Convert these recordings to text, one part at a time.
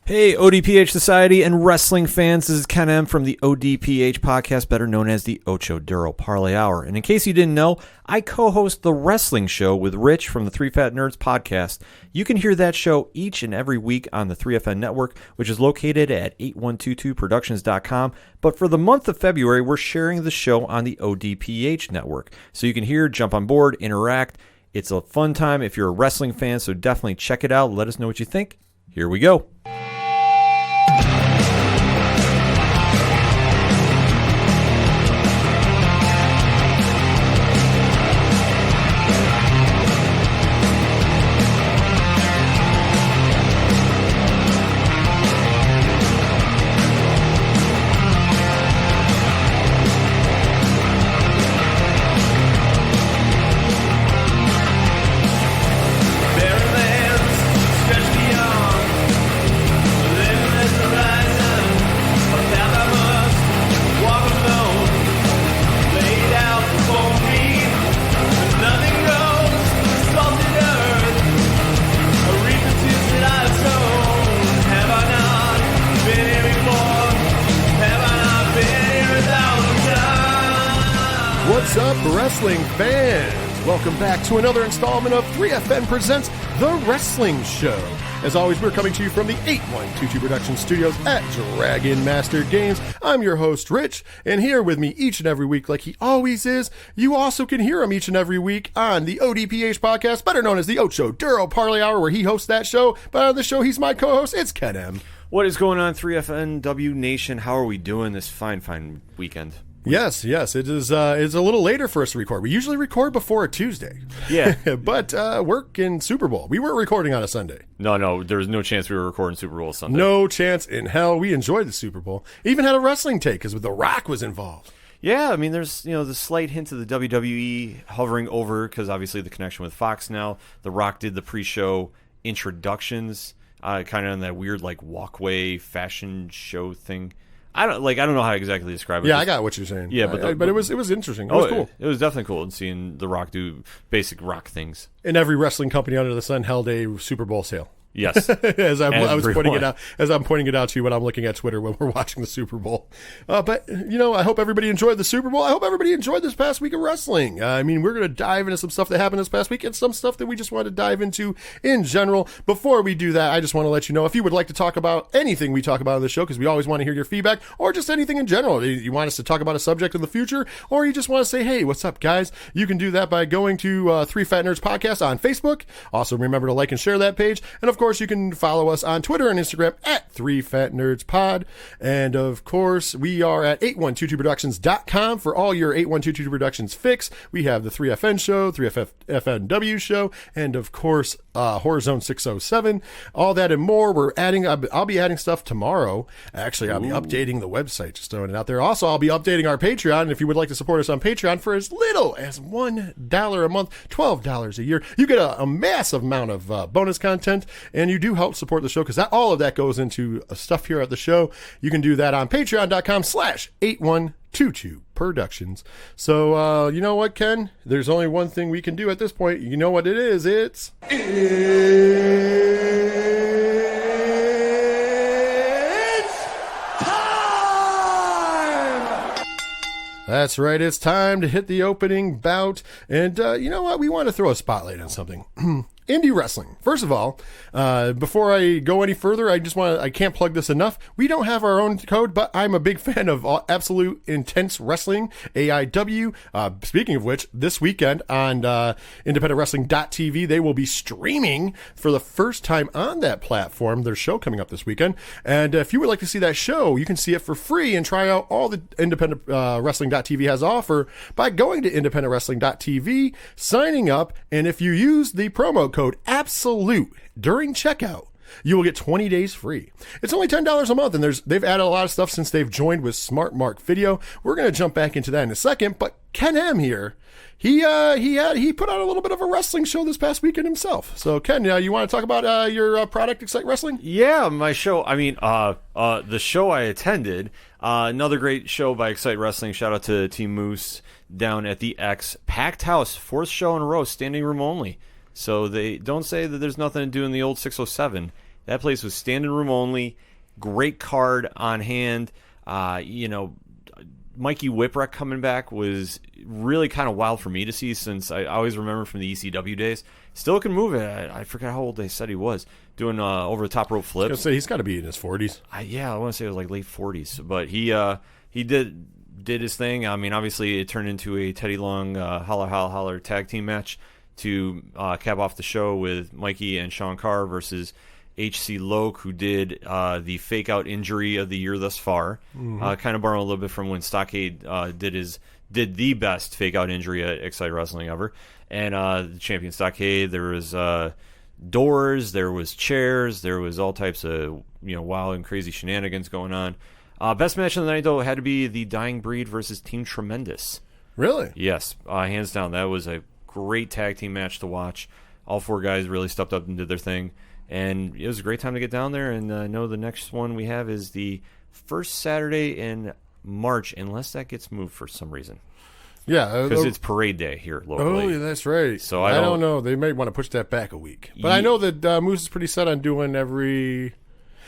Hey, ODPH Society and wrestling fans, this is Ken M from the ODPH podcast, better known as the Ocho Duro Parlay Hour. And in case you didn't know, I co-host The Wrestling Show with Rich from the Three Fat Nerds podcast. You can hear that show each and every week on the 3FN network, which is located at 8122productions.com. But for the month of February, we're sharing the show on the ODPH network. So you can hear, jump on board, interact. It's a fun time if you're a wrestling fan, so definitely check it out. Let us know what you think. Here we go. Wrestling fans, welcome back to another installment of 3FN Presents The Wrestling Show. As always, we're coming to you from the 8122 Production Studios at Dragon Master Games. I'm your host, Rich, and here with me each and every week, like he always is, you also can hear him each and every week on the ODPH podcast, better known as the Ocho Duro Parlay Hour, where he hosts that show. But on the show, he's my co-host. It's Ken M. What is going on, 3FNW Nation? How are we doing this fine weekend? Yes, it is. It's a little later for us to record. We usually record before a Tuesday. Yeah. But work in Super Bowl. We weren't recording on a Sunday. No, there was no chance we were recording Super Bowl Sunday. No chance in hell. We enjoyed the Super Bowl. Even had a wrestling take because The Rock was involved. Yeah, I mean, there's the slight hint of the WWE hovering over because obviously the connection with Fox now. The Rock did the pre-show introductions, kind of in that weird walkway fashion show thing. I don't know how to exactly describe it. Yeah, I got what you're saying. Yeah, but it was interesting. It was cool. It was definitely cool seeing The Rock do basic Rock things. And every wrestling company under the sun held a Super Bowl sale. Yes, as I was pointing it out, as I'm pointing it out to you when I'm looking at Twitter when we're watching the Super Bowl. But I hope everybody enjoyed the Super Bowl. I hope everybody enjoyed this past week of wrestling. I mean, we're going to dive into some stuff that happened this past week and some stuff that we just want to dive into in general. Before we do that, I just want to let you know if you would like to talk about anything we talk about on the show, because we always want to hear your feedback, or just anything in general. You want us to talk about a subject in the future, or you just want to say, hey, what's up, guys? You can do that by going to Three Fat Nerds Podcast on Facebook. Also, remember to like and share that page, and of course, you can follow us on Twitter and Instagram at 3FatNerdsPod. And of course, we are at 8122productions.com for all your 8122 Productions fix. We have the 3FN show, 3FNW show, and of course, Horror Zone 607. All that and more. I'll be adding stuff tomorrow. Actually, I'll be updating the website, just throwing it out there. Also, I'll be updating our Patreon. And if you would like to support us on Patreon for as little as $1 a month, $12 a year, you get a massive amount of bonus content, and you do help support the show because all of that goes into stuff here at the show. You can do that on patreon.com/8122 Productions. So, you know what, Ken? There's only one thing we can do at this point. You know what it is? It's time! That's right. It's time to hit the opening bout. And you know what? We want to throw a spotlight on something. Indie wrestling. First of all, before I go any further, I can't plug this enough. We don't have our own code, but I'm a big fan of Absolute Intense Wrestling, AIW. Speaking of which, this weekend on independentwrestling.tv, they will be streaming for the first time on that platform their show coming up this weekend. And if you would like to see that show, you can see it for free and try out all the Independent Wrestling.tv has to offer by going to independentwrestling.tv, signing up, and if you use the promo code ABSOLUTE during checkout, you will get 20 days free. It's only $10 a month, and they've added a lot of stuff since they've joined with Smart Mark Video. We're going to jump back into that in a second, but Ken M here, he put on a little bit of a wrestling show this past weekend himself. So Ken, you want to talk about your product, Excite Wrestling? Yeah, my show. I mean, the show I attended, another great show by Excite Wrestling. Shout out to Team Moose down at the X. Packed house, fourth show in a row, standing room only. So they don't say that there's nothing to do in the old 607. That place was standing room only. Great card on hand. Mikey Whipwreck coming back was really kind of wild for me to see, since I always remember from the ECW days. Still can move it. I forgot how old they said he was, doing over the top rope flips. I was gonna say, he's got to be in his 40s. I want to say it was like late 40s, but he did his thing. I mean, obviously it turned into a Teddy Long Holler Holler Holler tag team match to cap off the show with Mikey and Sean Carr versus H.C. Loke, who did the fake out injury of the year thus far. Kind of borrowing a little bit from when Stockade did the best fake out injury at Excite Wrestling ever. And the champion Stockade, there was doors, there was chairs, there was all types of wild and crazy shenanigans going on. Best match of the night, though, had to be the Dying Breed versus Team Tremendous. Really? Yes, hands down. That was a great tag team match to watch. All four guys really stepped up and did their thing. And it was a great time to get down there. And I know the next one we have is the first Saturday in March, unless that gets moved for some reason. Yeah. Because it's parade day here locally. Oh, yeah, that's right. So I don't know. They may want to push that back a week. But I know that Moose is pretty set on doing every...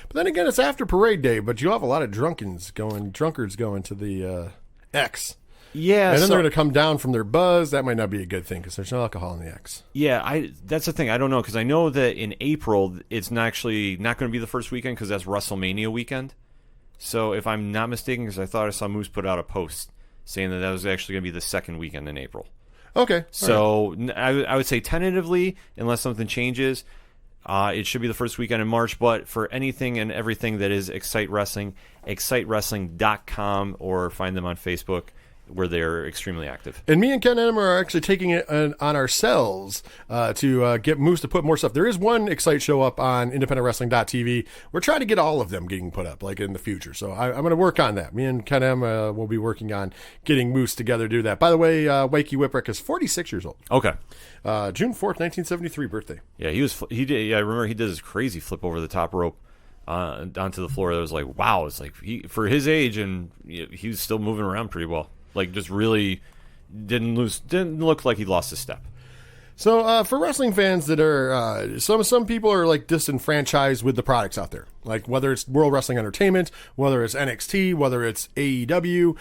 But then again, it's after parade day, but you'll have a lot of drunkards going to the X. Yeah, and then they're going to come down from their buzz. That might not be a good thing because there's no alcohol in the X. Yeah, that's the thing. I don't know, because I know that in April it's not going to be the first weekend because that's WrestleMania weekend. So if I'm not mistaken, because I thought I saw Moose put out a post saying that was actually going to be the second weekend in April. Okay. So right. I would say tentatively, unless something changes, it should be the first weekend in March. But for anything and everything that is Excite Wrestling, excitewrestling.com, or find them on Facebook, where they're extremely active. And me and Ken Enema are actually taking it on ourselves to get Moose to put more stuff. There is one Excite show up on independentwrestling.tv. We're trying to get all of them getting put up, like in the future. So I'm going to work on that. Me and Ken Enema will be working on getting Moose together to do that. By the way, Mikey Whipwreck is 46 years old. Okay. June 4th, 1973 birthday. Yeah, he did. Yeah, I remember he did this crazy flip over the top rope onto the floor. That was like, wow. It's like for his age, and he was still moving around pretty well. Like, just really didn't look like he lost a step. So for wrestling fans that are some people are like disenfranchised with the products out there, like whether it's World Wrestling Entertainment, whether it's NXT, whether it's AEW,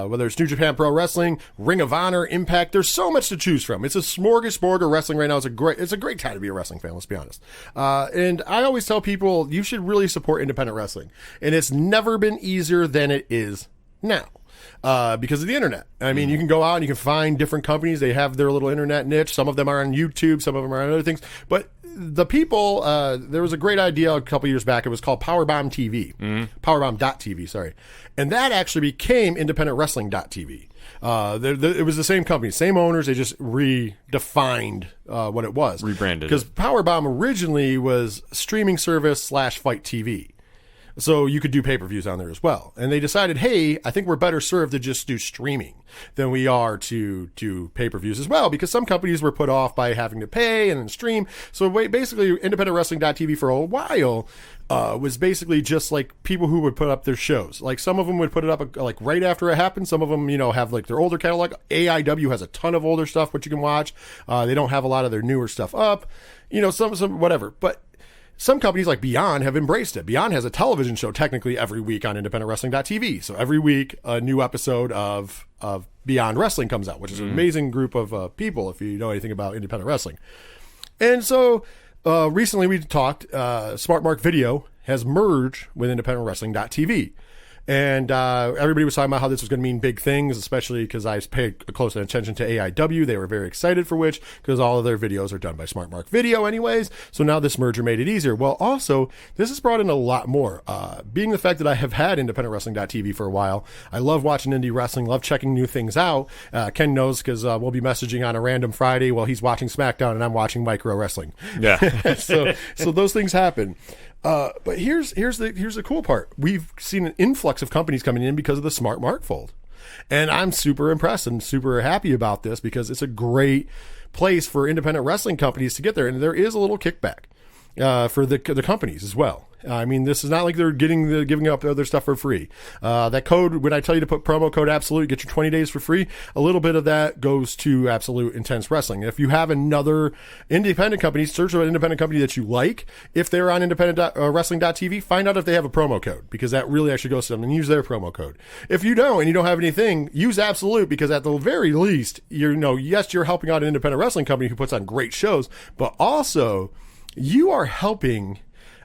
whether it's New Japan Pro Wrestling, Ring of Honor, Impact. There's so much to choose from. It's a smorgasbord of wrestling right now. It's a great time to be a wrestling fan. Let's be honest. And I always tell people you should really support independent wrestling, and it's never been easier than it is now. Because of the internet. I mean, you can go out and you can find different companies. They have their little internet niche. Some of them are on YouTube. Some of them are on other things. But the people, there was a great idea a couple years back. It was called Powerbomb TV. Powerbomb.tv, sorry. And that actually became independentwrestling.tv. It was the same company, same owners. They just redefined what it was. Rebranded. Because Powerbomb originally was streaming service / fight TV. So you could do pay-per-views on there as well. And they decided, hey, I think we're better served to just do streaming than we are to do pay-per-views as well, because some companies were put off by having to pay and then stream. So basically, independentwrestling.tv for a while was basically just like people who would put up their shows. Like some of them would put it up like right after it happened. Some of them, have like their older catalog. AIW has a ton of older stuff, which you can watch. They don't have a lot of their newer stuff up. Some whatever. But some companies like Beyond have embraced it. Beyond has a television show technically every week on independentwrestling.tv. So every week, a new episode of Beyond Wrestling comes out, which is an amazing group of people if you know anything about independent wrestling. And so recently we talked, Smart Mark Video has merged with independentwrestling.tv. And everybody was talking about how this was going to mean big things, especially because I paid close attention to AIW. They were very excited for which, because all of their videos are done by Smart Mark Video anyways. So now this merger made it easier. Well, also, this has brought in a lot more. Being the fact that I have had independentwrestling.tv for a while, I love watching indie wrestling, love checking new things out. Ken knows because we'll be messaging on a random Friday while he's watching SmackDown and I'm watching Micro Wrestling. Yeah. so those things happen. But here's the cool part. We've seen an influx of companies coming in because of the Smart Mark fold. And I'm super impressed and super happy about this because it's a great place for independent wrestling companies to get there. And there is a little kickback for the companies as well. I mean, this is not like they're giving up other stuff for free. That code, when I tell you to put promo code Absolute, get your 20 days for free, a little bit of that goes to Absolute Intense Wrestling. If you have another independent company, search an independent company that you like. If they're on independent.wrestling.tv, find out if they have a promo code, because that really actually goes to them, and use their promo code. If you don't and you don't have anything, use Absolute, because at the very least, yes, you're helping out an independent wrestling company who puts on great shows, but also you are helping.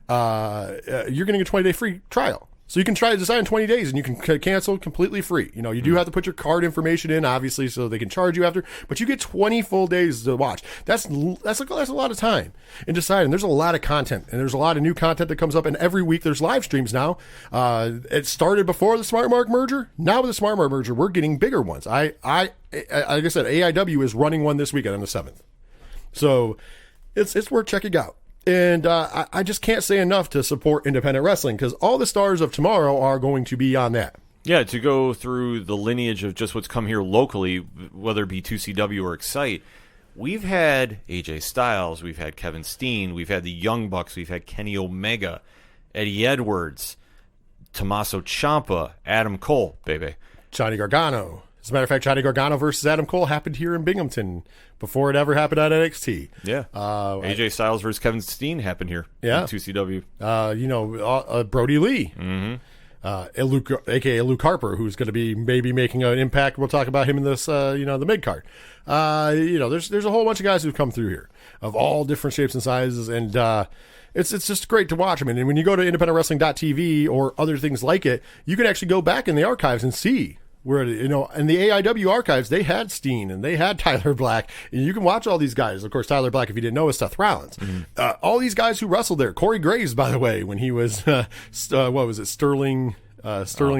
You're getting a 20-day free trial. So you can try to decide in 20 days, and you can cancel completely free. You do have to put your card information in, obviously, so they can charge you after, but you get 20 full days to watch. That's a lot of time in deciding. There's a lot of content, and there's a lot of new content that comes up, and every week there's live streams now. It started before the Smart Mark merger. Now with the Smart Mark merger, we're getting bigger ones. Like I said, AIW is running one this weekend on the 7th. So it's worth checking out. And I just can't say enough to support independent wrestling, because all the stars of tomorrow are going to be on that. Yeah, to go through the lineage of just what's come here locally, whether it be 2CW or Excite, we've had AJ Styles, we've had Kevin Steen, we've had the Young Bucks, we've had Kenny Omega, Eddie Edwards, Tommaso Ciampa, Adam Cole, baby. Johnny Gargano. As a matter of fact, Johnny Gargano versus Adam Cole happened here in Binghamton before it ever happened at NXT. Yeah. AJ Styles versus Kevin Steen happened here. Yeah. In 2CW. Brody Lee. Mm-hmm. A.k.a. Luke Harper, who's going to be maybe making an impact. We'll talk about him in this, the mid-card. There's a whole bunch of guys who've come through here of all different shapes and sizes, and it's just great to watch. I mean, and when you go to independentwrestling.tv or other things like it, you can actually go back in the archives and see where, in the AIW archives, they had Steen and they had Tyler Black. And you can watch all these guys. Of course, Tyler Black, if you didn't know, is Seth Rollins. Mm-hmm. All these guys who wrestled there. Corey Graves, by the way, when he was, what was it, Sterling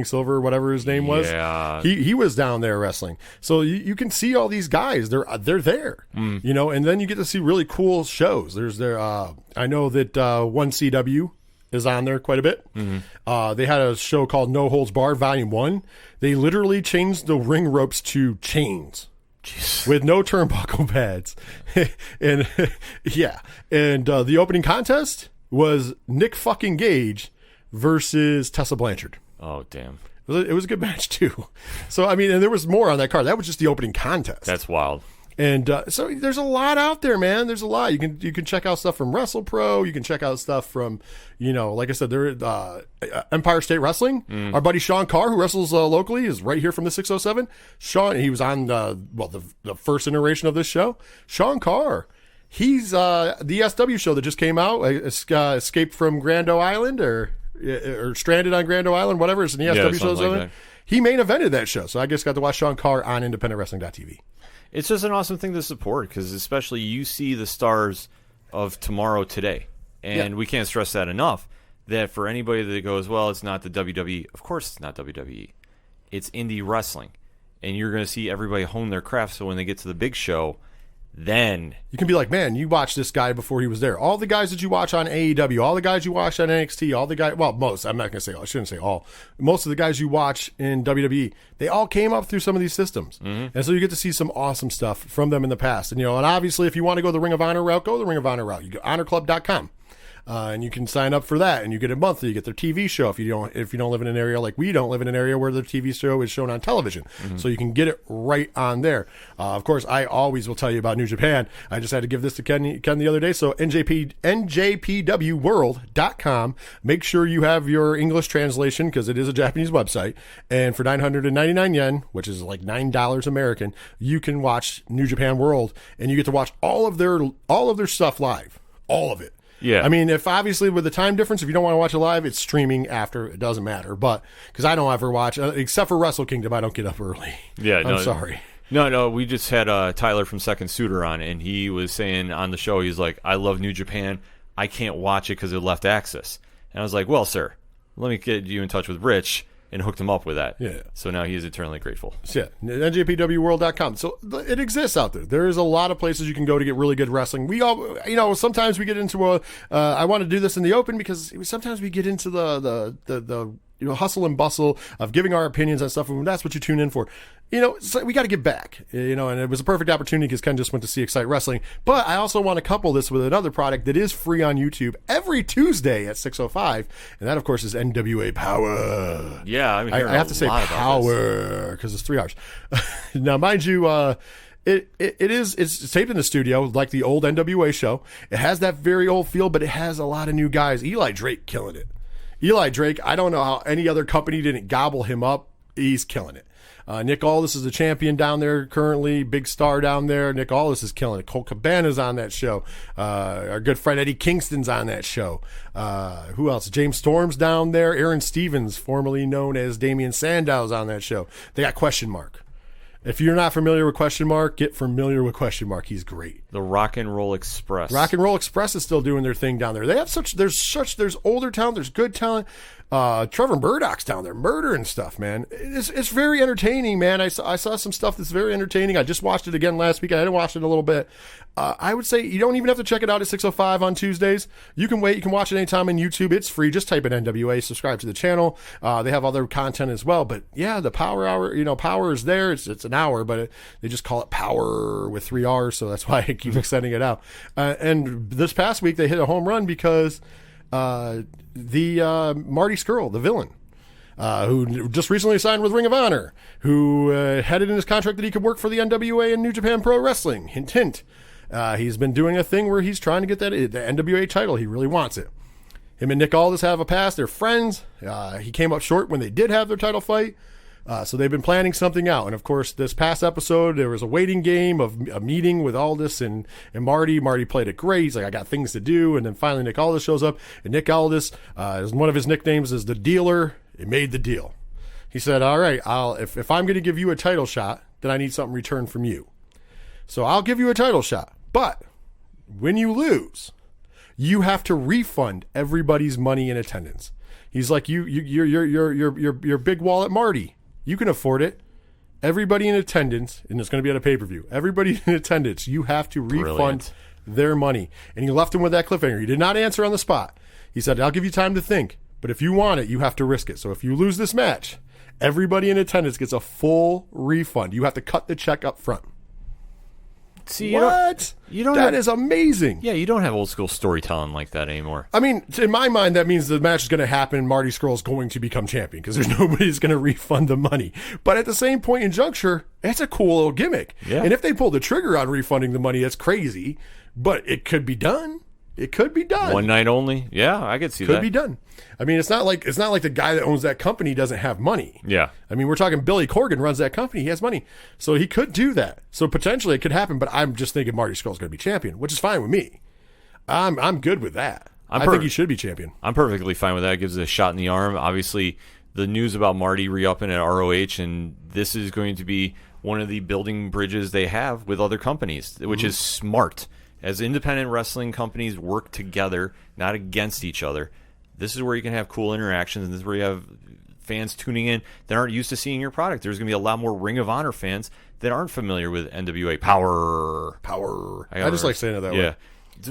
Silver, whatever his name was. Yeah. He was down there wrestling. So you can see all these guys. They're there. And then you get to see really cool shows. There's I know that 1CW is on there quite a bit. Mm-hmm. They had a show called No Holds Barred Volume 1. They literally changed the ring ropes to chains. Jeez. With no turnbuckle pads. And yeah. And the opening contest was Nick fucking Gage versus Tessa Blanchard. Oh, damn. It was a good match, too. So, I mean, and there was more on that card. That was just the opening contest. That's wild. And so there's a lot out there, man. There's a lot. You can check out stuff from WrestlePro. You can check out stuff from, like I said, there Empire State Wrestling. Our buddy Sean Carr, who wrestles locally, is right here from the 607. Sean, he was on the first iteration of this show. Sean Carr, he's the SW show that just came out, Escaped from Grando Island or Stranded on Grando Island, whatever. It's an ESW show. Like he main evented that show, so I just got to watch Sean Carr on independentwrestling.tv. It's just an awesome thing to support, because especially you see the stars of tomorrow today. And we can't stress that enough, that for anybody that goes, well, it's not the WWE. Of course it's not WWE. It's indie wrestling. And you're going to see everybody hone their craft, so when they get to the big show, then you can be like, man, you watched this guy before he was there. All the guys that you watch on AEW, all the guys you watch on NXT, all the guys, well, most, I'm not going to say all, I shouldn't say all. Most of the guys you watch in WWE, they all came up through some of these systems. Mm-hmm. And so you get to see some awesome stuff from them in the past. And, and obviously if you want to go the Ring of Honor route, go the Ring of Honor route. You go honorclub.com. And you can sign up for that, and you get it monthly. You get their TV show if you don't live in an area like we don't live in an area where the TV show is shown on television. Mm-hmm. So you can get it right on there. Of course, I always will tell you about New Japan. I just had to give this to Ken the other day. So NJPWworld.com. Make sure you have your English translation, because it is a Japanese website. And for 999 yen, which is like $9 American, you can watch New Japan World, and you get to watch all of their stuff live, all of it. Yeah. I mean, if obviously with the time difference, if you don't want to watch it live, it's streaming after. It doesn't matter. But because I don't ever watch, except for Wrestle Kingdom, I don't get up early. Yeah, I'm sorry. No, we just had Tyler from Second Suitor on, and he was saying on the show, he's like, I love New Japan. I can't watch it because of left access. And I was like, well, sir, let me get you in touch with Rich, and hooked him up with that. Yeah. So now he is eternally grateful. Yeah. NJPWworld.com. So it exists out there. There is a lot of places you can go to get really good wrestling. We all, sometimes we get into I want to do this in the open, because sometimes we get into the hustle and bustle of giving our opinions on stuff, and that's what you tune in for. So we got to give back, and it was a perfect opportunity because Ken just went to see Excite Wrestling. But I also want to couple this with another product that is free on YouTube every Tuesday at 6:05, and that, of course, is NWA Power. Yeah, I have to say Power because it's 3 hours. Now, mind you, it's taped in the studio like the old NWA show. It has that very old feel, but it has a lot of new guys. Eli Drake killing it. Eli Drake, I don't know how any other company didn't gobble him up. He's killing it. Nick Aldis is the champion down there currently, big star down there. Nick Aldis is killing it. Colt Cabana's on that show. Our good friend Eddie Kingston's on that show. Who else? James Storm's down there. Aaron Stevens, formerly known as Damian Sandow's on that show. They got Question Mark. If you're not familiar with Question Mark, get familiar with Question Mark. He's great. The Rock and Roll Express. Rock and Roll Express is still doing their thing down there. They have there's older talent, there's good talent. Trevor Murdoch's down there, murdering stuff, man. It's very entertaining, man. I saw some stuff that's very entertaining. I just watched it again last week. I had to watch it a little bit. I would say you don't even have to check it out at 6:05 on Tuesdays. You can wait. You can watch it anytime on YouTube. It's free. Just type in NWA, subscribe to the channel. They have other content as well. But yeah, the Power Hour, Power is there. It's an hour, but they just call it Power with 3 R's, so that's why I keep extending it out. And this past week, they hit a home run because Marty Scurll, the villain, who just recently signed with Ring of Honor, who had it in his contract that he could work for the NWA and New Japan Pro Wrestling. Hint, hint. He's been doing a thing where he's trying to get the NWA title. He really wants it. Him and Nick Aldis have a past. They're friends. He came up short when they did have their title fight. So they've been planning something out. And, of course, this past episode, there was a waiting game of a meeting with Aldis and Marty. Marty played it great. He's like, I got things to do. And then finally Nick Aldis shows up. And Nick Aldis, one of his nicknames is the dealer. It made the deal. He said, all right, if I'm going to give you a title shot, then I need something returned from you. So I'll give you a title shot. But when you lose, you have to refund everybody's money in attendance. He's like, your big wallet, Marty. You can afford it. Everybody in attendance, and it's going to be at a pay-per-view. Everybody in attendance, you have to refund their money. And he left him with that cliffhanger. He did not answer on the spot. He said, I'll give you time to think, but if you want it, you have to risk it. So if you lose this match, everybody in attendance gets a full refund. You have to cut the check up front. See, what? That is amazing. Yeah, you don't have old school storytelling like that anymore. I mean, in my mind, that means the match is going to happen. Marty Scurll's going to become champion because there's nobody's going to refund the money. But at the same point in juncture, it's a cool little gimmick. Yeah. And if they pull the trigger on refunding the money, that's crazy. But it could be done. It could be done. One night only. Yeah, I could see that. Could be done. I mean, it's not like the guy that owns that company doesn't have money. Yeah. I mean, we're talking Billy Corgan runs that company. He has money. So he could do that. So potentially it could happen, but I'm just thinking Marty Scurll's going to be champion, which is fine with me. I'm good with that. I think he should be champion. I'm perfectly fine with that. It gives it a shot in the arm. Obviously, the news about Marty re-upping at ROH, and this is going to be one of the building bridges they have with other companies, which is smart. As independent wrestling companies work together, not against each other, this is where you can have cool interactions, and this is where you have fans tuning in that aren't used to seeing your product. There's going to be a lot more Ring of Honor fans that aren't familiar with NWA Power. I just like saying it that way. Yeah.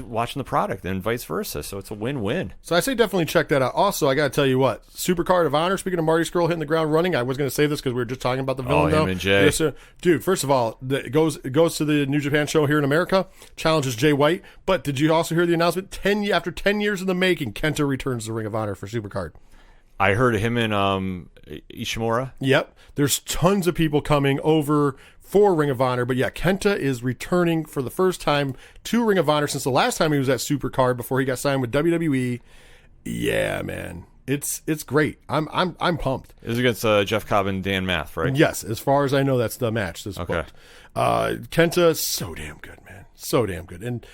Watching the product and vice versa, so it's a win-win. So I say definitely check that out. Also, I got to tell you what, Supercard of Honor, speaking of Marty Scurll hitting the ground running, I was going to say this because we were just talking about the villain, though. Him and Jay. Yes, dude, first of all, it goes to the New Japan show here in America, challenges Jay White, but did you also hear the announcement? After 10 years in the making, Kenta returns to Ring of Honor for Supercard. I heard him and Ishimura. Yep. There's tons of people coming over for Ring of Honor, but yeah, Kenta is returning for the first time to Ring of Honor since the last time he was at Supercard before he got signed with WWE. Yeah, man. It's great. I'm pumped. It was against Jeff Cobb and Dan Math, right? Yes, as far as I know, that's the match that's booked. Kenta, so damn good, man. So damn good. And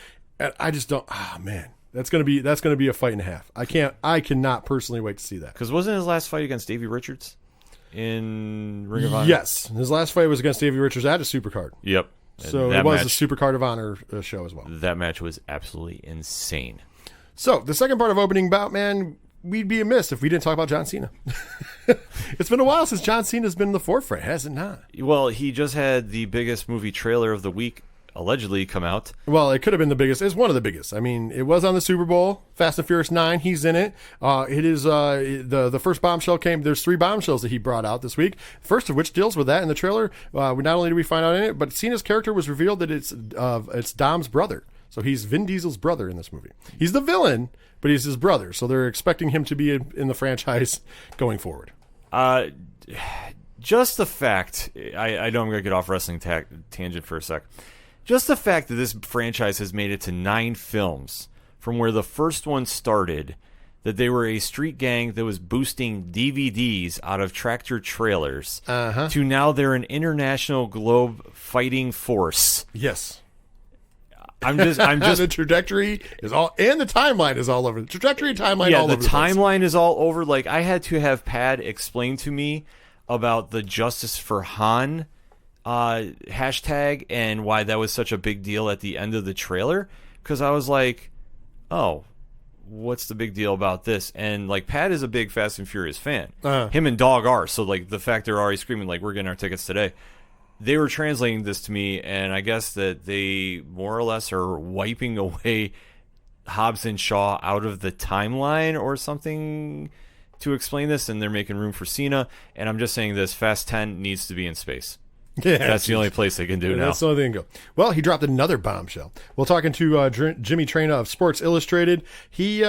I just don't man. That's gonna be a fight and a half. I cannot personally wait to see that. Because wasn't his last fight against Davey Richards in Ring of Honor? Yes, his last fight was against Davey Richards at a Supercard. Yep. So it was a Supercard of Honor show as well. That match was absolutely insane. So the second part of opening bout, man, we'd be amiss if we didn't talk about John Cena. It's been a while since John Cena's been in the forefront, has it not? Well, he just had the biggest movie trailer of the week allegedly come out. Well, it could have been the biggest. It's one of the biggest. I mean, it was on the Super Bowl. Fast and Furious 9, he's in it. It is the first bombshell came. There's 3 bombshells that he brought out this week. First of which deals with that in the trailer. Not only do we find out in it, but Cena's character was revealed that it's Dom's brother. So he's Vin Diesel's brother in this movie. He's the villain, but he's his brother. So they're expecting him to be in the franchise going forward. Just the fact, I know I'm going to get off wrestling tangent for a sec. Just the fact that this franchise has made it to 9 films from where the first one started, that they were a street gang that was boosting DVDs out of tractor trailers, to now they're an international globe fighting force. Yes. I'm just the trajectory is all, and the timeline is all over. The trajectory timeline all over. The timeline is all over. Like, I had to have Pad explain to me about the Justice for Han hashtag and why that was such a big deal at the end of the trailer, because I was like, oh, what's the big deal about this? And like, Pat is a big Fast and Furious fan. Him and Dog are, so like the fact they're already screaming like we're getting our tickets today, they were translating this to me, and I guess that they more or less are wiping away Hobbs and Shaw out of the timeline or something to explain this, and they're making room for Cena. And I'm just saying this, Fast 10 needs to be in space. Yeah, that's the only place they can do now. That's the only thing go. Well, he dropped another bombshell. Well, talking to Jimmy Traina of Sports Illustrated, he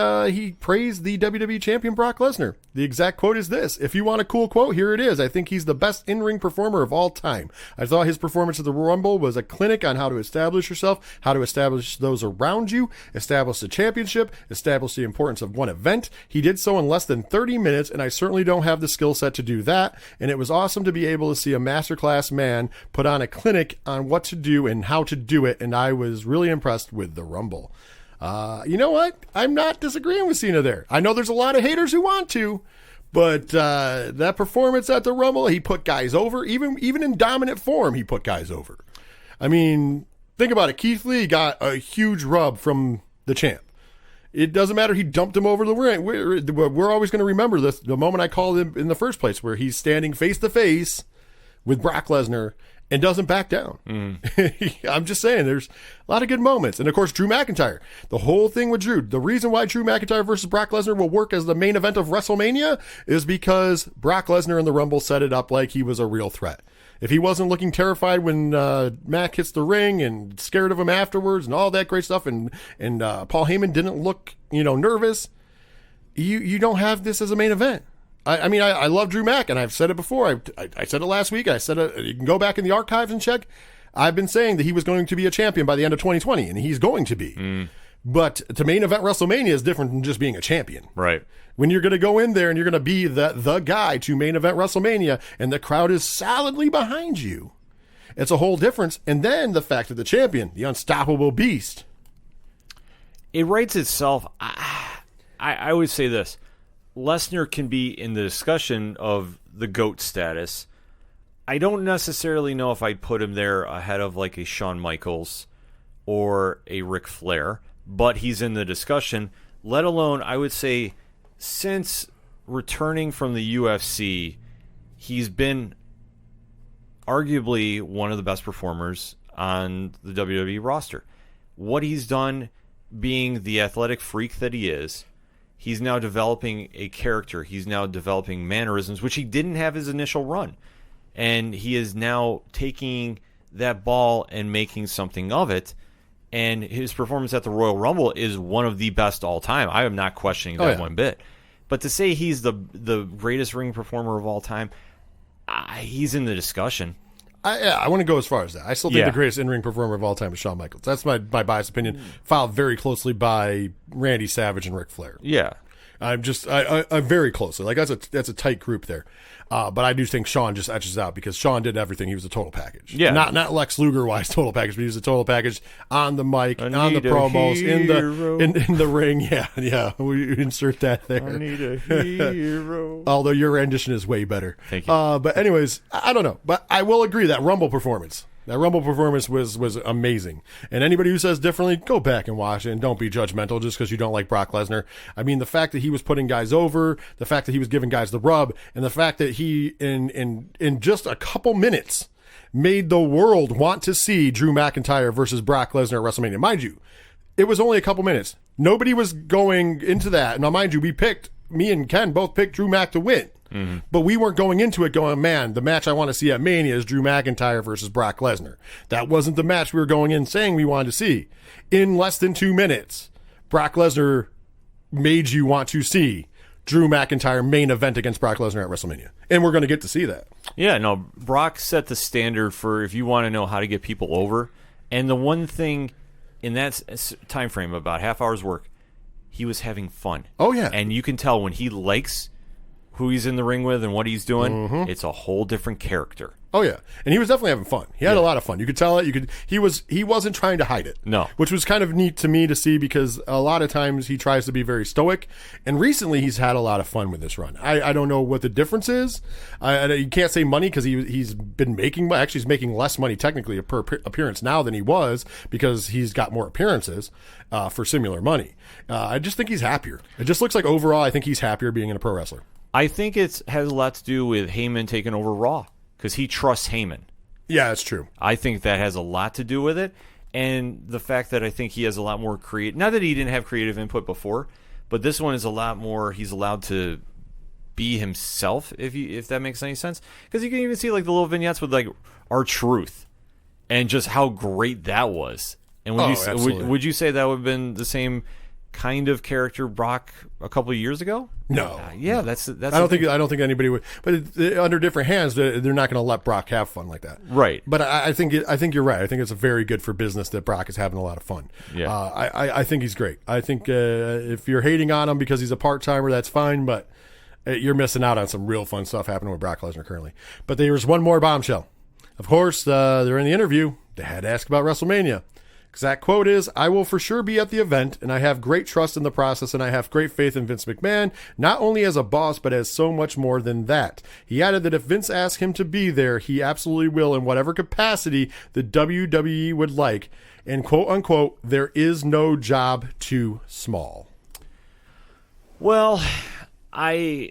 praised the WWE champion Brock Lesnar. The exact quote is this: "If you want a cool quote, here it is. I think he's the best in-ring performer of all time. I thought his performance at the Rumble was a clinic on how to establish yourself, how to establish those around you, establish the championship, establish the importance of one event. He did so in less than 30 minutes, and I certainly don't have the skill set to do that. And it was awesome to be able to see a masterclass man put on a clinic on what to do and how to do it, and I was really impressed with the Rumble." You know what? I'm not disagreeing with Cena there. I know there's a lot of haters who want to, but that performance at the Rumble, he put guys over. Even in dominant form, he put guys over. I mean, think about it. Keith Lee got a huge rub from the champ. It doesn't matter. He dumped him over the ring. We're always going to remember this, the moment I called him in the first place, where he's standing face to face with Brock Lesnar and doesn't back down. I'm just saying, there's a lot of good moments. And of course, Drew McIntyre. The whole thing with Drew, the reason why Drew McIntyre versus Brock Lesnar will work as the main event of WrestleMania is because Brock Lesnar in the Rumble set it up like he was a real threat. If he wasn't looking terrified when Mac hits the ring and scared of him afterwards and all that great stuff, and Paul Heyman didn't look, nervous, you don't have this as a main event. I mean, I love Drew Mac, and I've said it before. I said it last week. I said it. You can go back in the archives and check. I've been saying that he was going to be a champion by the end of 2020, and he's going to be. But to main event WrestleMania is different than just being a champion. Right. When you're going to go in there and you're going to be the guy to main event WrestleMania, and the crowd is solidly behind you, it's a whole difference. And then the fact that the champion, the unstoppable beast, it writes itself. I would say this. Lesnar can be in the discussion of the GOAT status. I don't necessarily know if I'd put him there ahead of like a Shawn Michaels or a Ric Flair, but he's in the discussion, let alone, I would say, since returning from the UFC, he's been arguably one of the best performers on the WWE roster. What he's done, being the athletic freak that he is, he's now developing a character. He's now developing mannerisms, which he didn't have his initial run. And he is now taking that ball and making something of it. And his performance at the Royal Rumble is one of the best all time. I am not questioning that one bit. But to say he's the greatest ring performer of all time, he's in the discussion. I want to go as far as that. I still think the greatest in-ring performer of all time is Shawn Michaels. That's my biased opinion, followed very closely by Randy Savage and Ric Flair. Yeah. I'm very closely. Like, that's a tight group there. But I do think Shawn just etches out because Shawn did everything. He was a total package. Yeah. Not Lex Luger-wise total package, but he was a total package on the mic, on the promos, in the ring. Yeah. We insert that there. I need a hero. Although your rendition is way better. Thank you. But anyways, I don't know. But I will agree that Rumble performance was amazing. And anybody who says differently, go back and watch it and don't be judgmental just because you don't like Brock Lesnar. I mean, the fact that he was putting guys over, the fact that he was giving guys the rub, and the fact that he, in just a couple minutes, made the world want to see Drew McIntyre versus Brock Lesnar at WrestleMania. Mind you, it was only a couple minutes. Nobody was going into that. Now, mind you, me and Ken both picked Drew Mac to win. Mm-hmm. But we weren't going into it going, man, the match I want to see at Mania is Drew McIntyre versus Brock Lesnar. That wasn't the match we were going in saying we wanted to see. In less than 2 minutes, Brock Lesnar made you want to see Drew McIntyre main event against Brock Lesnar at WrestleMania. And we're going to get to see that. Yeah, no, Brock set the standard for if you want to know how to get people over. And the one thing in that time frame, about half hour's work, he was having fun. Oh, yeah. And you can tell when he likes who he's in the ring with and what he's doing, it's a whole different character. Oh yeah, and he was definitely having fun. He had a lot of fun. You could tell it. He wasn't trying to hide it. No, which was kind of neat to me to see because a lot of times he tries to be very stoic, and recently he's had a lot of fun with this run. I don't know what the difference is. You can't say money because he's been making actually he's making less money technically per appearance now than he was because he's got more appearances for similar money. I just think he's happier. It just looks like overall I think he's happier being a pro wrestler. I think it has a lot to do with Heyman taking over Raw because he trusts Heyman. Yeah, that's true. I think that has a lot to do with it. And the fact that I think he has a lot more creative, not that he didn't have creative input before, but this one is a lot more, he's allowed to be himself, if that makes any sense. Because you can even see like the little vignettes with like R-Truth and just how great that was. And would you say that would have been the same kind of character Brock a couple of years ago? No. Yeah, that's. I don't think anybody would. But under different hands, they're not going to let Brock have fun like that. Right. But I think you're right. I think it's very good for business that Brock is having a lot of fun. Yeah. I think he's great. I think if you're hating on him because he's a part timer, that's fine. But you're missing out on some real fun stuff happening with Brock Lesnar currently. But there was one more bombshell. Of course, they're in the interview. They had to ask about WrestleMania. Exact quote is, "I will for sure be at the event, and I have great trust in the process, and I have great faith in Vince McMahon, not only as a boss, but as so much more than that." He added that if Vince asks him to be there, he absolutely will in whatever capacity the WWE would like. And quote unquote, there is no job too small. Well, I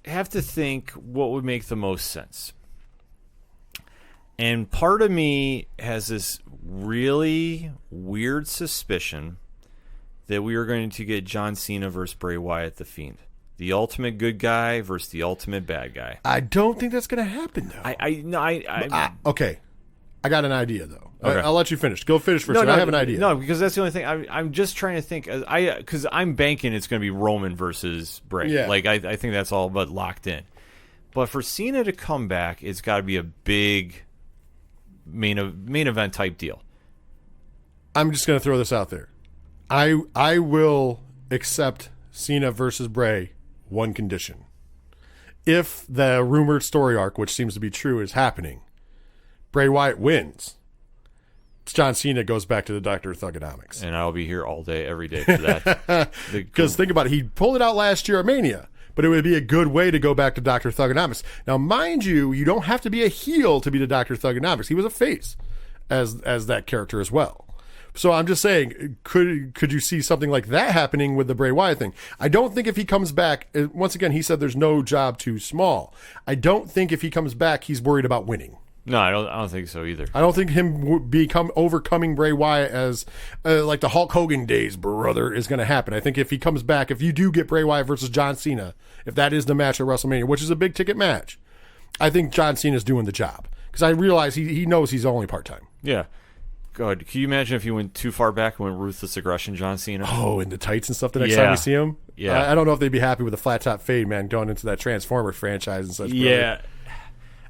have to think what would make the most sense. And part of me has this really weird suspicion that we are going to get John Cena versus Bray Wyatt the Fiend. The ultimate good guy versus the ultimate bad guy. I don't think that's going to happen, though. Okay. I got an idea, though. Okay. I'll let you finish. Go finish first. I have an idea. No, because that's the only thing. I'm just trying to think. Because I'm banking it's going to be Roman versus Bray. Yeah. Like, I think that's all but locked in. But for Cena to come back, it's got to be a big main event type deal. I'm just going to throw this out there. I will accept Cena versus Bray, one condition. If the rumored story arc, which seems to be true, is happening, Bray Wyatt wins. John Cena goes back to the Doctor of Thugonomics. And I'll be here all day, every day for that. Because think about it. He pulled it out last year at Mania. But it would be a good way to go back to Dr. Thugonomics. Now, mind you, you don't have to be a heel to be the Dr. Thugonomics. He was a face as that character as well. So I'm just saying, could you see something like that happening with the Bray Wyatt thing? I don't think if he comes back, once again, he said there's no job too small. I don't think if he comes back, he's worried about winning. No, I don't think so either. I don't think him overcoming Bray Wyatt as like the Hulk Hogan days, brother, is going to happen. I think if he comes back, if you do get Bray Wyatt versus John Cena, if that is the match at WrestleMania, which is a big ticket match, I think John Cena's doing the job. Because I realize he knows he's only part-time. Yeah. God, can you imagine if he went too far back and went ruthless aggression John Cena? Oh, in the tights and stuff the next time we see him? Yeah. I don't know if they'd be happy with the flat top fade, man, going into that Transformer franchise and such. Yeah.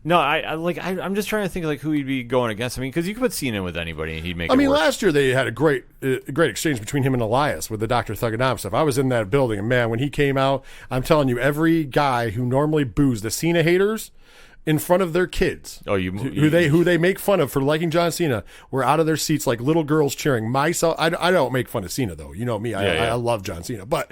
No, I'm just trying to think like who he'd be going against. I mean, because you could put Cena with anybody and he'd make. I mean, last year they had a great exchange between him and Elias with the Dr. Thugonomics stuff. I was in that building, and man, when he came out, I'm telling you, every guy who normally boos the Cena haters in front of their kids, who they make fun of for liking John Cena, were out of their seats like little girls cheering. Myself, I don't make fun of Cena though. You know me, I love John Cena, but.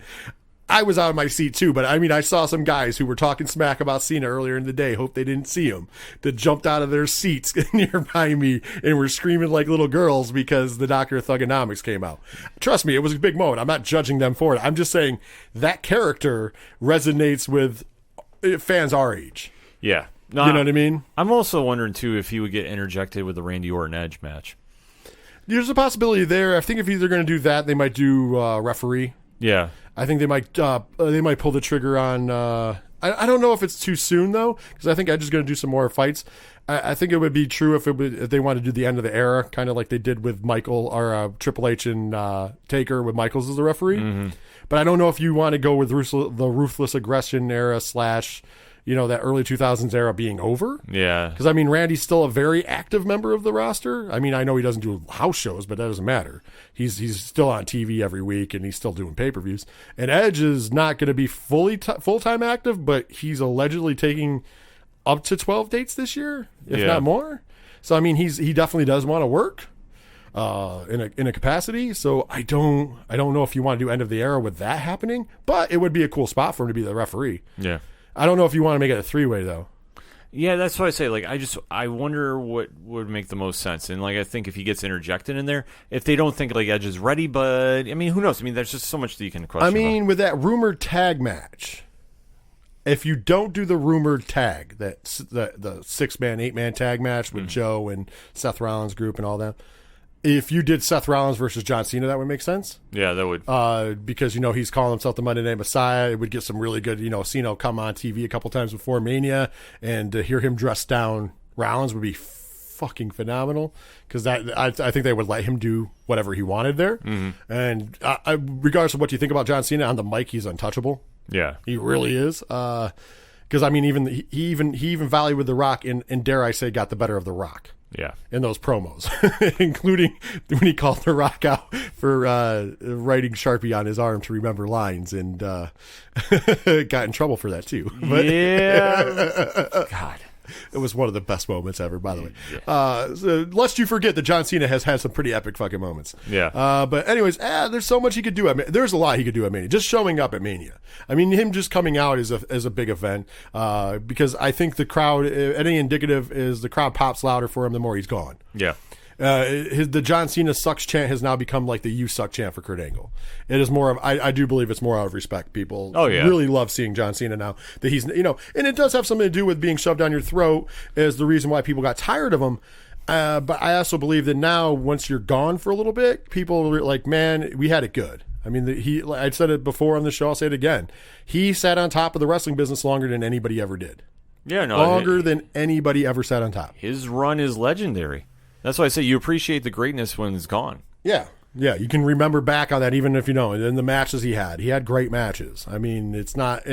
I was out of my seat too, but I mean, I saw some guys who were talking smack about Cena earlier in the day. Hope they didn't see him. That jumped out of their seats nearby me and were screaming like little girls because the Doctor of Thugonomics came out. Trust me, it was a big moment. I'm not judging them for it. I'm just saying that character resonates with fans our age. Yeah. No, you know what I mean? I'm also wondering, too, if he would get interjected with the Randy Orton Edge match. There's a possibility there. I think if they're going to do that, they might do referee. Yeah. I think they might pull the trigger on... I don't know if it's too soon, though, because I think Edge is going to do some more fights. I think it would be true if they want to do the end of the era, kind of like they did with Michael or Triple H and Taker with Michaels as the referee. Mm-hmm. But I don't know if you want to go with the ruthless aggression era / that early 2000s era being over. Yeah. Because, I mean, Randy's still a very active member of the roster. I mean, I know he doesn't do house shows, but that doesn't matter. He's still on TV every week, and he's still doing pay-per-views. And Edge is not going to be full-time active, but he's allegedly taking up to 12 dates this year, if not more. So, I mean, he definitely does want to work in a capacity. So I don't know if you want to do end of the era with that happening, but it would be a cool spot for him to be the referee. Yeah. I don't know if you want to make it a 3-way, though. Yeah, that's why I say, like, I wonder what would make the most sense. And, like, I think if he gets interjected in there, if they don't think, like, Edge is ready, but, I mean, who knows? I mean, there's just so much that you can question. I mean, with that rumored tag match, if you don't do the rumored tag, the 6-man, 8-man tag match with Joe and Seth Rollins' group and all that, if you did Seth Rollins versus John Cena, that would make sense. Yeah, that would. Because, he's calling himself the Monday Night Messiah. It would get some really good, Cena will come on TV a couple times before Mania, and to hear him dress down Rollins would be fucking phenomenal. Because I think they would let him do whatever he wanted there. Mm-hmm. And regardless of what you think about John Cena, on the mic, he's untouchable. Yeah. He really is. Because, I mean, he even volleyed with The Rock and dare I say, got the better of The Rock. Yeah. In those promos, including when he called The Rock out for writing Sharpie on his arm to remember lines, and got in trouble for that too. But, yeah. God. It was one of the best moments ever, by the way. So lest you forget that John Cena has had some pretty epic fucking moments. Yeah. But anyways, there's so much he could do. There's a lot he could do at Mania. Just showing up at Mania. I mean, him just coming out is a big event because I think the crowd, any indicative is the crowd pops louder for him the more he's gone. Yeah. The John Cena sucks chant has now become like the you suck chant for Kurt Angle. It is more of, I do believe it's more out of respect. People really love seeing John Cena now that he's, and it does have something to do with being shoved down your throat is the reason why people got tired of him. But I also believe that now, once you're gone for a little bit, people are like, man, we had it good. I mean, I've said it before on the show. I'll say it again. He sat on top of the wrestling business longer than anybody ever did. Yeah, no. Longer than anybody ever sat on top. His run is legendary. That's why I say you appreciate the greatness when it's gone. Yeah. Yeah, you can remember back on that, even if in the matches he had great matches. I mean, it's not,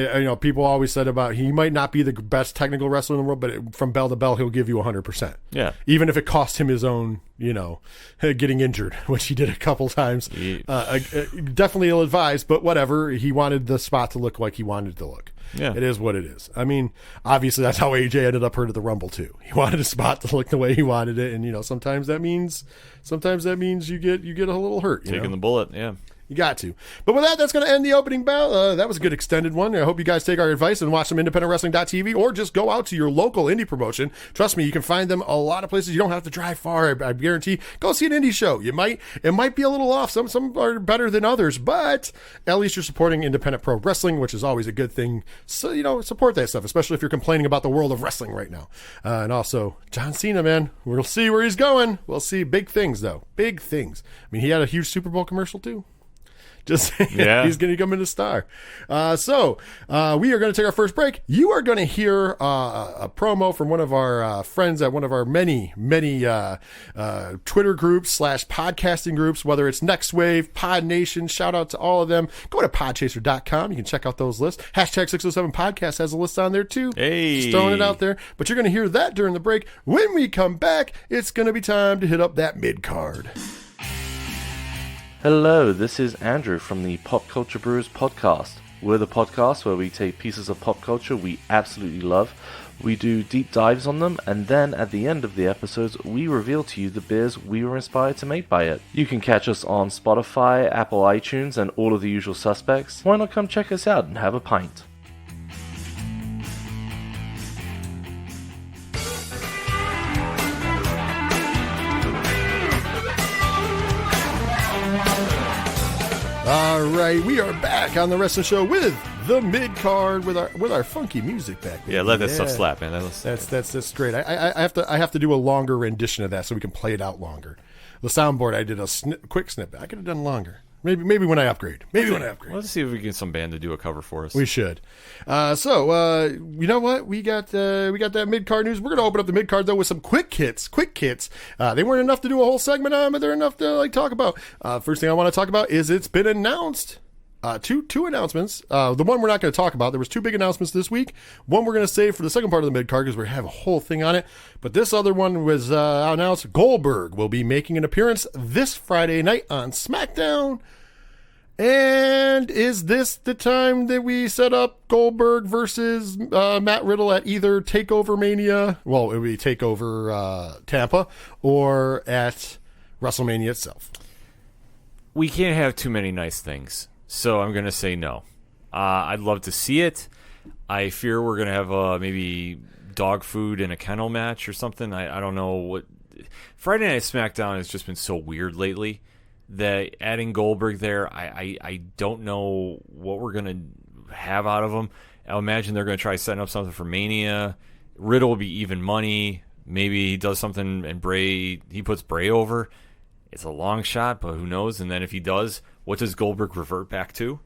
people always said about he might not be the best technical wrestler in the world, but from bell to bell, he'll give you 100%. Yeah. Even if it cost him his own, getting injured, which he did a couple times. Definitely ill-advised, but whatever. He wanted the spot to look like he wanted it to look. Yeah. It is what it is. I mean, obviously that's how AJ ended up hurt at the Rumble too. He wanted a spot to look the way he wanted it, and sometimes that means you get a little hurt. Taking the bullet, yeah. You got to. But with that, that's going to end the opening bell. That was a good extended one. I hope you guys take our advice and watch some independentwrestling.tv or just go out to your local indie promotion. Trust me, you can find them a lot of places. You don't have to drive far. I guarantee. Go see an indie show. It might be a little off. Some are better than others, but at least you're supporting independent pro wrestling, which is always a good thing. So, support that stuff, especially if you're complaining about the world of wrestling right now. And also, John Cena, man, we'll see where he's going. We'll see big things, though. Big things. I mean, he had a huge Super Bowl commercial, too. Just yeah. He's going to come in a star. So we are going to take our first break. You are going to hear a promo from one of our friends at one of our many Twitter groups / podcasting groups, whether it's Next Wave, Pod Nation. Shout out to all of them. Go to podchaser.com. You can check out those lists. #607podcast has a list on there too. Hey. Just throwing it out there. But you're going to hear that during the break. When we come back, it's going to be time to hit up that mid-card. Hello, this is Andrew from the Pop Culture Brews podcast. We're the podcast where we take pieces of pop culture we absolutely love, we do deep dives on them, and then at the end of the episodes, we reveal to you the beers we were inspired to make by it. You can catch us on Spotify, Apple iTunes, and all of the usual suspects. Why not come check us out and have a pint? All right, we are back on the Wrestling Show with the mid card with our funky music back there. Yeah, let that stuff slap, man. That's great. I have to do a longer rendition of that so we can play it out longer. The soundboard, I did a quick snippet. I could have done longer. Maybe when I upgrade. Let's see if we can get some band to do a cover for us. We should. So you know what? We got that mid card news. We're gonna open up the mid card though with some quick hits. They weren't enough to do a whole segment on, but they're enough to talk about. First thing I want to talk about is it's been announced. Two announcements. The one we're not going to talk about. There was two big announcements this week. One we're going to save for the second part of the mid card because we have a whole thing on it. But this other one was announced. Goldberg will be making an appearance this Friday night on SmackDown. And is this the time that we set up Goldberg versus Matt Riddle at either TakeOver Mania? Well, it would be TakeOver Tampa or at Wrestlemania itself. We can't have too many nice things. So I'm going to say no. I'd love to see it. I fear we're going to have maybe dog food in a kennel match or something. I don't know what. Friday Night SmackDown has just been so weird lately that adding Goldberg there, I don't know what we're going to have out of him. I imagine they're going to try setting up something for Mania. Riddle will be even money. Maybe he does something and he puts Bray over. It's a long shot, but who knows? And then if he does, what does Goldberg revert back to?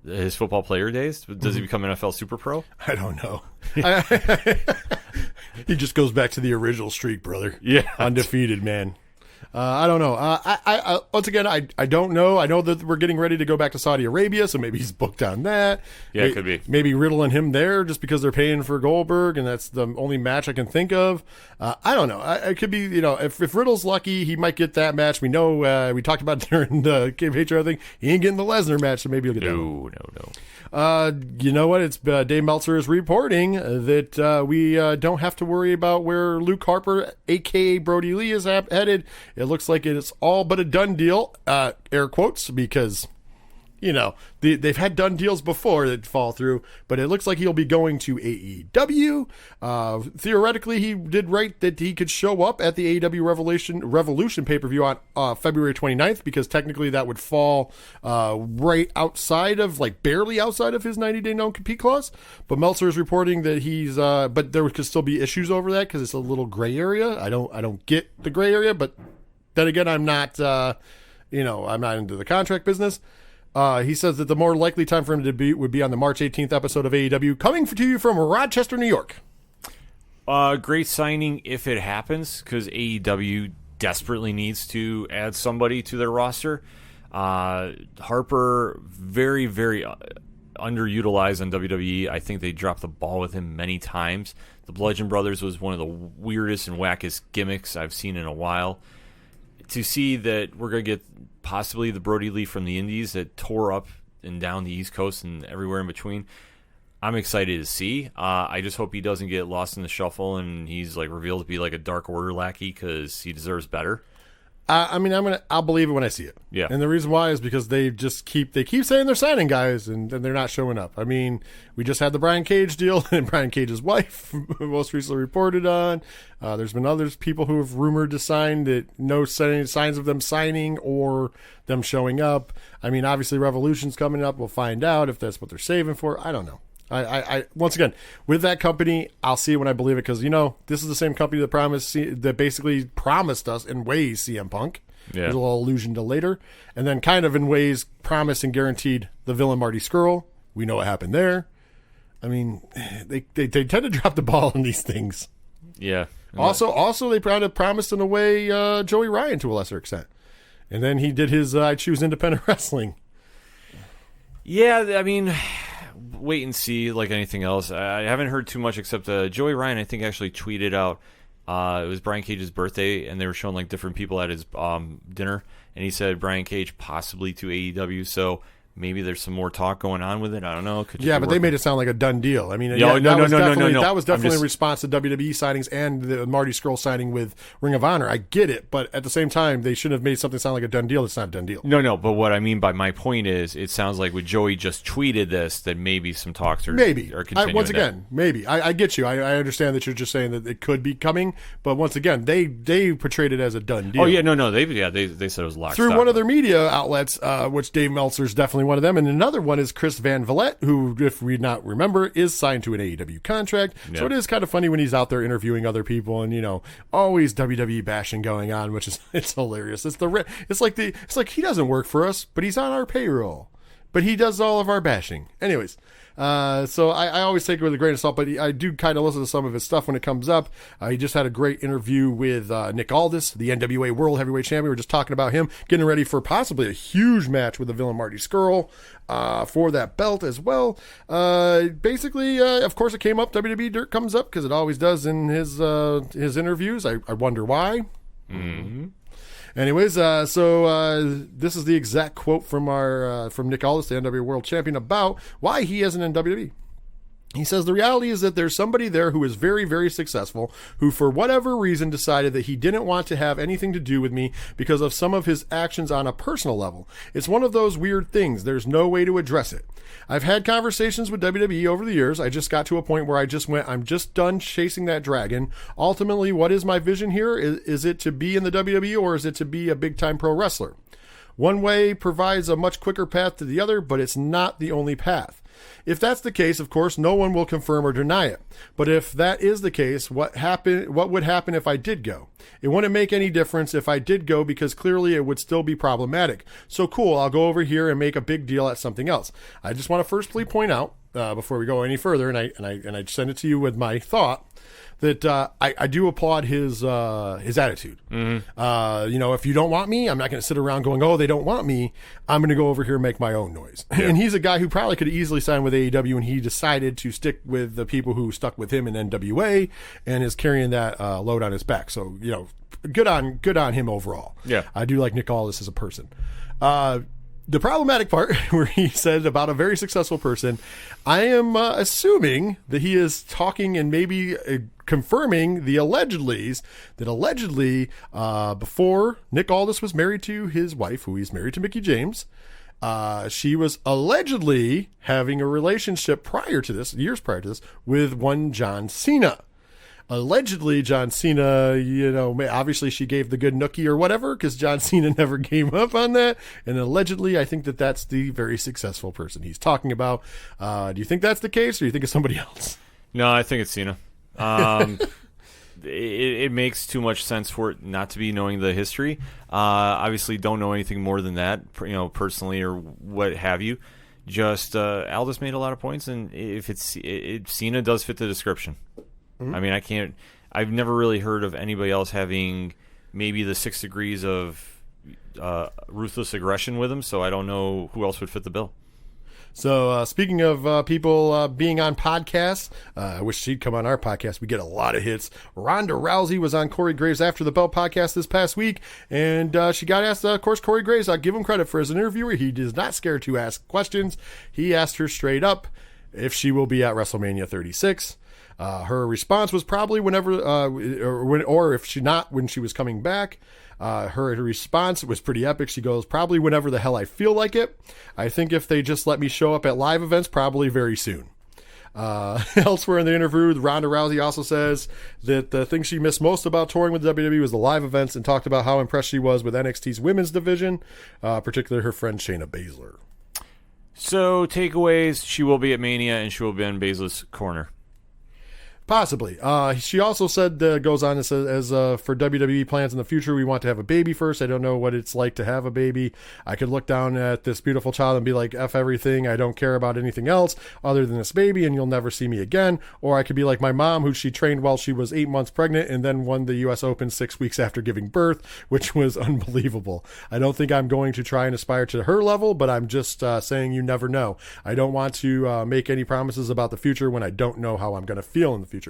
His football player days? Does he become NFL Super Pro? I don't know. He just goes back to the original streak, brother. Yeah. Undefeated, man. I don't know. I once again, I don't know. I know that we're getting ready to go back to Saudi Arabia, so maybe he's booked on that. Yeah, it could be. Maybe Riddle and him there just because they're paying for Goldberg, and that's the only match I can think of. I don't know. It could be, if Riddle's lucky, he might get that match. We know, we talked about during the Iheartradio thing, he ain't getting the Lesnar match, so maybe he'll get that one. No. You know what? It's Dave Meltzer is reporting that we don't have to worry about where Luke Harper, a.k.a. Brody Lee, is headed. It looks like it's all but a done deal, air quotes, because, they've had done deals before that fall through, but it looks like he'll be going to AEW. Theoretically, he did write that he could show up at the AEW Revolution pay-per-view on February 29th, because technically that would fall right outside of, barely outside of his 90-day non-compete clause. But Meltzer is reporting that but there could still be issues over that because it's a little gray area. I don't get the gray area, but then again, I'm not, I'm not into the contract business. He says that the more likely time for him to debut would be on the March 18th episode of AEW, coming to you from Rochester, New York. Great signing if it happens, because AEW desperately needs to add somebody to their roster. Harper, very, very underutilized on WWE. I think they dropped the ball with him many times. The Bludgeon Brothers was one of the weirdest and wackest gimmicks I've seen in a while. To see that we're going to get possibly the Brody Lee from the Indies that tore up and down the East Coast and everywhere in between, I'm excited to see. I just hope he doesn't get lost in the shuffle and he's revealed to be a Dark Order lackey, because he deserves better. I'll believe it when I see it. Yeah. And the reason why is because they keep saying they're signing guys and then they're not showing up. We just had the Brian Cage deal and Brian Cage's wife most recently reported on. There's been others people who have rumored to sign that no signs of them signing or them showing up. Obviously Revolution's coming up. We'll find out if that's what they're saving for. I don't know. I once again, with that company, I'll see it when I believe it, because this is the same company that basically promised us in ways CM Punk. Yeah. There's a little allusion to later, and then kind of in ways promised and guaranteed the villain Marty Scurll. We know what happened there. They tend to drop the ball on these things. Yeah. Also, they kind of promised in a way Joey Ryan to a lesser extent, and then he did his I choose independent wrestling. Yeah, wait and see, like anything else. I haven't heard too much except Joey Ryan, I think, actually tweeted out it was Brian Cage's birthday, and they were showing different people at his dinner, and he said Brian Cage possibly to AEW, so maybe there's some more talk going on with it. I don't know. But they made it sound like a done deal. No. That was definitely in response to WWE signings and the Marty Scurll signing with Ring of Honor. I get it, but at the same time, they shouldn't have made something sound like a done deal. It's not a done deal. No, but what I mean by my point is, it sounds like with Joey just tweeted this, that maybe some talks are continuing. Once again, maybe. I get you. I understand that you're just saying that it could be coming, but once again, they portrayed it as a done deal. Oh, yeah, no, they said it was locked. Through one of their media outlets, which Dave Meltzer's definitely definitely one of them. And another one is Chris Van Vliet, who, if we not remember, is signed to an AEW contract. Yep. So it is kind of funny when he's out there interviewing other people, and always WWE bashing going on, which is it's hilarious. It's like he doesn't work for us, but he's on our payroll, but he does all of our bashing. Anyways. So I always take it with a grain of salt, but I do kind of listen to some of his stuff when it comes up. He just had a great interview with Nick Aldis, the NWA World Heavyweight Champion. We were just talking about him getting ready for possibly a huge match with the villain Marty Scurll for that belt as well. Basically, of course, it came up. WWE Dirt comes up because it always does in his interviews. I wonder why. Mm-hmm. Anyways, so this is the exact quote from Nick Aldis, the NWA World Champion, about why he isn't in WWE. He says, the reality is that there's somebody there who is very, very successful, who for whatever reason decided that he didn't want to have anything to do with me because of some of his actions on a personal level. It's one of those weird things. There's no way to address it. I've had conversations with WWE over the years. I just got to a point where I just went, I'm just done chasing that dragon. Ultimately, what is my vision here? Is it to be in the WWE, or is it to be a big-time pro wrestler? One way provides a much quicker path to the other, but it's not the only path. If that's the case, of course, no one will confirm or deny it. But if that is the case, what would happen if I did go? It wouldn't make any difference if I did go, because clearly it would still be problematic. So cool, I'll go over here and make a big deal at something else. I just want to firstly point out, before we go any further, and I send it to you with my thought, that I do applaud his attitude. Mm-hmm. If you don't want me, I'm not going to sit around going, oh, they don't want me. I'm going to go over here and make my own noise. Yeah. And he's a guy who probably could easily sign with AEW, and he decided to stick with the people who stuck with him in NWA and is carrying that load on his back. So, good on him overall. Yeah. I do like Nick Aldis as a person. The problematic part, where he said about a very successful person, I am assuming that he is talking and maybe confirming the allegedlies, that allegedly before Nick Aldis was married to his wife, who he's married to Mickie James, she was allegedly having a relationship years prior to this, with one John Cena. Allegedly, John Cena, obviously she gave the good nookie or whatever, because John Cena never came up on that. And allegedly, I think that that's the very successful person he's talking about. Do you think that's the case, or do you think it's somebody else? No, I think it's Cena. It makes too much sense for it not to be knowing the history. Obviously, don't know anything more than that, personally or what have you. Just Aldis made a lot of points, and if Cena does fit the description. Mm-hmm. I mean, I've never really heard of anybody else having maybe the 6 degrees of ruthless aggression with him, so I don't know who else would fit the bill. So speaking of people being on podcasts, I wish she'd come on our podcast. We get a lot of hits. Ronda Rousey was on Corey Graves' After the Bell podcast this past week, and she got asked, of course, Corey Graves, I'll give him credit for as an interviewer. He is not scared to ask questions. He asked her straight up if she will be at WrestleMania 36. Her response was probably whenever, or if she not, when she was coming back. Her response was pretty epic. She goes, probably whenever the hell I feel like it. I think if they just let me show up at live events, probably very soon. Elsewhere in the interview, Ronda Rousey also says that the thing she missed most about touring with WWE was the live events, and talked about how impressed she was with NXT's women's division, particularly her friend Shayna Baszler. So, takeaways, she will be at Mania, and she will be in Baszler's corner. Possibly. She also said, goes on and says, for WWE plans in the future, we want to have a baby first. I don't know what it's like to have a baby. I could look down at this beautiful child and be like, F everything. I don't care about anything else other than this baby, and you'll never see me again. Or I could be like my mom, who she trained while she was 8 months pregnant and then won the U.S. Open 6 weeks after giving birth, which was unbelievable. I don't think I'm going to try and aspire to her level, but I'm just saying you never know. I don't want to make any promises about the future when I don't know how I'm going to feel in the future.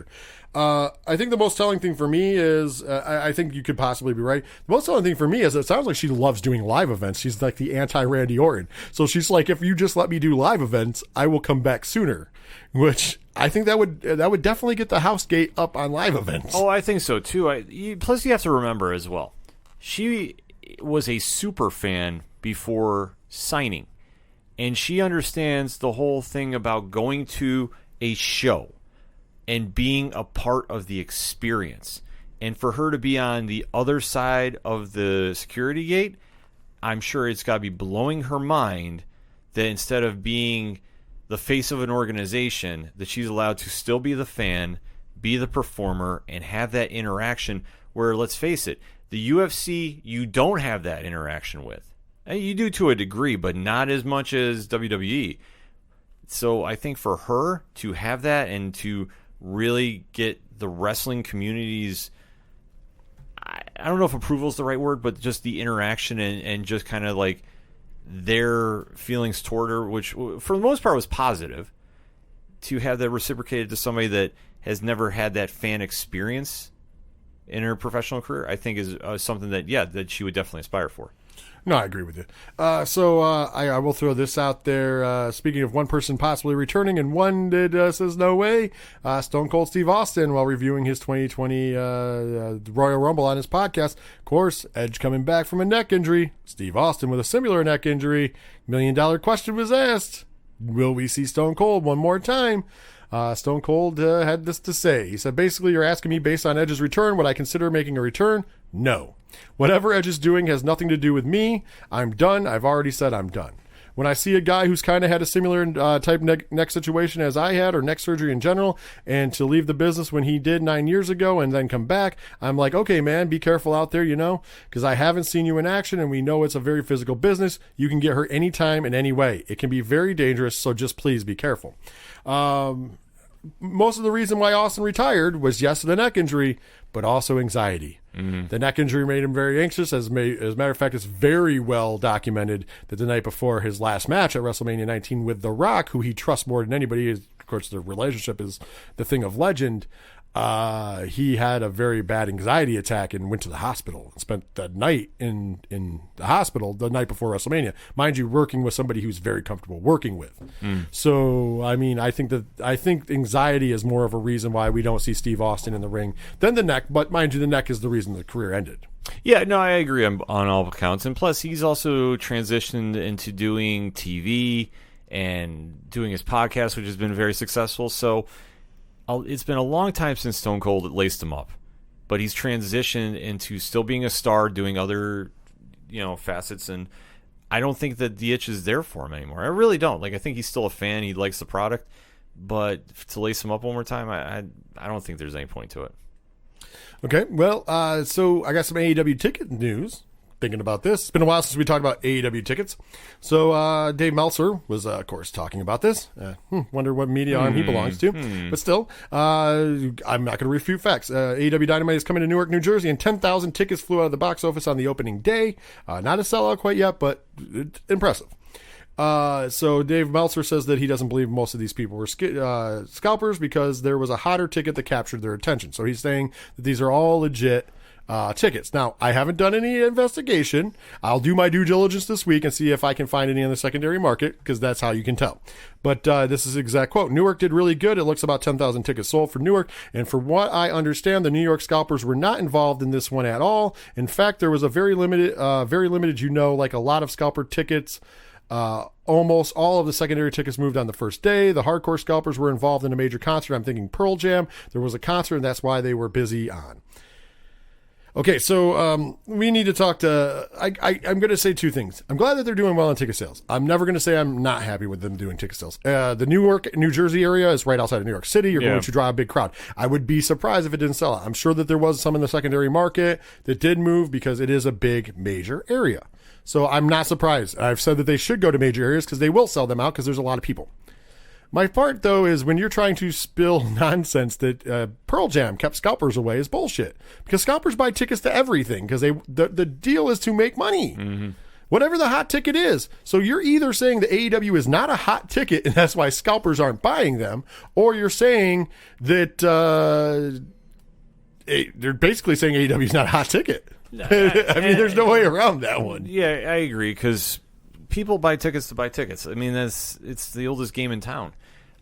I think the most telling thing for me is, I think you could possibly be right. The most telling thing for me is it sounds like she loves doing live events. She's like the anti-Randy Orton. So she's like, if you just let me do live events, I will come back sooner. Which I think that would definitely get the house gate up on live events. Oh, I think so too. Plus, you have to remember as well, she was a super fan before signing, and she understands the whole thing about going to a show and being a part of the experience. And for her to be on the other side of the security gate, I'm sure it's got to be blowing her mind that instead of being the face of an organization, that she's allowed to still be the fan, be the performer, and have that interaction where, let's face it, the UFC, you don't have that interaction with. You do to a degree, but not as much as WWE. So I think for her to have that and to really get the wrestling community's, I don't know if approval is the right word, but just the interaction and just kind of like their feelings toward her, which for the most part was positive, to have that reciprocated to somebody that has never had that fan experience in her professional career, I think is something that, that she would definitely aspire for. No, I agree with you. I will throw this out there. Speaking of one person possibly returning and one that says no way, Stone Cold Steve Austin, while reviewing his 2020 Royal Rumble on his podcast, of course, Edge coming back from a neck injury, Steve Austin with a similar neck injury. $1 million question was asked, will we see Stone Cold one more time? Stone Cold had this to say. He said, basically, you're asking me based on Edge's return, would I consider making a return? No. Whatever Edge is doing has nothing to do with me. I'm done. I've already said I'm done. When I see a guy who's kind of had a similar type neck situation as I had, or neck surgery in general, and to leave the business when he did 9 years ago and then come back, I'm like, okay, man, be careful out there, because I haven't seen you in action, and we know it's a very physical business. You can get hurt anytime in any way. It can be very dangerous, so just please be careful. Most of the reason why Austin retired was, yes, the neck injury, but also anxiety. Mm-hmm. The neck injury made him very anxious. As a matter of fact, it's very well documented that the night before his last match at WrestleMania 19 with The Rock, who he trusts more than anybody, of course, the relationship is the thing of legend, he had a very bad anxiety attack and went to the hospital and spent the night in the hospital the night before WrestleMania. Mind you, working with somebody who's very comfortable working with. So, I mean, I think anxiety is more of a reason why we don't see Steve Austin in the ring than the neck. But mind you, the neck is the reason the career ended. Yeah, no, I agree on all accounts. And plus, he's also transitioned into doing TV and doing his podcast, which has been very successful. So it's been a long time since Stone Cold laced him up, but he's transitioned into still being a star, doing other, facets, and I don't think that the itch is there for him anymore. I really don't. I think he's still a fan. He likes the product, but to lace him up one more time, I don't think there's any point to it. Okay, well, so I got some AEW ticket news. Thinking about this. It's been a while since we talked about AEW tickets. So Dave Meltzer was, of course, talking about this. Wonder what media arm he belongs to. But still, I'm not going to refute facts. AEW Dynamite is coming to Newark, New Jersey, and 10,000 tickets flew out of the box office on the opening day. Not a sellout quite yet, but impressive. So Dave Meltzer says that he doesn't believe most of these people were scalpers because there was a hotter ticket that captured their attention. So he's saying that these are all legit tickets. Now, I haven't done any investigation. I'll do my due diligence this week and see if I can find any in the secondary market, because that's how you can tell. But this is exact quote. Newark did really good. It looks about 10,000 tickets sold for Newark. And from what I understand, the New York scalpers were not involved in this one at all. In fact, there was a very limited, like a lot of scalper tickets. Almost all of the secondary tickets moved on the first day. The hardcore scalpers were involved in a major concert. I'm thinking Pearl Jam. There was a concert, and that's why they were busy on. Okay, so we need to talk to... I'm going to say two things. I'm glad that they're doing well on ticket sales. I'm never going to say I'm not happy with them doing ticket sales. The Newark, New Jersey area is right outside of New York City. You're going to draw a big crowd. I would be surprised if it didn't sell out. I'm sure that there was some in the secondary market that did move because it is a big, major area. So I'm not surprised. I've said that they should go to major areas because they will sell them out because there's a lot of people. My part, though, is when you're trying to spill nonsense that Pearl Jam kept scalpers away is bullshit. Because scalpers buy tickets to everything because the deal is to make money. Mm-hmm. Whatever the hot ticket is. So you're either saying that AEW is not a hot ticket and that's why scalpers aren't buying them, or you're saying that they're basically saying AEW is not a hot ticket. No, I mean, there's no way around that one. Yeah, I agree, because people buy tickets to buy tickets. I mean, it's the oldest game in town.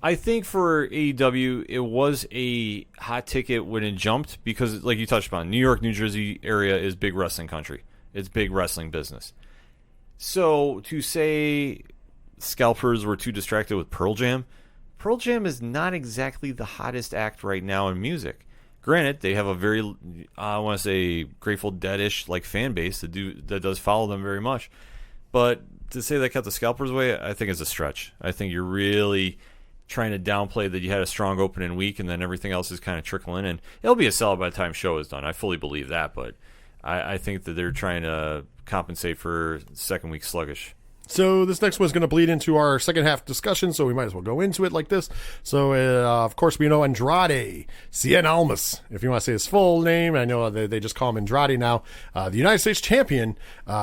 I think for AEW, it was a hot ticket when it jumped because, like you touched upon, New York, New Jersey area is big wrestling country. It's big wrestling business. So to say scalpers were too distracted with Pearl Jam is not exactly the hottest act right now in music. Granted, they have a very, I want to say, Grateful Dead-ish like fan base that does follow them very much. But to say they kept the scalpers away, I think is a stretch. I think you're really trying to downplay that you had a strong opening week and then everything else is kind of trickling in. It'll be a sell by the time show is done. I fully believe that, but I think that they're trying to compensate for second week sluggish. So this next one's going to bleed into our second half discussion, so we might as well go into it like this. So, of course, we know Andrade Cien Almas, if you want to say his full name. I know they just call him Andrade now. The United States champion.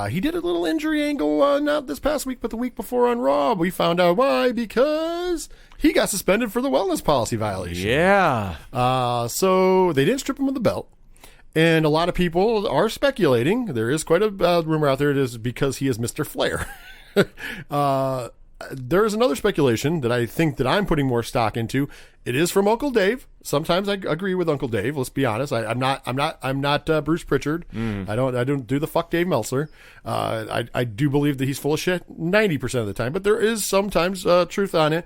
He did a little injury angle not this past week, but the week before on Raw. We found out why, because he got suspended for the wellness policy violation. Yeah. So they didn't strip him of the belt. And a lot of people are speculating. There is quite a rumor out there. It is because he is Mr. Flair. There's another speculation that I think that I'm putting more stock into. It is from Uncle Dave. Sometimes I agree with Uncle Dave. Let's be honest. I'm not Bruce Pritchard. I don't do the fuck Dave Meltzer. I do believe that he's full of shit 90% of the time, but there is sometimes truth on it.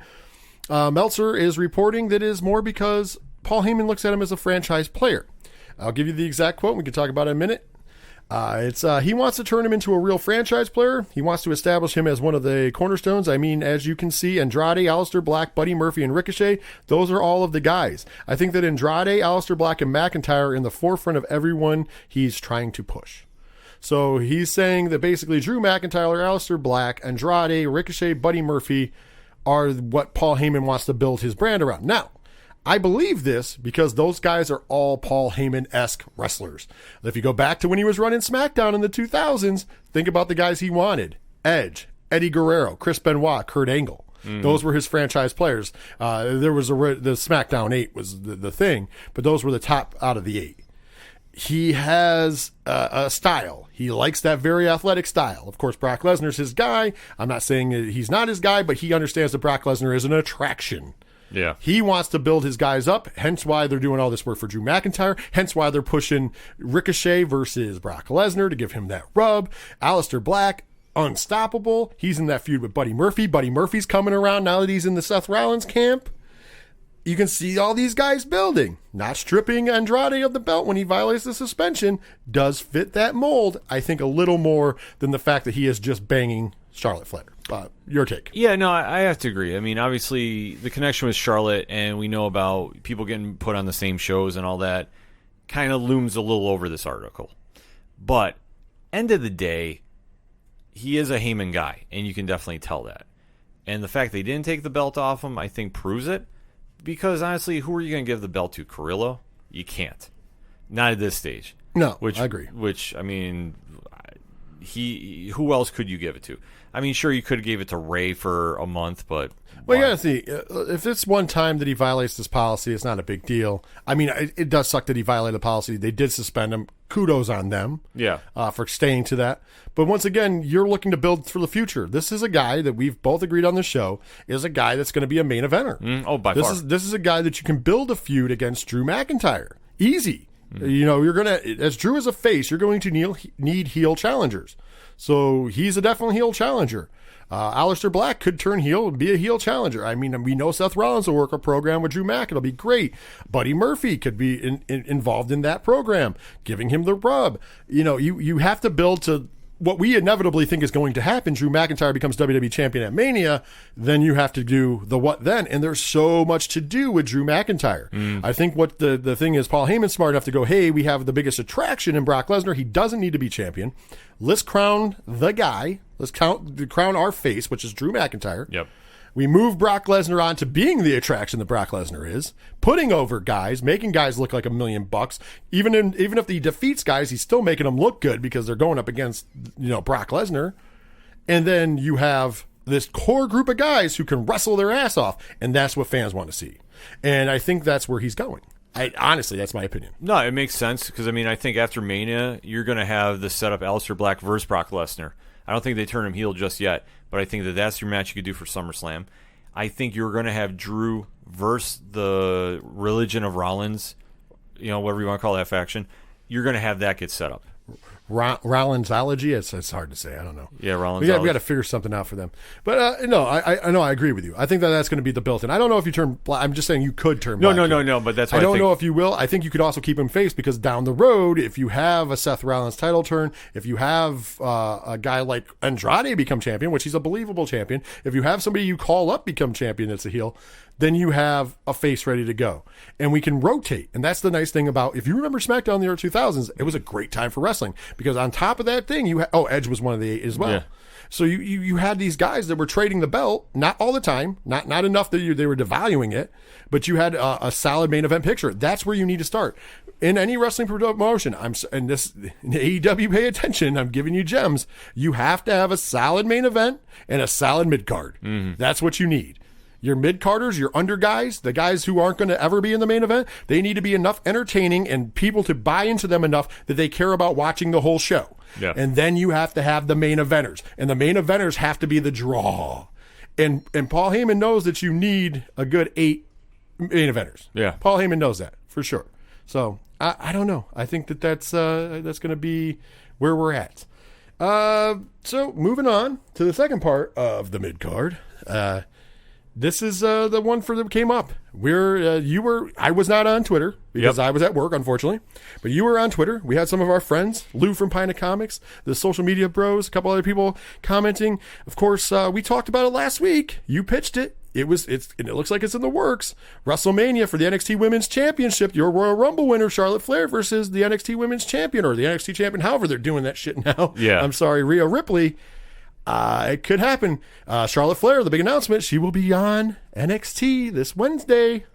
Meltzer is reporting that it is more because Paul Heyman looks at him as a franchise player. I'll give you the exact quote. We can talk about it in a minute. He wants to turn him into a real franchise player. He wants to establish him as one of the cornerstones. I mean, as you can see, Andrade, Aleister Black, Buddy Murphy, and Ricochet, those are all of the guys. I think that Andrade, Aleister Black, and McIntyre are in the forefront of everyone he's trying to push. So he's saying that basically Drew McIntyre, Aleister Black, Andrade, Ricochet, Buddy Murphy are what Paul Heyman wants to build his brand around. Now, I believe this because those guys are all Paul Heyman-esque wrestlers. If you go back to when he was running SmackDown in the 2000s, think about the guys he wanted. Edge, Eddie Guerrero, Chris Benoit, Kurt Angle. Mm-hmm. Those were his franchise players. There was the SmackDown 8 was the thing, but those were the top out of the 8. He has a style. He likes that very athletic style. Of course, Brock Lesnar's his guy. I'm not saying that he's not his guy, but he understands that Brock Lesnar is an attraction. Yeah. He wants to build his guys up, hence why they're doing all this work for Drew McIntyre, hence why they're pushing Ricochet versus Brock Lesnar to give him that rub. Aleister Black, unstoppable. He's in that feud with Buddy Murphy. Buddy Murphy's coming around now that he's in the Seth Rollins camp. You can see all these guys building. Not stripping Andrade of the belt when he violates the suspension does fit that mold, I think, a little more than the fact that he is just banging Charlotte Flair. Your take. Yeah, no, I have to agree. I mean, obviously, the connection with Charlotte, and we know about people getting put on the same shows and all that, kind of looms a little over this article. But, end of the day, he is a Heyman guy, and you can definitely tell that. And the fact they didn't take the belt off him, I think, proves it. Because, honestly, who are you going to give the belt to? Carrillo? You can't. Not at this stage. No, I agree. Which, I mean, who else could you give it to? I mean, sure, you could have gave it to Ray for a month, but... Well, you got to see, if it's one time that he violates this policy, it's not a big deal. I mean, it does suck that he violated the policy. They did suspend him. Kudos on them for staying to that. But once again, you're looking to build for the future. This is a guy that we've both agreed on the show is a guy that's going to be a main eventer. By far. This is a guy that you can build a feud against Drew McIntyre. Easy. You know, you're going to, as Drew is a face, you're going to need heel challengers. So he's a definitely heel challenger. Aleister Black could turn heel and be a heel challenger. I mean, we know Seth Rollins will work a program with Drew Mac. It'll be great. Buddy Murphy could be involved in that program, giving him the rub. You know, you have to build to what we inevitably think is going to happen. Drew McIntyre becomes WWE champion at Mania. Then you have to do the what then. And there's so much to do with Drew McIntyre. I think what the thing is, Paul Heyman's smart enough to go, hey, we have the biggest attraction in Brock Lesnar. He doesn't need to be champion. Let's crown the guy. Let's crown our face, which is Drew McIntyre. Yep. We move Brock Lesnar on to being the attraction that Brock Lesnar is, putting over guys, making guys look like $1 million. Even if he defeats guys, he's still making them look good because they're going up against, Brock Lesnar. And then you have this core group of guys who can wrestle their ass off, and that's what fans want to see. And I think that's where he's going. Honestly, that's my opinion. No, it makes sense because, I mean, I think after Mania, you're going to have the setup Aleister Black versus Brock Lesnar. I don't think they turn him heel just yet, but I think that's your match you could do for SummerSlam. I think you're going to have Drew versus the Religion of Rollins, whatever you want to call that faction. You're going to have that get set up. Rollinsology. It's hard to say. I don't know. Yeah, Rollins. We got to figure something out for them. But no, I know I agree with you. I think that's going to be the built-in. I don't know if you turn black. I'm just saying you could turn black. No. But that's what I don't know if you will. I think you could also keep him face because down the road, if you have a Seth Rollins title turn, if you have a guy like Andrade become champion, which he's a believable champion, if you have somebody you call up become champion that's a heel, then you have a face ready to go. And we can rotate. And that's the nice thing about, if you remember SmackDown in the early 2000s, it was a great time for wrestling because on top of that thing, Edge was one of the 8 as well. Yeah. So you had these guys that were trading the belt, not all the time, not enough that they were devaluing it, but you had a solid main event picture. That's where you need to start. In any wrestling promotion, in AEW, pay attention, I'm giving you gems. You have to have a solid main event and a solid mid-card. Mm-hmm. That's what you need. Your mid-carders, your under guys, the guys who aren't going to ever be in the main event, they need to be enough entertaining and people to buy into them enough that they care about watching the whole show. Yeah. And then you have to have the main eventers. And the main eventers have to be the draw. And Paul Heyman knows that you need a good 8 main eventers. Yeah. Paul Heyman knows that, for sure. So, I don't know. I think that's going to be where we're at. So, moving on to the second part of the mid-card. This is the one for that came up. I was not on Twitter because I was at work, unfortunately. But you were on Twitter. We had some of our friends, Lou from Pina Comics, the social media bros, a couple other people commenting. Of course, we talked about it last week. You pitched it. It looks like it's in the works. WrestleMania for the NXT Women's Championship. Your Royal Rumble winner, Charlotte Flair, versus the NXT Women's Champion or the NXT Champion. However, they're doing that shit now. Yeah. I'm sorry, Rhea Ripley. It could happen. Charlotte Flair, the big announcement, she will be on NXT this Wednesday.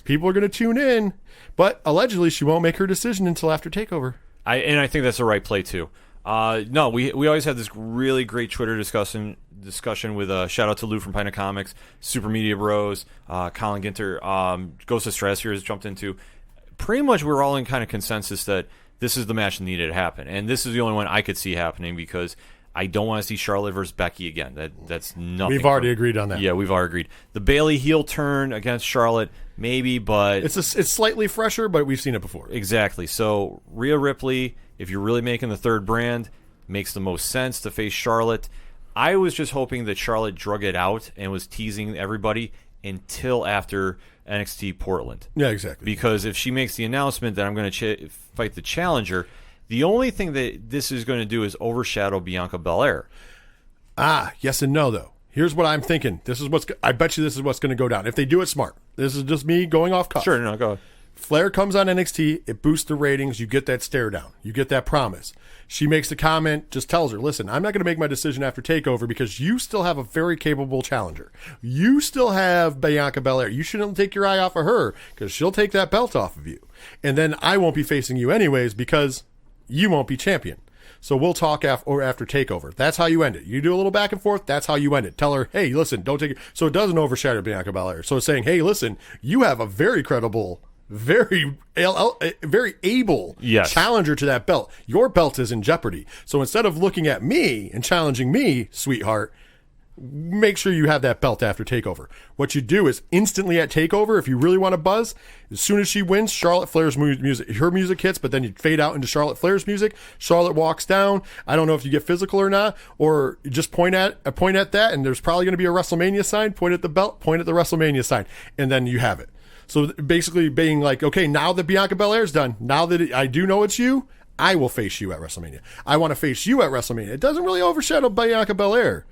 People are going to tune in. But allegedly, she won't make her decision until after TakeOver. I think that's the right play, too. No, we always had this really great Twitter discussion with shout out to Lou from Pina Comics, Super Media Bros, Colin Ginter, Ghost of Stratosphere has jumped into. Pretty much we're all in kind of consensus that this is the match that needed to happen. And this is the only one I could see happening because I don't want to see Charlotte versus Becky again. That's nothing. We've already agreed on that. Yeah, we've already agreed. The Bayley heel turn against Charlotte, maybe, but it's slightly fresher, but we've seen it before. Exactly. So Rhea Ripley, if you're really making the third brand, makes the most sense to face Charlotte. I was just hoping that Charlotte drug it out and was teasing everybody until after NXT Portland. Yeah, exactly. Because if she makes the announcement that I'm going to fight the challenger, the only thing that this is going to do is overshadow Bianca Belair. Yes and no, though. Here's what I'm thinking. I bet you this is what's going to go down. If they do it smart. This is just me going off cuff. Sure, no, go ahead. Flair comes on NXT. It boosts the ratings. You get that stare down. You get that promise. She makes the comment, just tells her, listen, I'm not going to make my decision after TakeOver because you still have a very capable challenger. You still have Bianca Belair. You shouldn't take your eye off of her because she'll take that belt off of you. And then I won't be facing you anyways because you won't be champion. So we'll talk after TakeOver. That's how you end it. You do a little back and forth. That's how you end it. Tell her, hey, listen, don't take it. So it doesn't overshadow Bianca Belair. So it's saying, hey, listen, you have a very credible, very able challenger to that belt. Your belt is in jeopardy. So instead of looking at me and challenging me, sweetheart, make sure you have that belt after TakeOver. What you do is instantly at TakeOver, if you really want to buzz, as soon as she wins, Charlotte Flair's music, her music hits, but then you fade out into Charlotte Flair's music. Charlotte walks down. I don't know if you get physical or not, or you just point at that, and there's probably going to be a WrestleMania sign. Point at the belt, point at the WrestleMania sign, and then you have it. So basically being like, okay, now that Bianca Belair's done, now that I do know it's you, I will face you at WrestleMania. I want to face you at WrestleMania. It doesn't really overshadow Bianca Belair.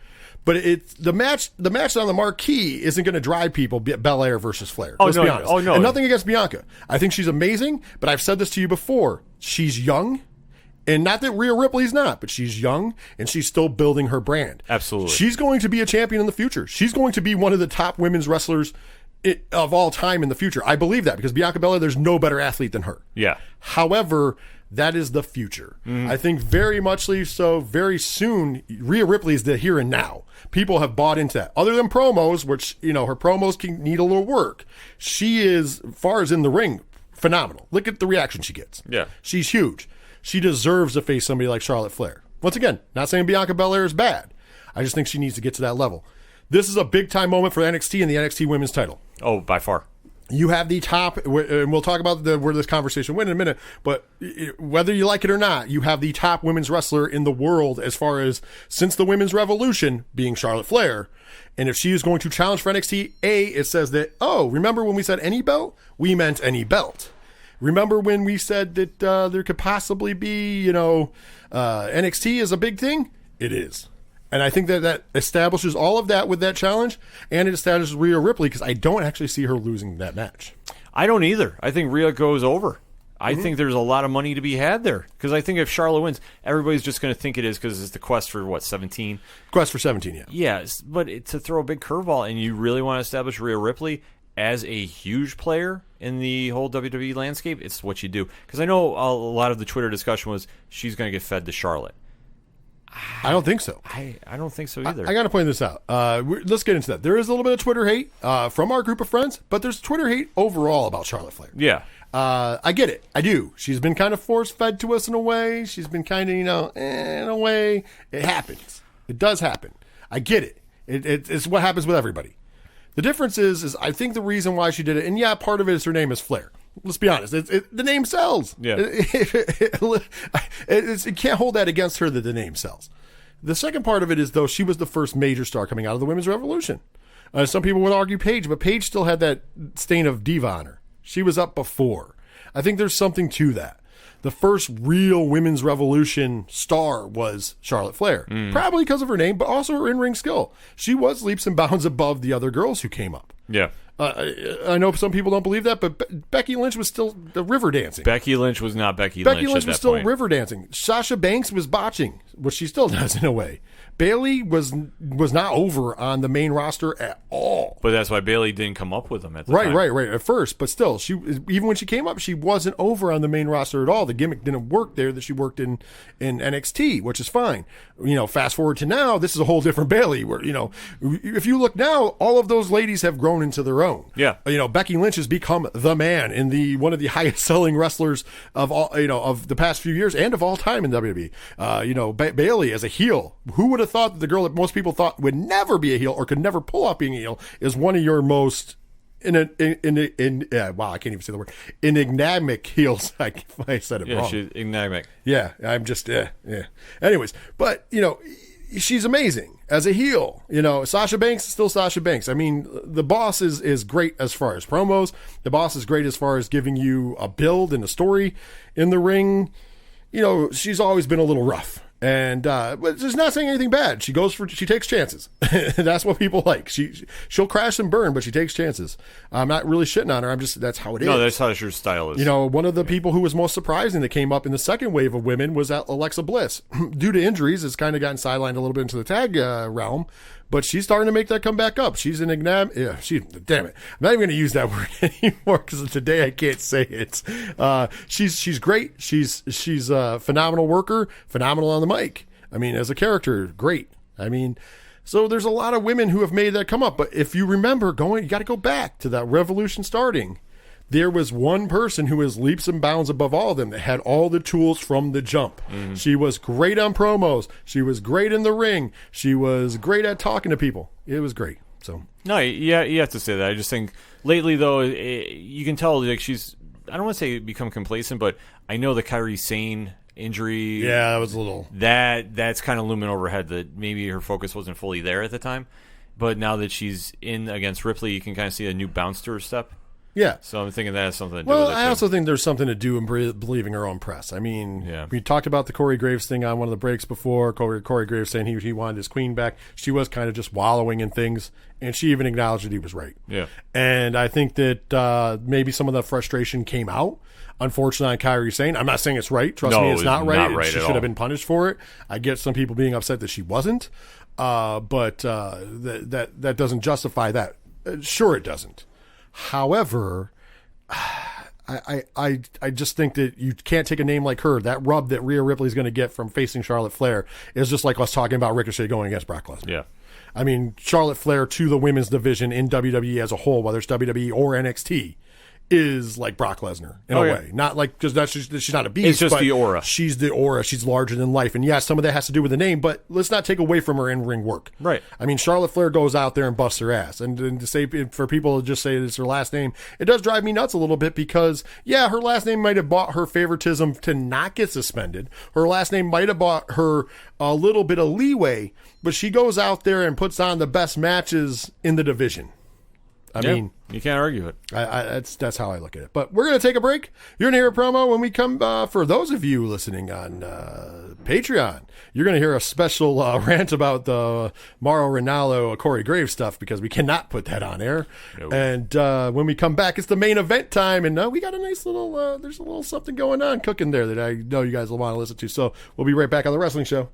But the match on the marquee isn't going to drive people. Belair versus Flair. Let's be honest. And nothing against Bianca. I think she's amazing. But I've said this to you before. She's young, and not that Rhea Ripley's not, but she's young and she's still building her brand. Absolutely. She's going to be a champion in the future. She's going to be one of the top women's wrestlers of all time in the future. I believe that because Bianca Belair, there's no better athlete than her. Yeah. However, that is the future. Mm-hmm. I think very muchly so. Very soon, Rhea Ripley is the here and now. People have bought into that. Other than promos, which, her promos can need a little work. She is, as far as in the ring, phenomenal. Look at the reaction she gets. Yeah. She's huge. She deserves to face somebody like Charlotte Flair. Once again, not saying Bianca Belair is bad. I just think she needs to get to that level. This is a big-time moment for NXT and the NXT Women's title. Oh, by far. You have the top, and we'll talk about where this conversation went in a minute, but whether you like it or not, you have the top women's wrestler in the world as far as since the women's revolution being Charlotte Flair. And if she is going to challenge for NXT, it says that, remember when we said any belt? We meant any belt. Remember when we said that there could possibly be, NXT is a big thing? It is. And I think that establishes all of that with that challenge, and it establishes Rhea Ripley, because I don't actually see her losing that match. I don't either. I think Rhea goes over. I think there's a lot of money to be had there, because I think if Charlotte wins, everybody's just going to think it is because it's the quest for, 17? Quest for 17, yeah. Yeah, but to throw a big curveball, and you really want to establish Rhea Ripley as a huge player in the whole WWE landscape, it's what you do. Because I know a lot of the Twitter discussion was she's going to get fed to Charlotte. I don't think so. I don't think so either. I got to point this out. Let's get into that. There is a little bit of Twitter hate from our group of friends, but there's Twitter hate overall about Charlotte Flair. Yeah. I get it. I do. She's been kind of force-fed to us in a way. She's been kind of, in a way. It happens. It does happen. I get it. It's what happens with everybody. The difference is I think the reason why she did it, and yeah, part of it is her name is Flair. Let's be honest. The name sells. Yeah. It can't hold that against her that the name sells. The second part of it is, though, she was the first major star coming out of the women's revolution. Some people would argue Paige, but Paige still had that stain of diva on her. She was up before. I think there's something to that. The first real women's revolution star was Charlotte Flair. Probably because of her name, but also her in-ring skill. She was leaps and bounds above the other girls who came up. Yeah. I know some people don't believe that, but Becky Lynch was still the river dancing. Becky Lynch was not Becky Lynch. Becky Lynch was still river dancing. Sasha Banks was botching, which she still does in a way. Bayley was not over on the main roster at all. But that's why Bayley didn't come up with them at the time. Right. At first, but still, even when she came up, she wasn't over on the main roster at all. The gimmick didn't work there that she worked in NXT, which is fine. Fast forward to now, this is a whole different Bayley. Where if you look now, all of those ladies have grown into their own. Yeah. Becky Lynch has become the man in one of the highest selling wrestlers of all of the past few years and of all time in WWE. Bayley as a heel, who would have thought that the girl that most people thought would never be a heel or could never pull off being a heel is one of your most wow, I can't even say the word enigmatic heels. I said it wrong. Yeah, she's enigmatic. Yeah, I'm just Anyways, but she's amazing as a heel. Sasha Banks is still Sasha Banks. I mean, the boss is great as far as promos. The boss is great as far as giving you a build and a story in the ring. She's always been a little rough. And but she's not saying anything bad. She takes chances. That's what people like. She'll crash and burn, but she takes chances. I'm not really shitting on her. That's how it is. No, that's how her style is. One of the people who was most surprising that came up in the second wave of women was Alexa Bliss. Due to injuries, it's kind of gotten sidelined a little bit into the tag realm, but she's starting to make that come back up. She's an damn it. I'm not even going to use that word anymore because today I can't say it. She's great. She's a phenomenal worker, phenomenal on the mic. I mean, as a character, great. I mean, so there's a lot of women who have made that come up. But if you remember you got to go back to that revolution starting. There was one person who was leaps and bounds above all of them that had all the tools from the jump. Mm-hmm. She was great on promos. She was great in the ring. She was great at talking to people. It was great. So no, yeah, you have to say that. I just think lately, though, you can tell she's. I don't want to say become complacent, but I know the Kairi Sane injury. Yeah, that was a little. That's kind of looming overhead. That maybe her focus wasn't fully there at the time, but now that she's in against Ripley, you can kind of see a new bounce to her step. Yeah. So I'm thinking that has something to do with it. I also think there's something to do in believing her own press. I mean, we talked about the Corey Graves thing on one of the breaks before. Corey Graves saying he wanted his queen back. She was kind of just wallowing in things, and she even acknowledged that he was right. Yeah. And I think that maybe some of the frustration came out. Unfortunately, on Kairi Sane. I'm not saying it's right. Trust me, it's not right. She should have been punished for it. I get some people being upset that she wasn't, but that doesn't justify that. Sure, it doesn't. However, I just think that you can't take a name like her. That rub that Rhea Ripley is going to get from facing Charlotte Flair is just like us talking about Ricochet going against Brock Lesnar. Yeah. I mean, Charlotte Flair to the women's division in WWE as a whole, whether it's WWE or NXT, is like Brock Lesnar in a way. Not like, because she's not a beast. It's just the aura. She's the aura. She's larger than life. And yeah, some of that has to do with the name, but let's not take away from her in-ring work. Right. I mean, Charlotte Flair goes out there and busts her ass. And to say, for people to just say it's her last name, it does drive me nuts a little bit because, yeah, her last name might have bought her favoritism to not get suspended. Her last name might have bought her a little bit of leeway, but she goes out there and puts on the best matches in the division. I mean, you can't argue it. That's how I look at it. But we're going to take a break. You're going to hear a promo when we come. For those of you listening on Patreon, you're going to hear a special rant about the Mauro Ranallo, Corey Graves stuff because we cannot put that on air. Nope. And when we come back, it's the main event time, and we got a nice little. There's a little something going on cooking there that I know you guys will want to listen to. So we'll be right back on the Wrestling Show.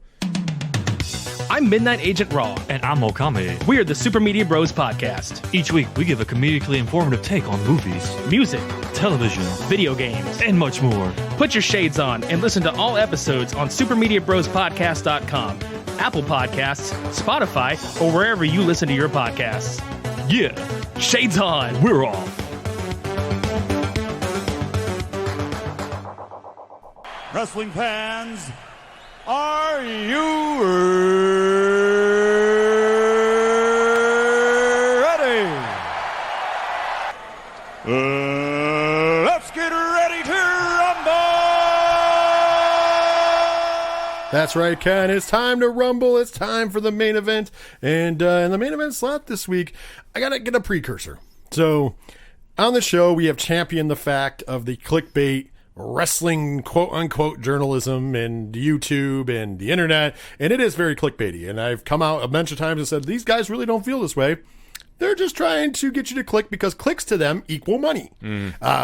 I'm Midnight Agent Raw. And I'm Okami. We are the Super Media Bros Podcast. Each week, we give a comedically informative take on movies, Music, television, video games, and much more. Put your shades on and listen to all episodes on supermediabrospodcast.com, Apple Podcasts, Spotify, or wherever you listen to your podcasts. Yeah, Shades on. we're off. Wrestling fans, are you ready? Let's get ready to rumble! That's right, Ken. It's time to rumble. It's time for the main event. And in the main event slot this week, I got to get a precursor. So on the show, we have championed the fact of the clickbait wrestling quote-unquote journalism and YouTube and the internet, and it is very clickbaity. And I've come out a bunch of times and said, these guys really don't feel this way. They're just trying to get you to click because clicks to them equal money.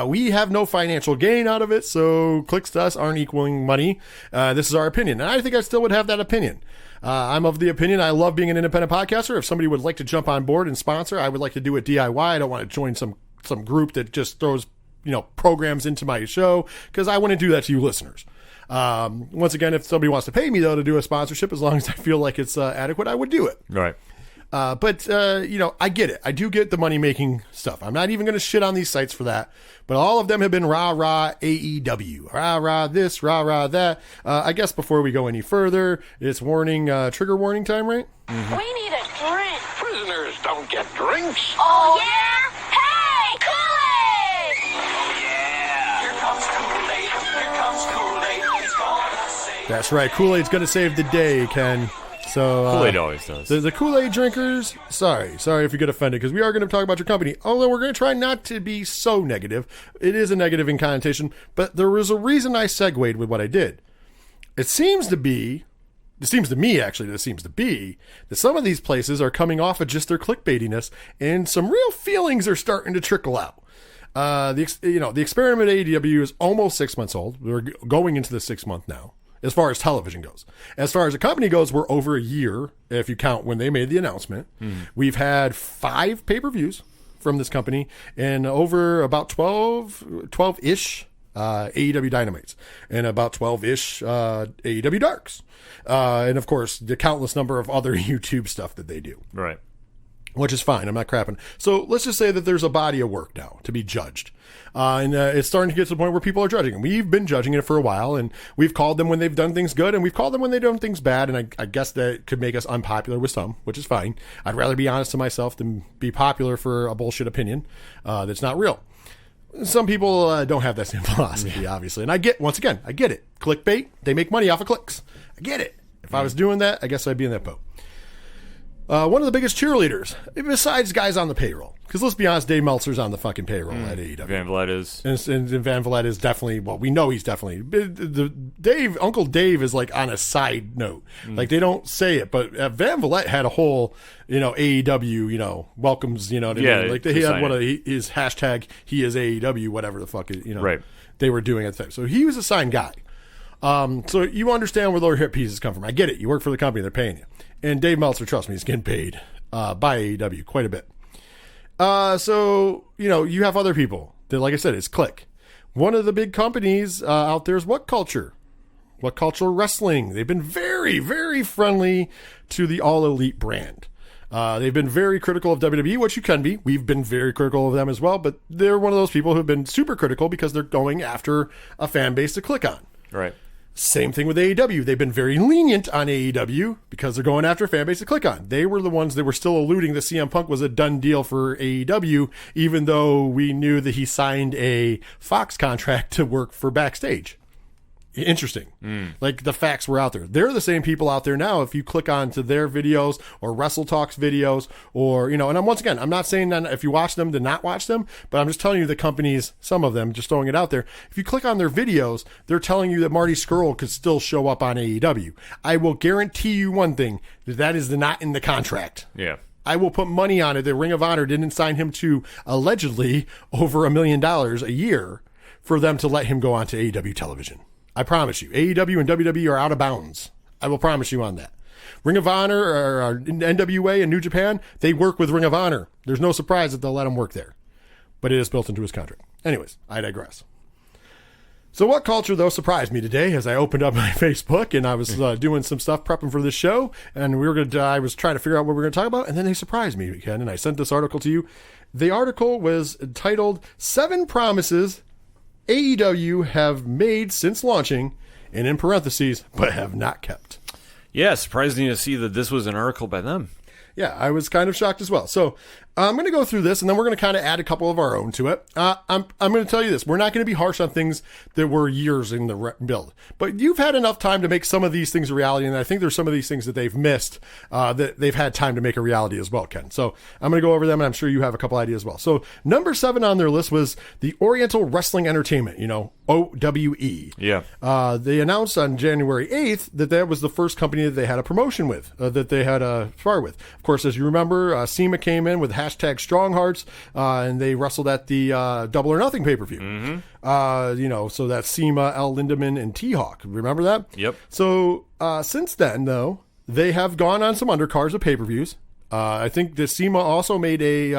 We have no financial gain out of it, so clicks to us aren't equaling money. This is our opinion, and I think I still would have that opinion. I'm of the opinion I love being an independent podcaster. If somebody would like to jump on board and sponsor, I would like to do it DIY. I don't want to join some group that just throws programs into my show, because I wouldn't do that to you listeners. Once again, if somebody wants to pay me though to do a sponsorship, as long as I feel like it's adequate, I would do it. Right. But I get it. I do get the money making stuff. I'm not even going to shit on these sites for that, but all of them have been rah AEW, rah this, rah that. I guess before we go any further, it's trigger warning time, right? Mm-hmm. We need a drink. Prisoners don't get drinks. Oh, yeah? Hey, Kool-Aid! Oh, yeah. Here comes Kool-Aid. Here comes Kool-Aid. He's gonna save. That's right. Kool-Aid's going to save the day, Ken. So Kool-Aid always does. The Kool-Aid drinkers, sorry if you get offended, because we are going to talk about your company. Although we're going to try not to be so negative. It is a negative in connotation, but there was a reason I segued with what I did. It seems to be that some of these places are coming off of just their clickbaitiness, and some real feelings are starting to trickle out. The experiment at AEW is almost 6 months old. We're going into the 6th month now, as far as television goes. As far as the company goes, we're over a year, if you count when they made the announcement. We've had 5 pay-per-views from this company and over about 12-ish AEW Dynamites and about 12-ish AEW Darks. And, of course, the countless number of other YouTube stuff that they do. Right. Which is fine. I'm not crapping. So let's just say that there's a body of work now to be judged. And it's starting to get to the point where people are judging. And we've been judging it for a while, and we've called them when they've done things good, and we've called them when they've done things bad. And I guess that could make us unpopular with some, which is fine. I'd rather be honest to myself than be popular for a bullshit opinion that's not real. Some people don't have that same philosophy, obviously. And I get it. Clickbait, they make money off of clicks. I get it. If I was doing that, I guess I'd be in that boat. One of the biggest cheerleaders, besides guys on the payroll, because let's be honest, Dave Meltzer's on the fucking payroll at AEW. Van Vliet is. And Van Vliet is definitely, well, we know he's definitely, Uncle Dave is like on a side note. Like they don't say it, but Van Vliet had a whole, AEW, welcomes, what I mean? Like he had his hashtag, he is AEW, whatever the fuck, right. They were doing at the time. So he was a signed guy. So you understand where their hit pieces come from. I get it. You work for the company, they're paying you. And Dave Meltzer, trust me, he's getting paid by AEW quite a bit. So, you have other people that, like I said, it's Click. One of the big companies out there is What Culture? What Culture Wrestling. They've been very, very friendly to the All Elite brand. They've been very critical of WWE, which you can be. We've been very critical of them as well, but they're one of those people who've been super critical because they're going after a fan base to click on. Right. Same thing with AEW. They've been very lenient on AEW because they're going after a fan base to click on. They were the ones that were still alluding that CM Punk was a done deal for AEW, even though we knew that he signed a Fox contract to work for Backstage. Interesting. Like the facts were out there. They're the same people out there now. If you click onto their videos or Wrestle Talks videos or, and once again, I'm not saying that if you watch them to not watch them, but I'm just telling you the companies, some of them, just throwing it out there. If you click on their videos, they're telling you that Marty Scurll could still show up on AEW. I will guarantee you one thing, that is not in the contract. Yeah. I will put money on it that Ring of Honor didn't sign him to allegedly over $1 million a year for them to let him go onto AEW television. I promise you, AEW and WWE are out of bounds. I will promise you on that. Ring of Honor or NWA and New Japan, they work with Ring of Honor. There's no surprise that they'll let him work there. But it is built into his contract. Anyways, I digress. So what culture, though, surprised me today as I opened up my Facebook and I was doing some stuff prepping for this show, and I was trying to figure out what we were going to talk about, and then they surprised me, Ken, and I sent this article to you. The article was titled 7 Promises AEW have made since launching, and in parentheses, but have not kept. Yeah, surprising to see that this was an article by them. Yeah, I was kind of shocked as well. So I'm going to go through this, and then we're going to kind of add a couple of our own to it. I'm going to tell you this. We're not going to be harsh on things that were years in the build. But you've had enough time to make some of these things a reality, and I think there's some of these things that they've missed that they've had time to make a reality as well, Ken. So I'm going to go over them, and I'm sure you have a couple ideas as well. So number 7 on their list was the Oriental Wrestling Entertainment, OWE. Yeah. They announced on January 8th that was the first company that they had a promotion with, that they had a spar with. Of course, as you remember, SEMA came in with #StrongHearts, and they wrestled at the Double or Nothing pay-per-view. Mm-hmm. So that's SEMA, L. Lindemann, and T-Hawk. Remember that? Yep. So since then, though, they have gone on some undercards of pay-per-views. I think the SEMA also made an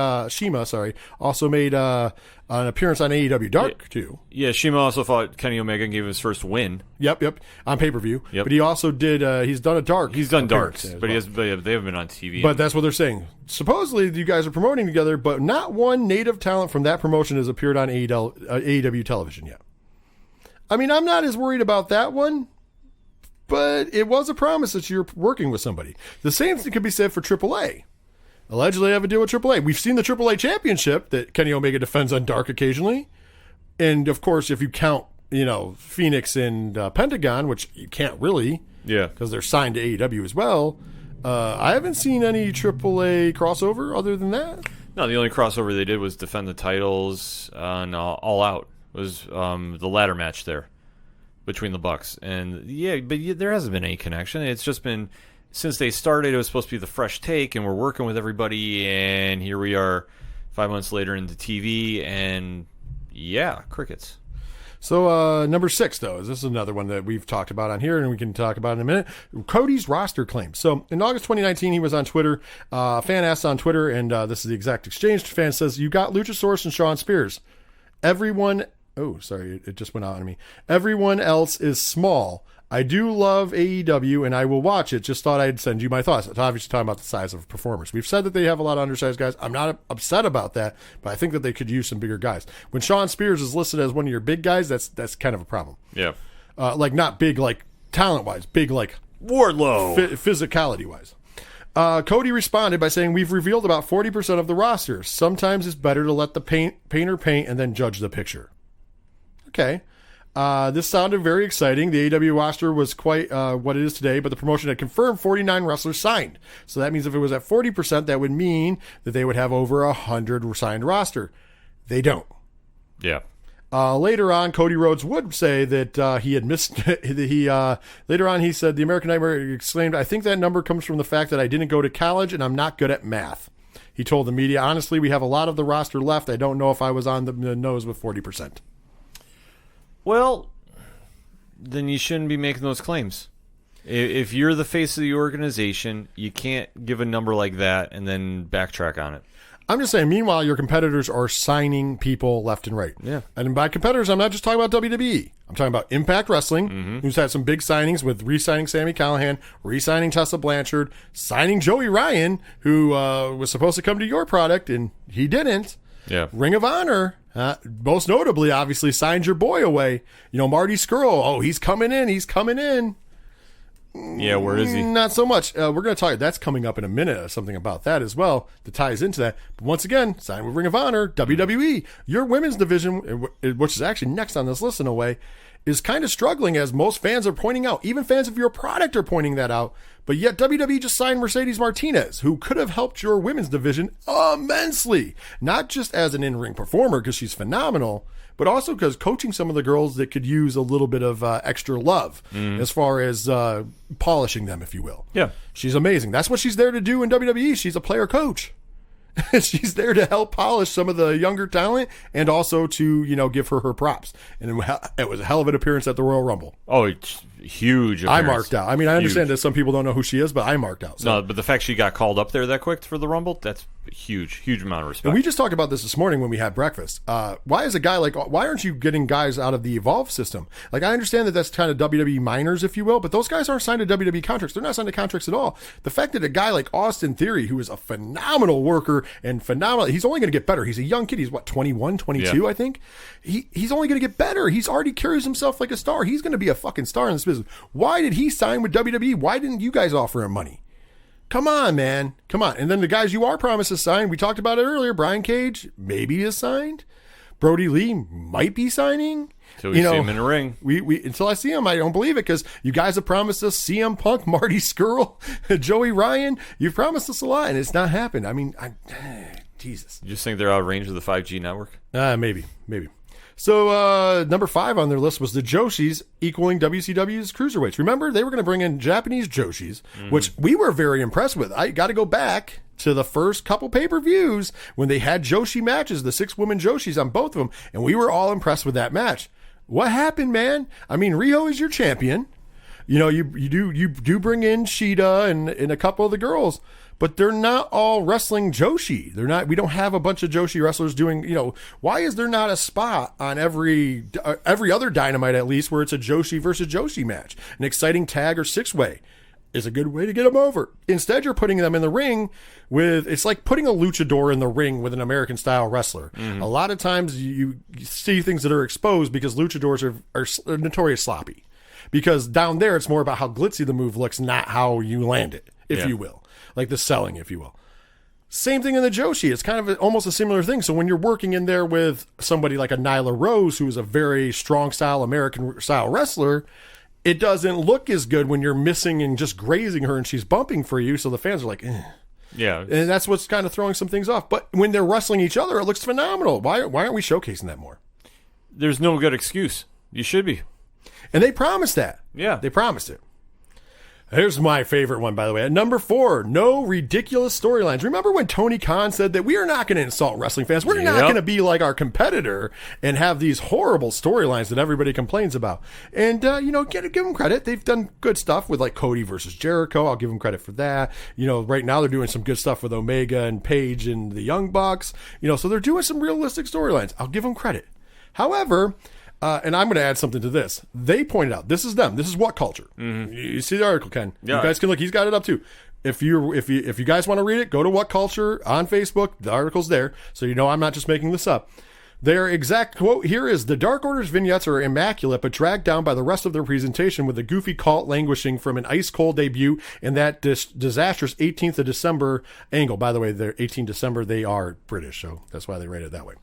appearance on AEW Dark, too. Yeah, Shima also fought Kenny Omega and gave his first win. Yep, on pay-per-view. Yep. But he also did, he's done a Dark. He's done Darks, but they haven't been on TV. But that's what they're saying. Supposedly, you guys are promoting together, but not one native talent from that promotion has appeared on AEW television yet. I mean, I'm not as worried about that one, but it was a promise that you're working with somebody. The same thing could be said for AAA. Allegedly, I have a deal with AAA. We've seen the AAA championship that Kenny Omega defends on Dark occasionally. And, of course, if you count, Phoenix and Pentagon, which you can't really. Yeah. Because they're signed to AEW as well. I haven't seen any AAA crossover other than that. No, the only crossover they did was defend the titles on All Out. It was the ladder match there between the Bucks. And, but there hasn't been any connection. It's just been... Since they started, it was supposed to be the fresh take, and we're working with everybody, and here we are 5 months later into TV, and crickets. So number 6, though, this is another one that we've talked about on here, and we can talk about in a minute. Cody's roster claims. So in August 2019, he was on Twitter. A fan asked on Twitter, and this is the exact exchange. The fan says, "You got Luchasaurus and Shawn Spears. Everyone..." Oh, sorry, it just went out on me. "Everyone else is small. I do love AEW, and I will watch it. Just thought I'd send you my thoughts." It's obviously talking about the size of performers. We've said that they have a lot of undersized guys. I'm not upset about that, but I think that they could use some bigger guys. When Shawn Spears is listed as one of your big guys, that's kind of a problem. Yeah. Not big like talent-wise, big like Wardlow. Physicality-wise. Cody responded by saying, "We've revealed about 40% of the roster. Sometimes it's better to let the painter paint and then judge the picture." Okay. This sounded very exciting. The AEW roster was quite what it is today, but the promotion had confirmed 49 wrestlers signed. So that means if it was at 40%, that would mean that they would have over 100 signed roster. They don't. Yeah. Later on, Cody Rhodes would say that he had missed. Later on, he said, "The American Nightmare exclaimed, I think that number comes from the fact that I didn't go to college and I'm not good at math." He told the media, "Honestly, we have a lot of the roster left. I don't know if I was on the nose with 40%. Well, then you shouldn't be making those claims. If you're the face of the organization, you can't give a number like that and then backtrack on it. I'm just saying, meanwhile, your competitors are signing people left and right. Yeah. And by competitors, I'm not just talking about WWE. I'm talking about Impact Wrestling, who's had some big signings with re-signing Sami Callihan, re-signing Tessa Blanchard, signing Joey Ryan, who was supposed to come to your product, and he didn't. Yeah. Ring of Honor, most notably, obviously, signed your boy away. Marty Scurll. Oh, he's coming in. Yeah, where is he? Not so much. We're going to talk. That's coming up in a minute. Something about that as well that ties into that. But once again, signed with Ring of Honor, WWE. Your women's division, which is actually next on this list in a way, is kind of struggling, as most fans are pointing out. Even fans of your product are pointing that out. But yet WWE just signed Mercedes Martinez, who could have helped your women's division immensely. Not just as an in-ring performer, because she's phenomenal, but also because coaching some of the girls that could use a little bit of extra love as far as polishing them, if you will. Yeah. She's amazing. That's what she's there to do in WWE. She's a player coach. She's there to help polish some of the younger talent and also to, give her props. And it was a hell of an appearance at the Royal Rumble. Oh, it's huge. I marked out. I mean, I understand that some people don't know who she is, but I marked out. So. No, but the fact she got called up there that quick for the Rumble, that's huge amount of respect. And we just talked about this morning when we had breakfast. Why aren't you getting guys out of the Evolve system? Like, I understand that that's kind of WWE minors, if you will, but those guys aren't signed to WWE contracts. They're not signed to contracts at all. The fact that a guy like Austin Theory, who is a phenomenal worker and phenomenal, he's only going to get better. He's a young kid. He's 21, 22, I think. He's only going to get better. He's already carries himself like a star. He's going to be a fucking star in this business. Why did he sign with WWE? Why didn't you guys offer him money? Come on, man. Come on. And then the guys you are promised to sign, we talked about it earlier. Brian Cage maybe is signed. Brody Lee might be signing. Until we see him in the ring. Until I see him, I don't believe it, because you guys have promised us CM Punk, Marty Scurll, Joey Ryan. You've promised us a lot, and it's not happened. I mean, Jesus. You just think they're out of range of the 5G network? Maybe. So number 5 on their list was the Joshis, equaling WCW's cruiserweights. Remember, they were going to bring in Japanese Joshis, which we were very impressed with. I got to go back to the first couple pay-per-views when they had Joshi matches, the 6-woman Joshis on both of them, and we were all impressed with that match. What happened, man? I mean, Riho is your champion. You do bring in Shida and a couple of the girls, but they're not all wrestling Joshi. They're not. We don't have a bunch of Joshi wrestlers doing. Why is there not a spot on every other Dynamite, at least, where it's a Joshi versus Joshi match? An exciting tag or 6-way is a good way to get them over. Instead, you're putting them in the ring with. It's like putting a luchador in the ring with an American style wrestler. A lot of times you see things that are exposed because luchadors are notorious sloppy. Because down there, it's more about how glitzy the move looks, not how you land it, if you will. Like the selling, if you will. Same thing in the Joshi. It's kind of almost a similar thing. So when you're working in there with somebody like a Nyla Rose, who is a very strong style, American style wrestler, it doesn't look as good when you're missing and just grazing her and she's bumping for you. So the fans are like, eh. Yeah. And that's what's kind of throwing some things off. But when they're wrestling each other, it looks phenomenal. Why aren't we showcasing that more? There's no good excuse. You should be. And they promised that. Yeah. They promised it. Here's my favorite one, by the way. At number 4, no ridiculous storylines. Remember when Tony Khan said that we are not going to insult wrestling fans? We're not going to be like our competitor and have these horrible storylines that everybody complains about. And, give them credit. They've done good stuff with like Cody versus Jericho. I'll give them credit for that. Right now they're doing some good stuff with Omega and Paige and the Young Bucks. So they're doing some realistic storylines. I'll give them credit. However... and I'm going to add something to this. They pointed out, this is them. This is What Culture. You see the article, Ken. Yeah. You guys can look. He's got it up too. If you guys want to read it, go to What Culture on Facebook. The article's there, so I'm not just making this up. Their exact quote here is, the Dark Order's vignettes are immaculate, but dragged down by the rest of their presentation, with the goofy cult languishing from an ice-cold debut and that disastrous 18th of December angle. By the way, they're 18th December, they are British, so that's why they rate it that way.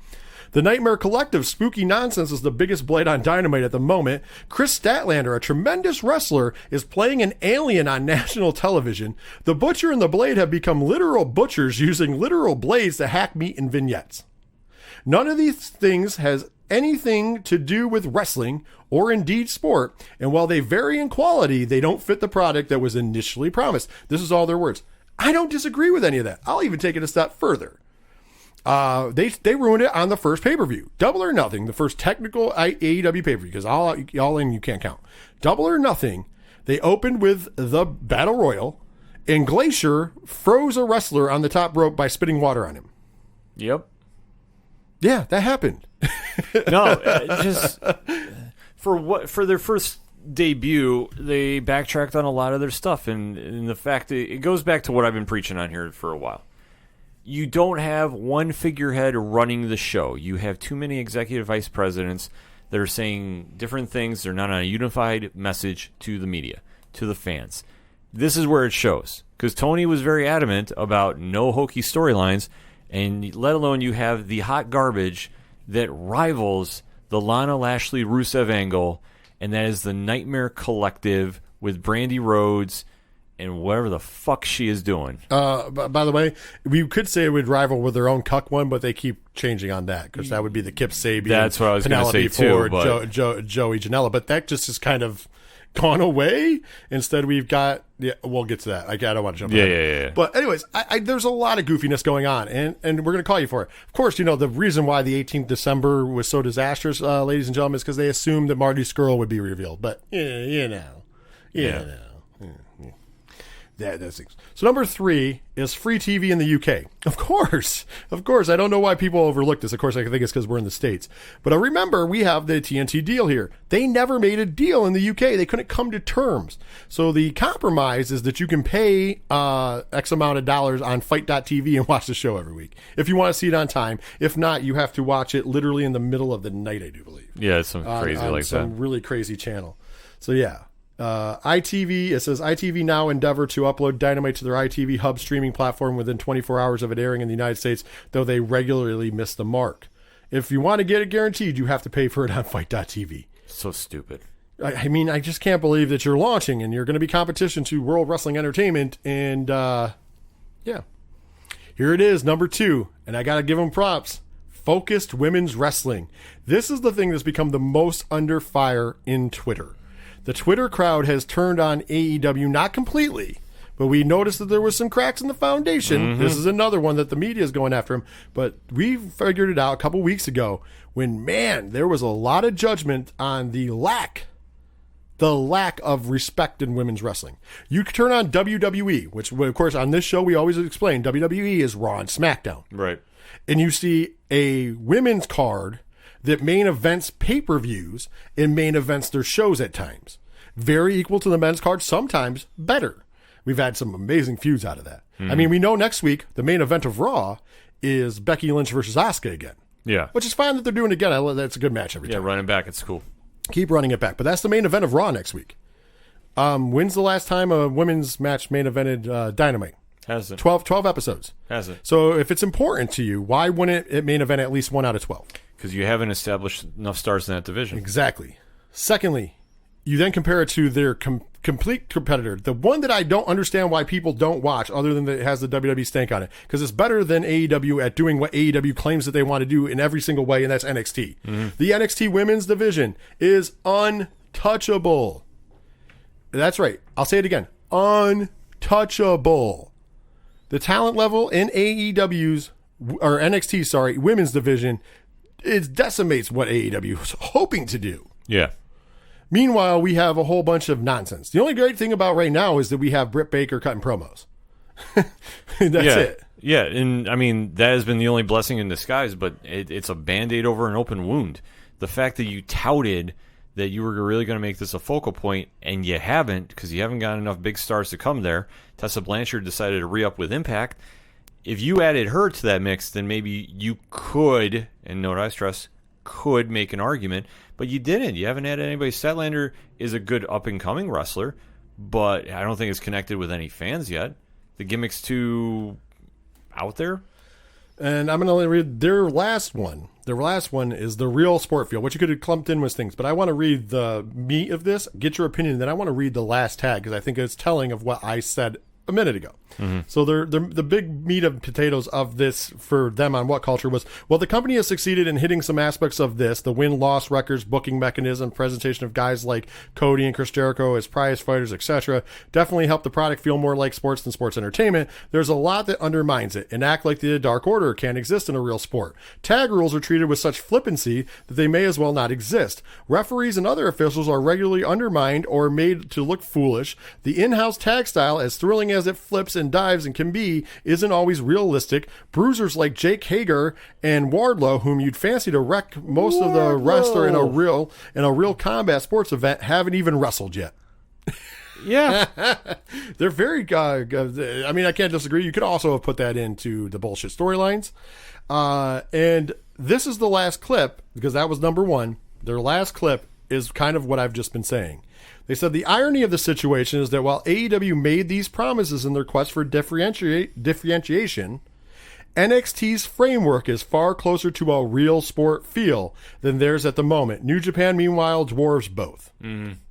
The Nightmare Collective spooky nonsense is the biggest blade on Dynamite at the moment. Chris Statlander, a tremendous wrestler, is playing an alien on national television. The Butcher and the Blade have become literal butchers using literal blades to hack meat in vignettes. None of these things has anything to do with wrestling or indeed sport, and while they vary in quality, they don't fit the product that was initially promised. This is all their words. I don't disagree with any of that. I'll even take it a step further. They ruined it on the first pay-per-view. Double or Nothing, the first technical AEW pay-per-view, because all in you can't count. Double or Nothing, they opened with the Battle Royal, and Glacier froze a wrestler on the top rope by spitting water on him. Yep. Yeah, that happened. No, just for their first debut, they backtracked on a lot of their stuff, and the fact that it goes back to what I've been preaching on here for a while. You don't have one figurehead running the show. You have too many executive vice presidents that are saying different things. They're not on a unified message to the media, to the fans. This is where it shows, because Tony was very adamant about no hokey storylines, and let alone you have the hot garbage that rivals the Lana Lashley Rusev angle, and that is the Nightmare Collective with Brandy Rhodes and whatever the fuck she is doing. By the way, we could say it would rival with their own cuck one, but they keep changing on that, because that would be the Kip Sabian. That's what I was going to say Ford, too. But Joey Janela, but that just is kind of gone away. Instead, we've got. Yeah, we'll get to that. I don't want to jump. Yeah. But anyways, there's a lot of goofiness going on, and we're going to call you for it. Of course, the reason why the 18th December was so disastrous, ladies and gentlemen, is because they assumed that Marty Scurll would be revealed. But That's things. So number 3 is free TV in the UK. Of course. I don't know why people overlook this. Of course, I think it's because we're in the States. But remember, we have the TNT deal here. They never made a deal in the UK. They couldn't come to terms. So the compromise is that you can pay X amount of dollars on fight.tv and watch the show every week if you want to see it on time. If not, you have to watch it literally in the middle of the night, I do believe. Yeah, it's something crazy like that. Some really crazy channel. So yeah. ITV, it says ITV now endeavor to upload Dynamite to their ITV hub streaming platform within 24 hours of it airing in the United States, though they regularly miss the mark. If you want to get it guaranteed, you have to pay for it on fight.tv. So stupid. I mean, I just can't believe that you're launching and you're going to be competition to World Wrestling Entertainment. And yeah, here it is, number 2. And I got to give them props. Focused Women's Wrestling. This is the thing that's become the most under fire in Twitter. The Twitter crowd has turned on AEW, not completely, but we noticed that there was some cracks in the foundation. Mm-hmm. This is another one that the media is going after him. But we figured it out a couple weeks ago when, man, there was a lot of judgment on the lack of respect in women's wrestling. You can turn on WWE, which, of course, on this show we always explain WWE is Raw and SmackDown. Right. And you see a women's card that main events pay-per-views and main events their shows at times. Very equal to the men's card, sometimes better. We've had some amazing feuds out of that. Mm-hmm. I mean, we know next week the main event of Raw is Becky Lynch versus Asuka again. Yeah. Which is fine that they're doing it again. That's a good match every time. Yeah, running back, it's cool. Keep running it back. But that's the main event of Raw next week. When's the last time a women's match main evented Dynamite? Hasn't. 12 episodes. Hasn't. So if it's important to you, why wouldn't it main event at least 1 out of 12? Because you haven't established enough stars in that division. Exactly. Secondly, you then compare it to their complete competitor, the one that I don't understand why people don't watch other than that it has the WWE stank on it, because it's better than AEW at doing what AEW claims that they want to do in every single way, and that's NXT. Mm-hmm. The NXT women's division is untouchable. That's right. I'll say it again. Untouchable. The talent level in AEW's, or NXT, women's division, it decimates what AEW was hoping to do. Yeah. Meanwhile, we have a whole bunch of nonsense. The only great thing about right now is that we have Britt Baker cutting promos. That's it. Yeah, and I mean, that has been the only blessing in disguise, but it's a Band-Aid over an open wound. The fact that you touted that you were really going to make this a focal point, and you haven't, because you haven't got enough big stars to come there. Tessa Blanchard decided to re-up with Impact. If you added her to that mix, then maybe you could, and note I stress, could make an argument, but you didn't. You haven't added anybody. Statlander is a good up-and-coming wrestler, but I don't think it's connected with any fans yet. The gimmick's too out there. And I'm going to read their last one. Their last one is the real sport field, which you could have clumped in with things, but I want to read the meat of this, get your opinion, then I want to read the last tag, because I think it's telling of what I said a minute ago. Mm-hmm. So the big meat of potatoes of this for them on What Culture was, well, the company has succeeded in hitting some aspects of this, the win-loss records, booking mechanism, presentation of guys like Cody and Chris Jericho as prize fighters, etc. Definitely helped the product feel more like sports than sports entertainment. There's a lot that undermines it and act like the Dark Order can't exist in a real sport. Tag rules are treated with such flippancy that they may as well not exist. Referees and other officials are regularly undermined or made to look foolish. The in-house tag style, as thrilling as it flips and dives and can be isn't always realistic. Bruisers like Jake Hager and Wardlow, whom you'd fancy to wreck most of the wrestler in a real combat sports event, haven't even wrestled yet. Yeah. They're very, I mean, I can't disagree. You could also have put that into the bullshit storylines. And this is the last clip, because that was number one. Their last clip is kind of what I've just been saying. They said the irony of the situation is that while AEW made these promises in their quest for differentiation, NXT's framework is far closer to a real sport feel than theirs at the moment. New Japan, meanwhile, dwarfs both,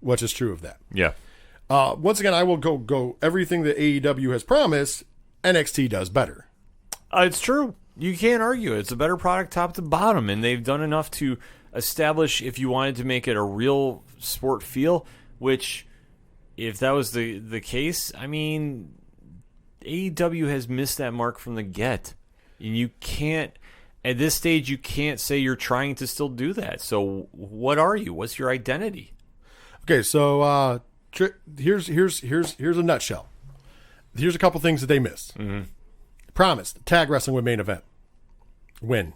which is true of that. Yeah. Once again, I will go everything that AEW has promised, NXT does better. It's true. You can't argue. It's a better product top to bottom, and they've done enough to establish, if you wanted to make it a real sport feel, which, if that was the case, I mean, AEW has missed that mark from the get. And you can't, at this stage, you can't say you're trying to still do that. So what are you? What's your identity? Okay, so here's a nutshell. Here's a couple things that they missed. Mm-hmm. Promised tag wrestling with main event. Win.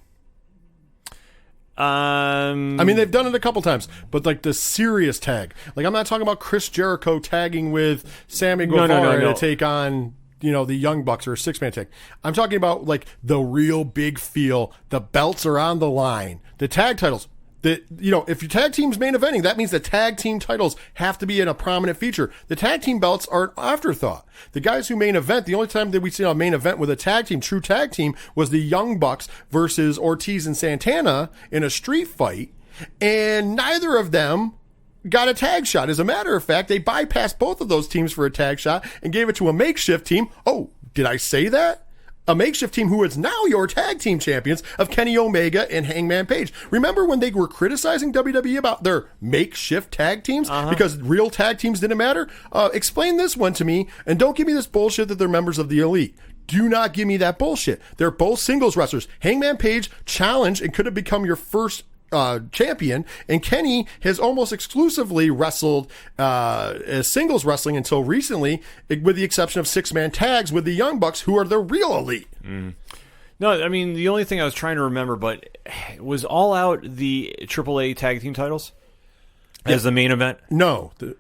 I mean, they've done it a couple times, but like the serious tag. Like, I'm not talking about Chris Jericho tagging with Sammy Guevara to take on, the Young Bucks or a 6-man tag. I'm talking about like the real big feel. The belts are on the line. The tag titles. If your tag team's main eventing, that means the tag team titles have to be in a prominent feature. The tag team belts are an afterthought. The guys who main event, the only time that we see a main event with a tag team, true tag team, was the Young Bucks versus Ortiz and Santana in a street fight, and neither of them got a tag shot. As a matter of fact, they bypassed both of those teams for a tag shot and gave it to a makeshift team. Oh, did I say that? A makeshift team who is now your tag team champions of Kenny Omega and Hangman Page. Remember when they were criticizing WWE about their makeshift tag teams because real tag teams didn't matter? Explain this one to me, and don't give me this bullshit that they're members of the Elite. Do not give me that bullshit. They're both singles wrestlers. Hangman Page challenged and could have become your first champion, and Kenny has almost exclusively wrestled as singles wrestling until recently, with the exception of 6-man tags with the Young Bucks, who are the real Elite. No, I mean, the only thing I was trying to remember, but was All Out the AAA tag team titles as the main event? No. Did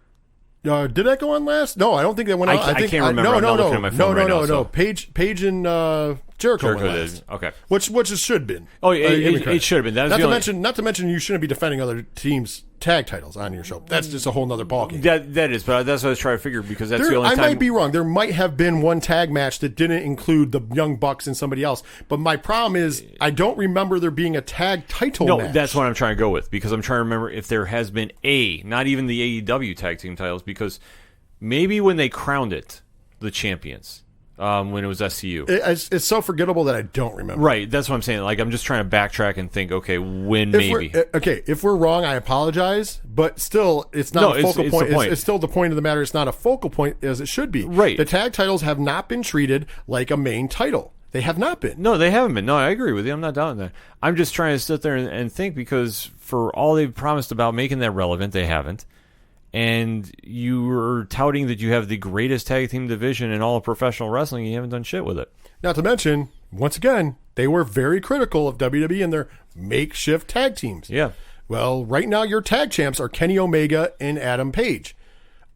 that go on last? No, I don't think that went on. I can't remember. No. Page and Jericho went last. Did. Okay. Which it should have been. Oh, it should have been. Not to mention, you shouldn't be defending other teams' tag titles on your show. That's just a whole nother ballgame. That is, but that's what I was trying to figure, because that's the only time. I might be wrong. There might have been one tag match that didn't include the Young Bucks and somebody else. But my problem is, I don't remember there being a tag title match. No, that's what I'm trying to go with, because I'm trying to remember if there has been not even the AEW tag team titles, because maybe when they crowned it, the champions. When it was SCU. It's so forgettable that I don't remember. Right, that's what I'm saying. Like, I'm just trying to backtrack and think, okay, maybe. If we're wrong, I apologize, but still, it's not a focal point. It's still the point of the matter. It's not a focal point as it should be. Right. The tag titles have not been treated like a main title. They have not been. No, they haven't been. No, I agree with you. I'm not doubting that. I'm just trying to sit there and think, because for all they've promised about making that relevant, they haven't. And you were touting that you have the greatest tag team division in all of professional wrestling, and you haven't done shit with it. Not to mention, once again, they were very critical of WWE and their makeshift tag teams. Yeah. Well, right now your tag champs are Kenny Omega and Adam Page.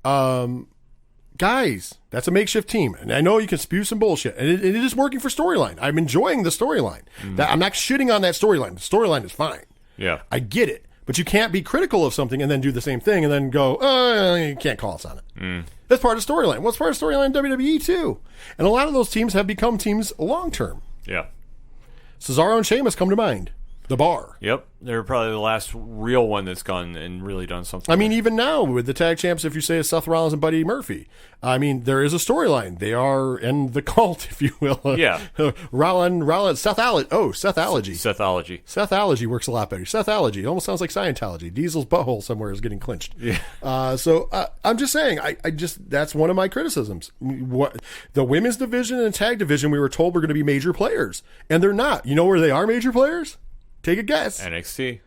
Guys, that's a makeshift team. And I know you can spew some bullshit. And it is working for storyline. I'm enjoying the storyline. I'm not shitting on that storyline. The storyline is fine. Yeah. I get it. But you can't be critical of something and then do the same thing and then go, you can't call us on it. That's part of storyline. Well, it's part of storyline in WWE too. And a lot of those teams have become teams long-term. Yeah. Cesaro and Sheamus come to mind. The Bar. Yep. They're probably the last real one that's gone and really done something. I mean, even now with the tag champs, if you say it's Seth Rollins and Buddy Murphy, I mean, there is a storyline. They are in the cult, if you will. Yeah. Rollins, Sethology. Sethology works a lot better. Sethology. It almost sounds like Scientology. Diesel's butthole somewhere is getting clinched. Yeah. So I'm just saying, that's one of my criticisms. The women's division and tag division, we were told were going to be major players, and they're not. You know where they are major players? Take a guess. NXT.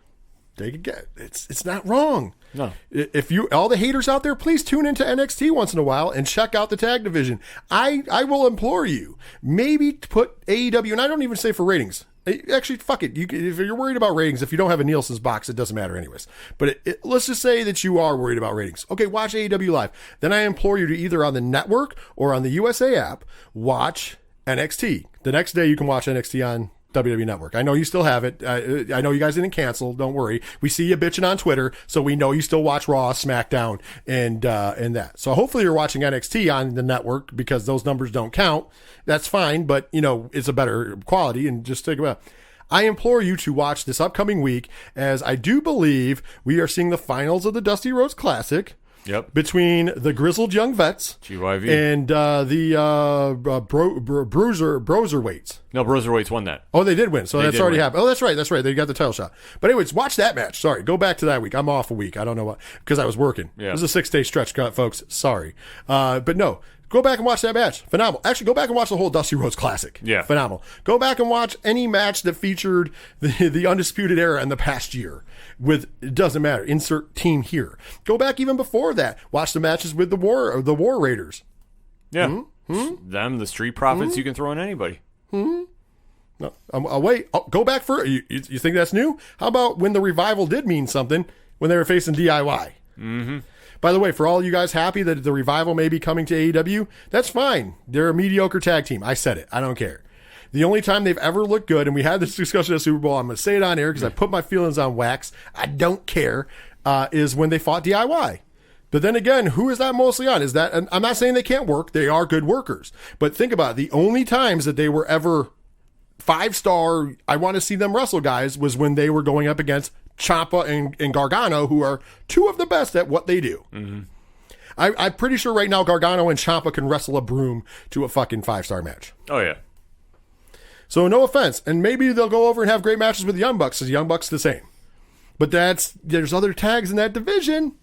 Take a guess. It's not wrong. No. If you, all the haters out there, please tune into NXT once in a while and check out the tag division. I will implore you, maybe put AEW, and I don't even say for ratings. Actually, fuck it. If you're worried about ratings, if you don't have a Nielsen's box, it doesn't matter anyways. But let's just say that you are worried about ratings. Okay, watch AEW Live. Then I implore you to either on the network or on the USA app, watch NXT. The next day you can watch NXT on WWE Network. I know you still have it. I know you guys didn't cancel. Don't worry. We see you bitching on Twitter, so we know you still watch Raw, SmackDown, and that. So hopefully you're watching NXT on the network because those numbers don't count. That's fine, but it's a better quality. And just take about. I implore you to watch this upcoming week, as I do believe we are seeing the finals of the Dusty Rhodes Classic. Yep. Between the grizzled young vets GYV and the Broserweights. No, Broserweights won that. Oh, they did win. So that's already win. happened. Oh, that's right. They got the title shot. But anyways, watch that match. Sorry. Go back to that week. I'm off a week. I don't know what, because I was working. Yeah. It was a 6-day stretch, folks. Sorry. But no. Go back and watch that match. Phenomenal. Actually, go back and watch the whole Dusty Rhodes Classic. Yeah. Phenomenal. Go back and watch any match that featured the Undisputed Era in the past year. It doesn't matter. Insert team here. Go back even before that. Watch the matches with the War Raiders. Yeah. Them, the Street Profits, you can throw in anybody. No, I'll wait. Go back for you think that's new? How about when the Revival did mean something when they were facing DIY? Mm-hmm. By the way, for all you guys happy that the Revival may be coming to AEW, that's fine. They're a mediocre tag team. I said it. I don't care. The only time they've ever looked good, and we had this discussion at Super Bowl, I'm going to say it on air because I put my feelings on wax. I don't care, is when they fought DIY. But then again, who is that mostly on? Is that, and I'm not saying they can't work. They are good workers. But think about it. The only times that they were ever 5-star, I want to see them wrestle guys, was when they were going up against Ciampa and Gargano, who are two of the best at what they do. Mm-hmm. I'm pretty sure right now Gargano and Ciampa can wrestle a broom to a fucking 5-star match. Oh, yeah. So no offense. And maybe they'll go over and have great matches with the Young Bucks, because the Young Bucks the same. But there's other tags in that division.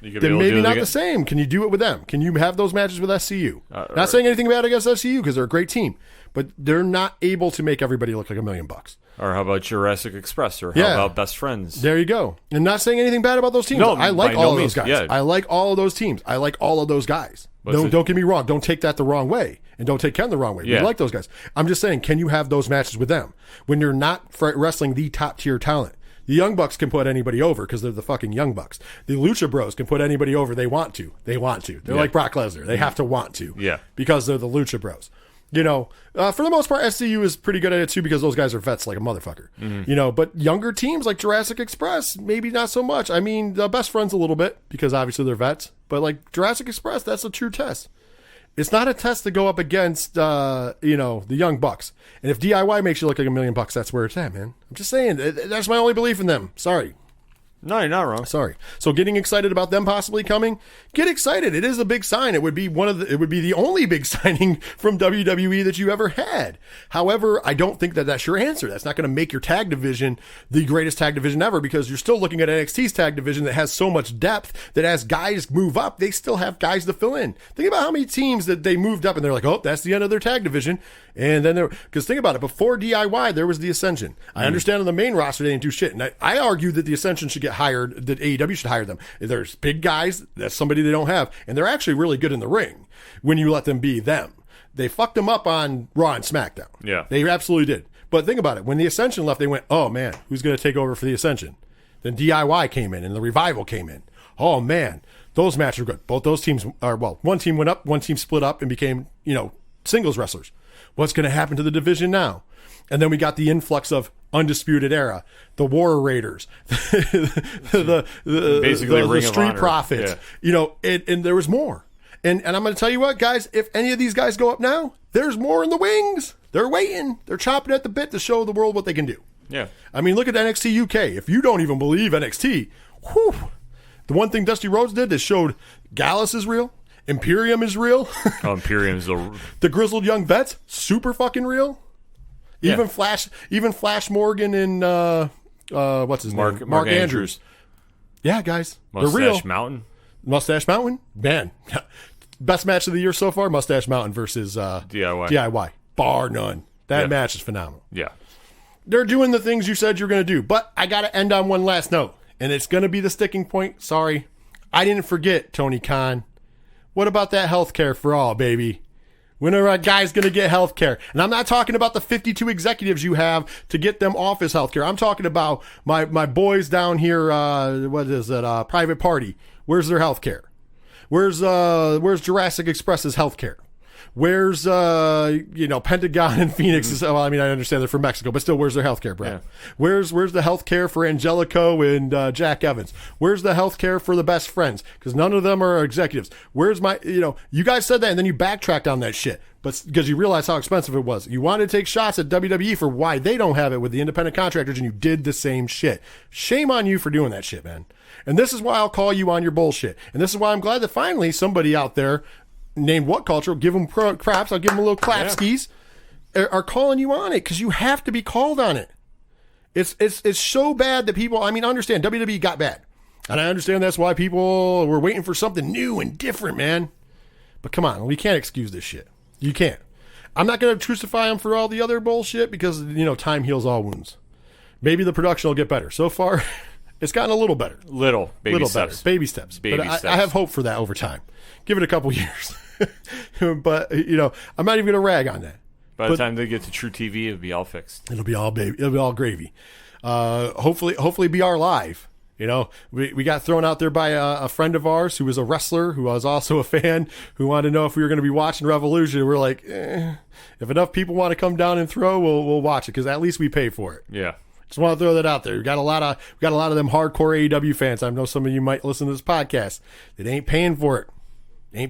Then maybe not the same. Can you do it with them? Can you have those matches with SCU? Not saying anything bad against SCU, because they're a great team. But they're not able to make everybody look like $1 million. Or how about Jurassic Express? Or how about Best Friends? There you go. And not saying anything bad about those teams. No, I like all of those guys. Yeah. I like all of those teams. I like all of those guys. Don't get me wrong. Don't take that the wrong way. And don't take Ken the wrong way. Yeah. We like those guys. I'm just saying, can you have those matches with them when you're not wrestling the top tier talent? The Young Bucks can put anybody over because they're the fucking Young Bucks. The Lucha Bros can put anybody over. They want to. They're like Brock Lesnar. They have to want to. Yeah. Because they're the Lucha Bros. For the most part, SCU is pretty good at it too, because those guys are vets like a motherfucker. Mm-hmm. But younger teams like Jurassic Express, maybe not so much. I mean, the Best Friends a little bit, because obviously they're vets. But like Jurassic Express, that's a true test. It's not a test to go up against, the Young Bucks. And if DIY makes you look like $1 million, that's where it's at, man. I'm just saying, that's my only belief in them. Sorry. No, you're not wrong. Sorry. So getting excited about them possibly coming, get excited. It is a big sign. It would be the only big signing from WWE that you ever had. However, I don't think that that's your answer. That's not going to make your tag division the greatest tag division ever, because you're still looking at NXT's tag division that has so much depth that as guys move up, they still have guys to fill in. Think about how many teams that they moved up and they're like, oh, that's the end of their tag division. And then because think about it, before DIY, there was the Ascension. I understand on the main roster, they didn't do shit. And I argue that the Ascension should get hired, that AEW should hire them. There's big guys, that's somebody they don't have, and they're actually really good in the ring when you let them be them. They fucked them up on Raw and SmackDown. Yeah. They absolutely did. But think about it. When the Ascension left, they went, oh man, who's going to take over for the Ascension? Then DIY came in and the Revival came in. Oh man, those matches are good. Both those teams are, one team went up, one team split up and became, singles wrestlers. What's going to happen to the division now? And then we got the influx of Undisputed Era, the War Raiders, the Street Profits, and there was more. And I'm going to tell you what, guys, if any of these guys go up now, there's more in the wings. They're waiting. They're chopping at the bit to show the world what they can do. Yeah. I mean, look at NXT UK. If you don't even believe NXT, the one thing Dusty Rhodes did that showed Gallus is real, Imperium is real. Oh, Imperium's the grizzled young vets, super fucking real. Yeah. Even Flash Morgan and what's his name? Mark Andrews. Yeah, guys. Mustache they're real. Mountain. Mustache Mountain? Man. Best match of the year so far, Mustache Mountain versus DIY. Bar none. That match is phenomenal. Yeah. They're doing the things you said you're going to do. But I got to end on one last note. and it's going to be the sticking point. Sorry, I didn't forget, Tony Khan. What about that health care for all, baby? When are a guy's going to get health care? And I'm not talking about the 52 executives you have to get them office health care. I'm talking about my boys down here, what is it, Private Party. Where's their health care? Where's Jurassic Express's health care? Where's, Pentagon and Phoenix? Well, I mean, I understand they're from Mexico, but still, where's their health care, Brad? Yeah. Where's the health care for Angelico and Jack Evans? Where's the health care for the best friends? Because none of them are executives. Where's my, you guys said that and then you backtracked on that shit. But because you realized how expensive it was. You wanted to take shots at WWE for why they don't have it with the independent contractors, and you did the same shit. Shame on you for doing that shit, man. And this is why I'll call you on your bullshit. And this is why I'm glad that finally somebody out there named What Culture, give them craps, I'll give them a little clapskis, are calling you on it, because you have to be called on it. It's so bad that people, I mean, understand, WWE got bad. And I understand that's why people were waiting for something new and different, man. But come on, we can't excuse this shit. You can't. I'm not going to crucify them for all the other bullshit, because, time heals all wounds. Maybe the production will get better. So far, it's gotten a little better. Baby steps. Baby steps. I have hope for that over time. Give it a couple years. But, I'm not even going to rag on that. By the time they get to True TV, it'll be all fixed. It'll be all gravy. Hopefully BR Live. We got thrown out there by a friend of ours who was a wrestler, who was also a fan, who wanted to know if we were going to be watching Revolution. We're like, if enough people want to come down and throw, we'll watch it, because at least we pay for it. Yeah. Just want to throw that out there. We got a lot of them hardcore AEW fans. I know some of you might listen to this podcast that ain't paying for it.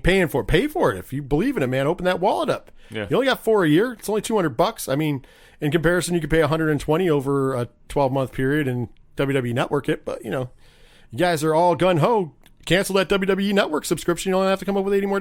Pay for it. If you believe in it, man, open that wallet up. Yeah. You only got 4 a year. It's only $200. I mean, in comparison, you could pay $120 over a 12-month period and WWE Network it. But, you guys are all gun-ho. Cancel that WWE Network subscription. You only have to come up with $80 more.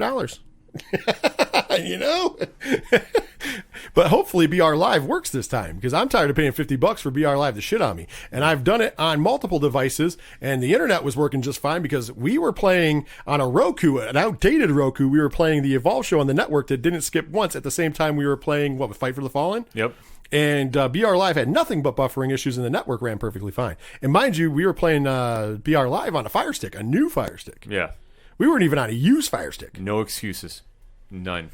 But hopefully BR Live works this time, because I'm tired of paying $50 for BR Live to shit on me. And I've done it on multiple devices, and the internet was working just fine, because we were playing on a Roku, an outdated Roku. We were playing the Evolve show on the network that didn't skip once. At the same time, we were playing Fight for the Fallen. Yep. And BR Live had nothing but buffering issues, and the network ran perfectly fine. And mind you, we were playing BR Live on a Fire Stick, a new Fire Stick. Yeah. We weren't even on a used Fire Stick. No excuses. None.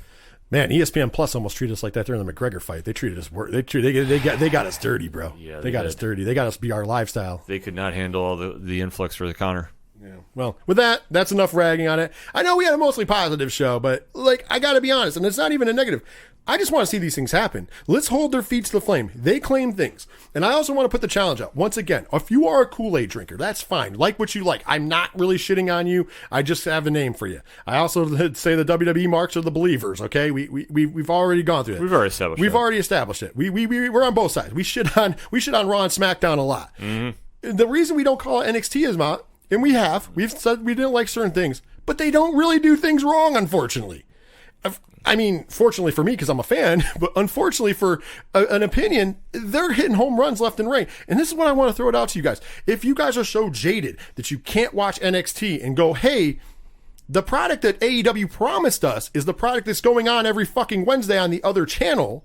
Man, ESPN Plus almost treated us like that during the McGregor fight. They treated us they got us dirty, bro. Yeah, they got us dirty. They got us BR lifestyle. They could not handle all the influx for the counter. Yeah. Well, with that's enough ragging on it. I know we had a mostly positive show, but I got to be honest, and it's not even a negative. I just want to see these things happen. Let's hold their feet to the flame. They claim things. And I also want to put the challenge out. Once again, if you are a Kool-Aid drinker, that's fine. Like what you like. I'm not really shitting on you. I just have a name for you. I also say the WWE marks are the believers, okay? We've already gone through that. We've already established it. We're on both sides. We shit on Raw and SmackDown a lot. Mm-hmm. The reason we don't call it NXT is not, and we've said we didn't like certain things, but they don't really do things wrong, unfortunately. I mean, fortunately for me, because I'm a fan, but unfortunately for an opinion, they're hitting home runs left and right. And this is what I want to throw it out to you guys. If you guys are so jaded that you can't watch NXT and go, hey, the product that AEW promised us is the product that's going on every fucking Wednesday on the other channel,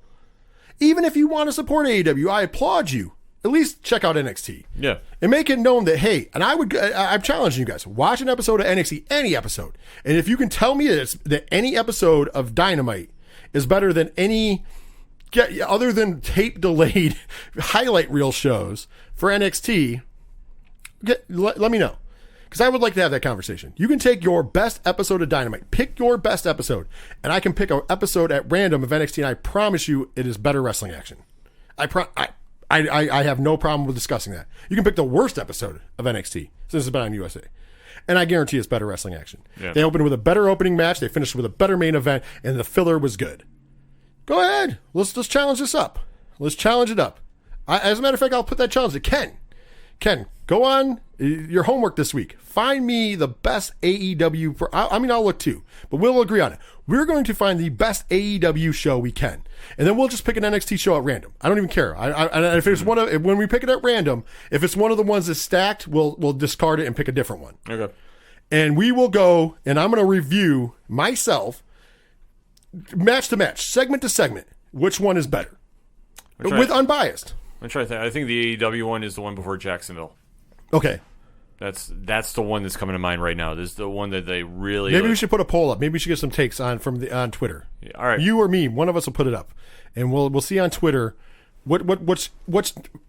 even if you want to support AEW, I applaud you. At least check out NXT. Yeah. And make it known that, hey, and I'm challenging you guys, watch an episode of NXT, any episode. And if you can tell me that any episode of Dynamite is better than other than tape delayed highlight reel shows for NXT, let me know. Because I would like to have that conversation. You can take your best episode of Dynamite, pick your best episode, and I can pick an episode at random of NXT, and I promise you it is better wrestling action. I have no problem with discussing that. You can pick the worst episode of NXT since it's been on USA. And I guarantee it's better wrestling action. Yeah. They opened with a better opening match. They finished with a better main event. And the filler was good. Go ahead. Let's challenge this up. Let's challenge it up. As a matter of fact, I'll put that challenge to Ken. Ken, go on your homework this week. Find me the best AEW. I'll look too. But we'll agree on it. We're going to find the best AEW show we can. And then we'll just pick an NXT show at random. I don't even care. If it's when we pick it at random, if it's one of the ones that's stacked, we'll discard it and pick a different one. Okay. And we will go, and I'm going to review myself, match to match, segment to segment, which one is better. With unbiased. I'm trying to think. I think the AEW one is the one before Jacksonville. Okay. That's the one that's coming to mind right now. This is the one that they really. Maybe we should put a poll up. Maybe we should get some takes on Twitter. Yeah, all right, you or me, one of us will put it up, and we'll see on Twitter which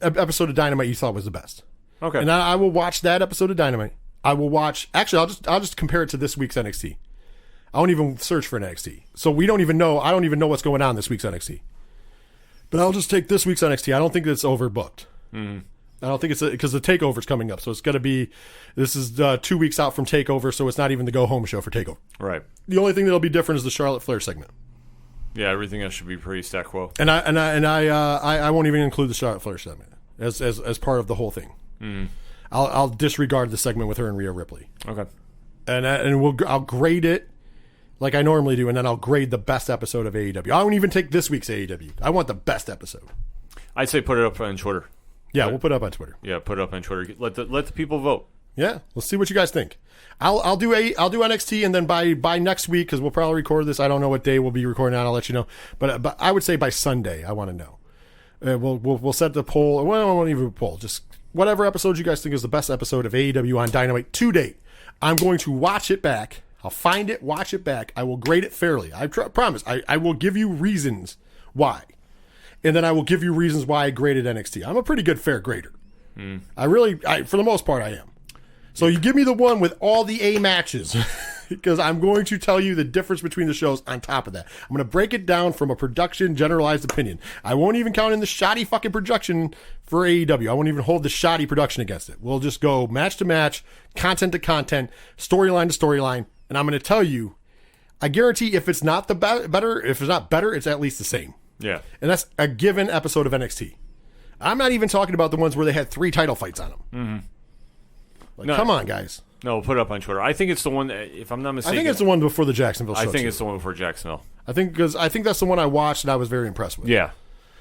episode of Dynamite you thought was the best. Okay, and I will watch that episode of Dynamite. I will watch. Actually, I'll just compare it to this week's NXT. I won't even search for an NXT, so we don't even know. I don't even know what's going on this week's NXT. But I'll just take this week's NXT. I don't think it's overbooked. Mm-hmm. I don't think it's because the Takeover's coming up, so it's going to be. This is 2 weeks out from Takeover, so it's not even the go home show for Takeover. Right. The only thing that'll be different is the Charlotte Flair segment. Yeah, everything else should be pretty stat quo. And I won't even include the Charlotte Flair segment as part of the whole thing. Mm-hmm. I'll disregard the segment with her and Rhea Ripley. Okay. And I'll grade it like I normally do, and then I'll grade the best episode of AEW. I won't even take this week's AEW. I want the best episode. I'd say put it up on Twitter. Yeah, we'll put it up on Twitter. Yeah, put it up on Twitter. Let the people vote. Yeah, let's see what you guys think. I'll do NXT, and then by next week, because we'll probably record this. I don't know what day we'll be recording on. I'll let you know. But I would say by Sunday, I want to know. We'll set the poll. Well, I won't even poll. Just whatever episode you guys think is the best episode of AEW on Dynamite to date. I'm going to watch it back. I'll find it, watch it back. I will grade it fairly. I promise. I will give you reasons why. And then I will give you reasons why I graded NXT. I'm a pretty good fair grader. I for the most part, I am. So you give me the one with all the A matches because I'm going to tell you the difference between the shows on top of that. I'm going to break it down from a production generalized opinion. I won't even count in the shoddy fucking production for AEW. I won't even hold the shoddy production against it. We'll just go match to match, content to content, storyline to storyline. And I'm going to tell you, I guarantee if it's not better, if it's not better, it's at least the same. Yeah. And that's a given episode of NXT. I'm not even talking about the ones where they had 3 title fights on them. Mm-hmm. No, come on, guys. No, we'll put it up on Twitter. I think it's the one that, if I'm not mistaken. I think it's the one before the Jacksonville show. I think it's the one before Jacksonville. I think that's the one I watched and I was very impressed with. Yeah.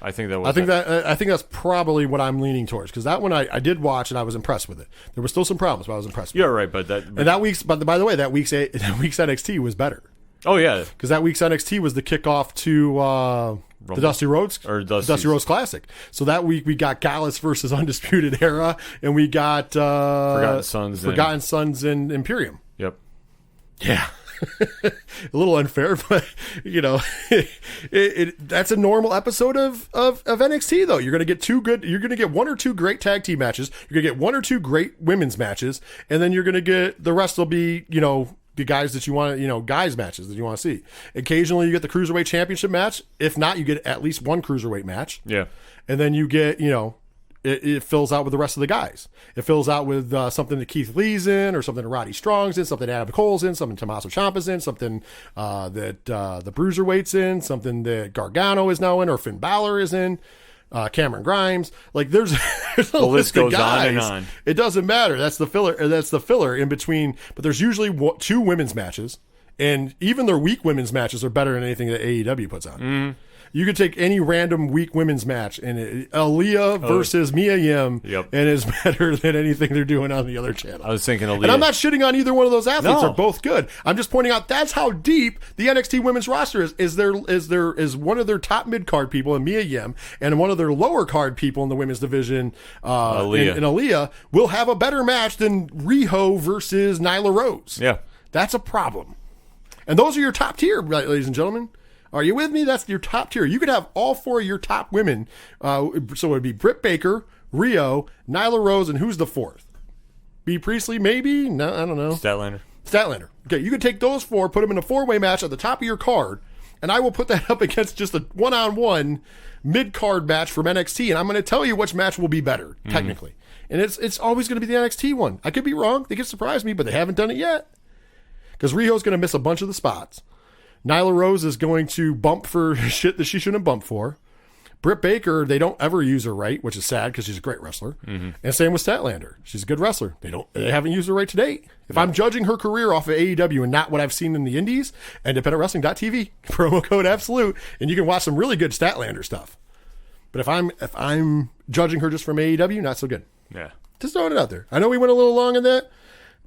I think that was I think that's probably what I'm leaning towards, because that one I did watch and I was impressed with it. There were still some problems, but I was impressed with it. You're right, but that week's by the way, that week's NXT was better. Oh yeah. Because that week's NXT was the kickoff to the Dusty Rhodes Classic. So that week we got Gallus versus Undisputed Era, and we got Forgotten Sons and Imperium. Yep. Yeah. A little unfair, but that's a normal episode of NXT though. You're gonna get 1 or 2 great tag team matches, you're gonna get 1 or 2 great women's matches, and then you're gonna get the rest will be, the guys that you want, guys matches that you want to see. Occasionally you get the Cruiserweight Championship match. If not, you get at least 1 Cruiserweight match. Yeah. And then you get, it fills out with the rest of the guys. It fills out with something that Keith Lee's in, or something that Roddy Strong's in, something Adam Cole's in, something Tommaso Ciampa's in, something that the Bruiserweight's in, something that Gargano is now in, or Finn Balor is in, Cameron Grimes. Like there's a list goes on and on. It doesn't matter. That's the filler in between. But there's usually 2 women's matches, and even their weak women's matches are better than anything that AEW puts on. Mm. You could take any random weak women's match, and Aaliyah versus Mia Yim, and it's better than anything they're doing on the other channel. I was thinking Aaliyah. And I'm not shitting on either one of those athletes. No. They're both good. I'm just pointing out that's how deep the NXT women's roster is. Is one of their top mid-card people in Mia Yim, and one of their lower card people in the women's division, Aaliyah. In Aaliyah, will have a better match than Riho versus Nyla Rose. Yeah. That's a problem. And those are your top tier, ladies and gentlemen. Are you with me? That's your top tier. You could have all 4 of your top women. So it would be Britt Baker, Rio, Nyla Rose, and who's the 4th? Bea Priestley, maybe? No, I don't know. Statlander. Okay, you could take those 4, put them in a 4-way match at the top of your card, and I will put that up against just a one-on-one mid-card match from NXT, and I'm going to tell you which match will be better, technically. And it's always going to be the NXT one. I could be wrong. They could surprise me, but they haven't done it yet. Because Rio's going to miss a bunch of the spots. Nyla Rose is going to bump for shit that she shouldn't bump for. Britt Baker, they don't ever use her right, which is sad because she's a great wrestler. Mm-hmm. And same with Statlander. She's a good wrestler. They haven't used her right to date. If I'm judging her career off of AEW and not what I've seen in the indies, independentwrestling.tv, promo code absolute, and you can watch some really good Statlander stuff. But if I'm judging her just from AEW, not so good. Yeah. Just throwing it out there. I know we went a little long in that,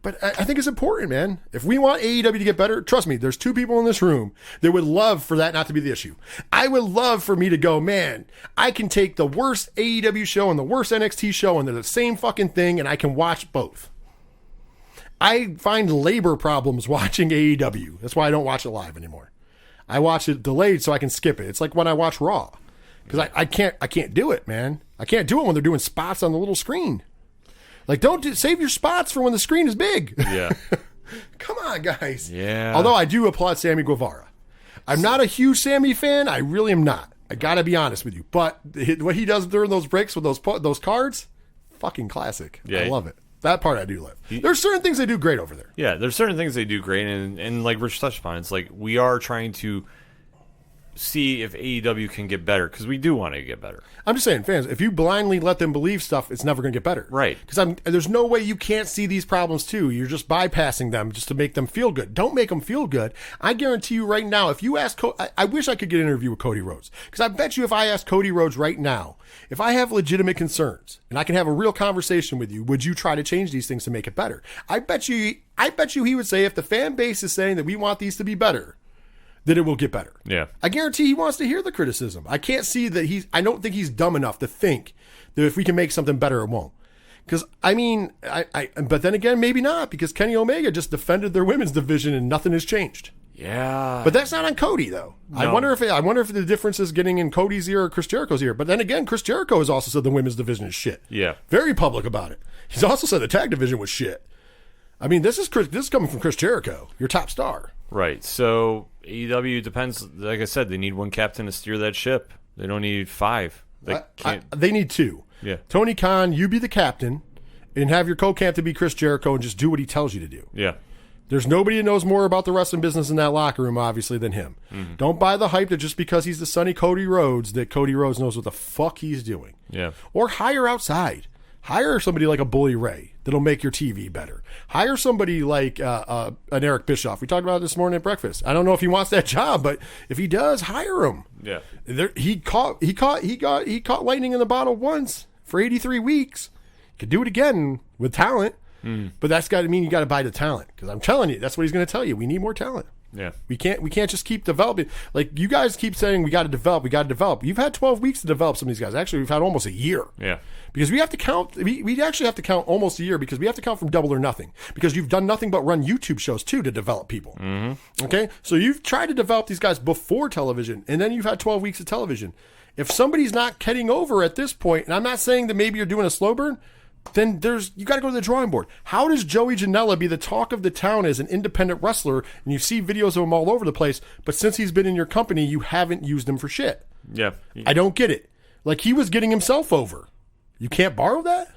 but I think it's important, man. If we want AEW to get better, trust me, there's 2 people in this room that would love for that not to be the issue. I would love for me to go, man, I can take the worst AEW show and the worst NXT show and they're the same fucking thing and I can watch both. I find labor problems watching AEW. That's why I don't watch it live anymore. I watch it delayed so I can skip it. It's like when I watch Raw. Because I can't do it, man. I can't do it when they're doing spots on the little screen. Like, save your spots for when the screen is big. Yeah. Come on, guys. Yeah. Although I do applaud Sammy Guevara. I'm not a huge Sammy fan. I really am not. I got to be honest with you. But what he does during those breaks with those cards, fucking classic. Yeah. I love it. That part I do love. There's certain things they do great over there. Yeah, there's certain things they do great, and like Rich touched upon, it's like we are trying to see if AEW can get better, because we do want to get better. I'm just saying, fans, if you blindly let them believe stuff, it's never going to get better. Right. Because there's no way you can't see these problems too. You're just bypassing them just to make them feel good. Don't make them feel good. I guarantee you right now, if you ask, I wish I could get an interview with Cody Rhodes. Because I bet you if I ask Cody Rhodes right now, if I have legitimate concerns and I can have a real conversation with you, would you try to change these things to make it better? I bet you he would say, if the fan base is saying that we want these to be better, that it will get better. Yeah. I guarantee he wants to hear the criticism. I can't see that I don't think he's dumb enough to think that if we can make something better, it won't. Because, I mean, but then again, maybe not, because Kenny Omega just defended their women's division and nothing has changed. Yeah. But that's not on Cody, though. No. I wonder if the difference is getting in Cody's ear or Chris Jericho's ear. But then again, Chris Jericho has also said the women's division is shit. Yeah. Very public about it. He's also said the tag division was shit. I mean, this is coming from Chris Jericho, your top star. Right. So AEW depends. Like I said, they need one captain to steer that ship. They don't need 5. They need 2. Yeah. Tony Khan, you be the captain, and have your co-captain be Chris Jericho, and just do what he tells you to do. Yeah. There's nobody who knows more about the wrestling business in that locker room, obviously, than him. Mm-hmm. Don't buy the hype that just because he's the Sonny Cody Rhodes, that Cody Rhodes knows what the fuck he's doing. Yeah. Or hire outside. Hire somebody like a Bully Ray that'll make your TV better. Hire somebody like an Eric Bischoff. We talked about it this morning at breakfast. I don't know if he wants that job, but if he does, hire him. Yeah. He caught lightning in the bottle once for 83 weeks. He could do it again with talent. But that's got to mean you got to buy the talent, because I'm telling you, that's what he's going to tell you. We need more talent. Yeah. We can't just keep developing. Like, you guys keep saying we got to develop. You've had 12 weeks to develop some of these guys. Actually, we've had almost a year. Yeah. Because we have to count. We actually have to count almost a year, because we have to count from Double or Nothing, because you've done nothing but run YouTube shows too to develop people. Mm-hmm. Okay, so you've tried to develop these guys before television, and then you've had 12 weeks of television. If somebody's not getting over at this point, and I'm not saying that maybe you're doing a slow burn, then you got to go to the drawing board. How does Joey Janela be the talk of the town as an independent wrestler, and you see videos of him all over the place, but since he's been in your company, you haven't used him for shit? Yeah. I don't get it. Like, he was getting himself over. You can't borrow that?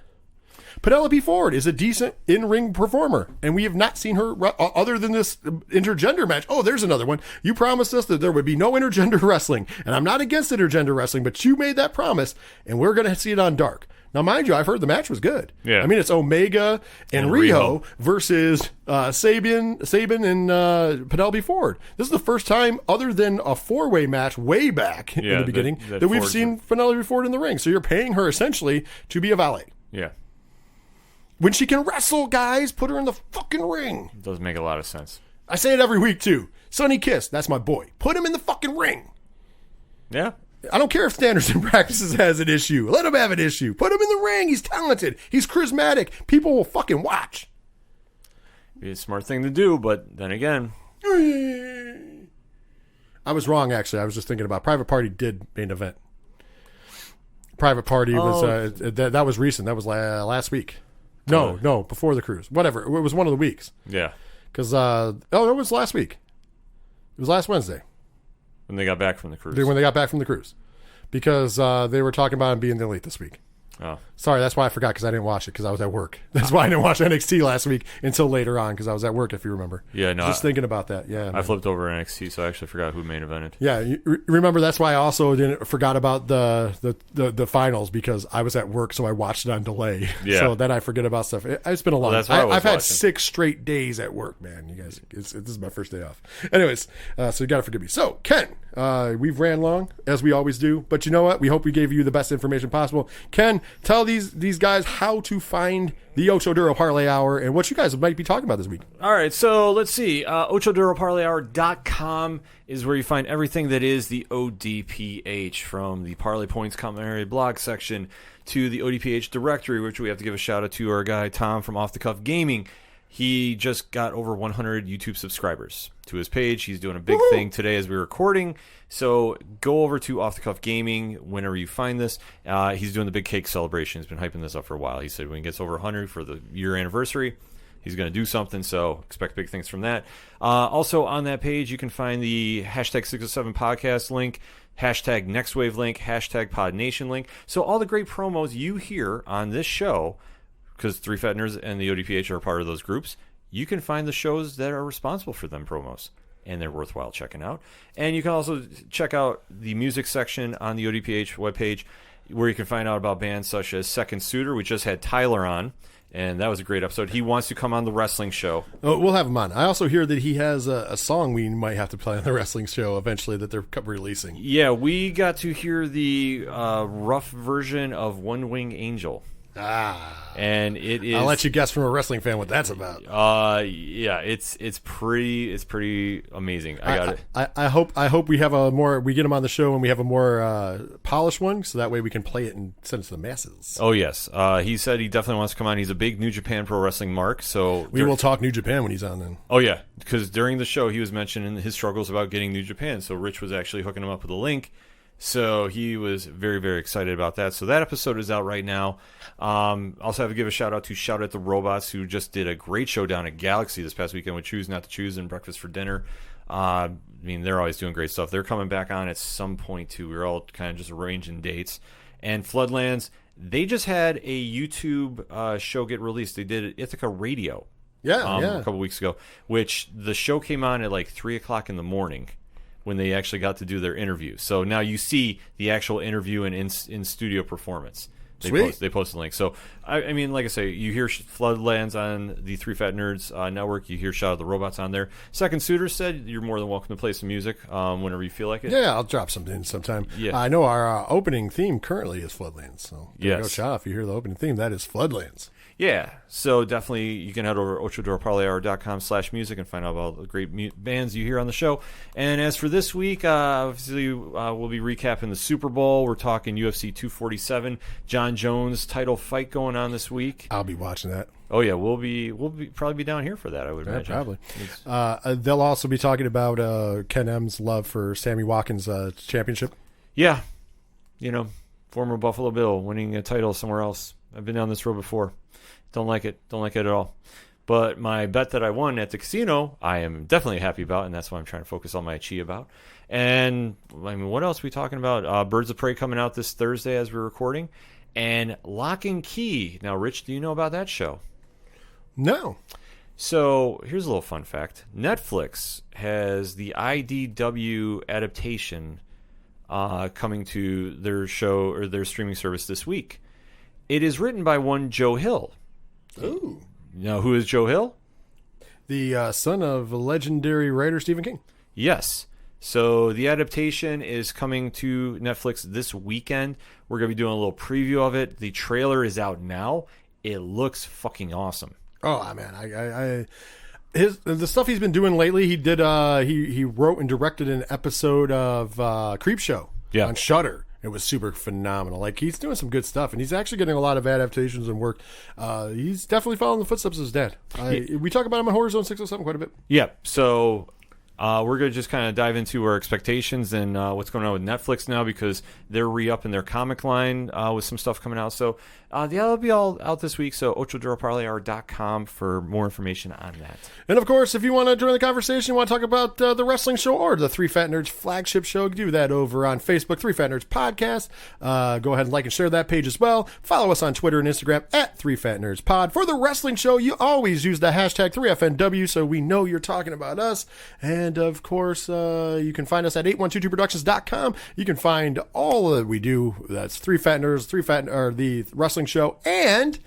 Penelope Ford is a decent in-ring performer, and we have not seen her other than this intergender match. Oh, there's another one. You promised us that there would be no intergender wrestling, and I'm not against intergender wrestling, but you made that promise, and we're going to see it on Dark. Now, mind you, I've heard the match was good. Yeah. I mean, it's Omega and Riho versus Sabin and Penelope Ford. This is the first time, other than a 4-way match way back in the beginning, that we've seen Penelope Ford in the ring. So you're paying her essentially to be a valet. Yeah. When she can wrestle, guys, put her in the fucking ring. It does make a lot of sense. I say it every week, too. Sonny Kiss, that's my boy. Put him in the fucking ring. Yeah. I don't care if Standards and Practices has an issue. Let him have an issue. Put him in the ring. He's talented. He's charismatic. People will fucking watch. Be a smart thing to do, but then again, I was wrong, actually. I was just thinking about Private Party did main event. Private Party was that was recent. That was last week. No, before the cruise. Whatever. It was one of the weeks. Yeah. Because it was last week. It was last Wednesday. When they got back from the cruise. When they got back from the cruise. Because they were talking about him being the Elite this week. Oh. Sorry, that's why I forgot, because I didn't watch it because I was at work. That's why I didn't watch NXT last week until later on, because I was at work, if you remember. Yeah, no. Just thinking about that. Yeah, I flipped over NXT, so I actually forgot who main evented. Yeah, remember, that's why I also forgot about the finals, because I was at work, so I watched it on delay. Yeah. So then I forget about stuff. It's been a long time. I've had 6 straight days at work, man. You guys, this is my first day off. Anyways, so you got to forgive me. So, Ken, we've ran long, as we always do, but you know what? We hope we gave you the best information possible. Ken, tell these guys how to find the Ocho Duro Parlay Hour and what you guys might be talking about this week. All right, so let's see. OchoDuroParlayHour.com is where you find everything that is the ODPH, from the Parlay Points commentary blog section to the ODPH directory, which we have to give a shout out to our guy Tom from Off the Cuff Gaming. He just got over 100 YouTube subscribers to his page. He's doing a big thing today as we're recording. So go over to Off the Cuff Gaming whenever you find this. He's doing the big cake celebration. He's been hyping this up for a while. He said when he gets over 100 for the year anniversary, he's going to do something. So expect big things from that. Also on that page, you can find the hashtag 607 podcast link, hashtag NextWave link, hashtag PodNation link. So all the great promos you hear on this show, because Three Fat Nerds and the ODPH are part of those groups, you can find the shows that are responsible for them promos, and they're worthwhile checking out. And you can also check out the music section on the ODPH webpage, where you can find out about bands such as Second Suitor. We just had Tyler on, and that was a great episode. He wants to come on the wrestling show. Oh, we'll have him on. I also hear that he has a song we might have to play on the wrestling show eventually that they're releasing. Yeah, we got to hear the rough version of One Wing Angel. And it is. I'll let you guess from a wrestling fan what that's about. Yeah, it's pretty amazing. I got it. I hope we get him on the show and we have a more polished one, so that way we can play it and send it to the masses. Oh yes, he said he definitely wants to come on. He's a big New Japan Pro Wrestling mark, so we will talk New Japan when he's on then. Oh yeah, because during the show he was mentioning his struggles about getting New Japan. So Rich was actually hooking him up with a link. So he was very, very excited about that. So that episode is out right now. Also have to give a shout out to Shout at the Robots, who just did a great show down at Galaxy this past weekend with Choose Not to Choose and Breakfast for Dinner. I mean, they're always doing great stuff. They're coming back on at some point too. We're all kind of just arranging dates. And Floodlands, they just had a YouTube show get released. They did Ithaca Radio a couple weeks ago, which the show came on at like 3 o'clock in the morning, when they actually got to do their interview. So now you see the actual interview and in-studio performance. They post a link. So, I mean, like I say, you hear Floodlands on the Three Fat Nerds network. You hear Shout at the Robots on there. Second Suitor said you're more than welcome to play some music whenever you feel like it. Yeah, I'll drop something sometime. Yeah. I know our opening theme currently is Floodlands. So yes. Go shout if you hear the opening theme. That is Floodlands. Yeah, so definitely you can head over to ochadoroparlayhour.com/music and find out about the great bands you hear on the show. And as for this week, obviously we'll be recapping the Super Bowl. We're talking UFC 247, John Jones title fight going on this week. I'll be watching that. Oh yeah, we'll probably be down here for that, I would imagine. Probably. They'll also be talking about Ken M's love for Sammy Watkins' championship. Yeah, former Buffalo Bill winning a title somewhere else. I've been down this road before. Don't like it at all. But my bet that I won at the casino, I am definitely happy about, and that's why I'm trying to focus all my chi about. And I mean, what else are we talking about? Birds of Prey coming out this Thursday as we're recording, and Lock and Key. Now, Rich, do you know about that show? No. So here's a little fun fact: Netflix has the IDW adaptation coming to their show or their streaming service this week. It is written by one Joe Hill. Ooh. Now, who is Joe Hill? The son of legendary writer Stephen King. Yes. So the adaptation is coming to Netflix this weekend. We're going to be doing a little preview of it. The trailer is out now. It looks fucking awesome. Oh, man. The stuff he's been doing lately, he did. He wrote and directed an episode of Creepshow on Shudder. It was super phenomenal. Like, he's doing some good stuff, and he's actually getting a lot of adaptations and work. He's definitely following the footsteps of his dad. We talk about him on Horror Zone 607 quite a bit. Yeah, so we're going to just kind of dive into our expectations and what's going on with Netflix now, because they're re-upping their comic line with some stuff coming out. So that'll be all out this week. So ochadoroparlayhour.com for more information on that. And of course, if you want to join the conversation, you want to talk about the wrestling show or the Three Fat Nerds flagship show, do that over on Facebook, Three Fat Nerds Podcast. Go ahead and like and share that page as well. Follow us on Twitter and Instagram at Three Fat Nerds Pod. For the wrestling show, you always use the hashtag 3FNW so we know you're talking about us. And of course, you can find us at 8122productions.com. You can find all that we do. That's Three Fat Nerds, the wrestling show, and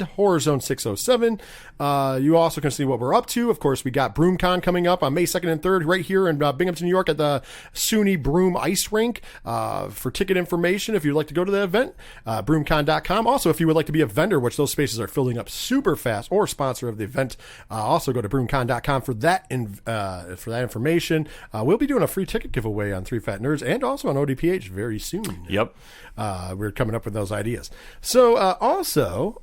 Horror Zone 607. You also can see what we're up to. Of course, we got BroomCon coming up on May 2nd and 3rd right here in Binghamton, New York at the SUNY Broom Ice Rink. For ticket information, if you'd like to go to the event, broomcon.com. Also, if you would like to be a vendor, which those spaces are filling up super fast, or sponsor of the event, also go to broomcon.com for that information. We'll be doing a free ticket giveaway on Three Fat Nerds and also on ODPH very soon. Yep. We're coming up with those ideas. So also,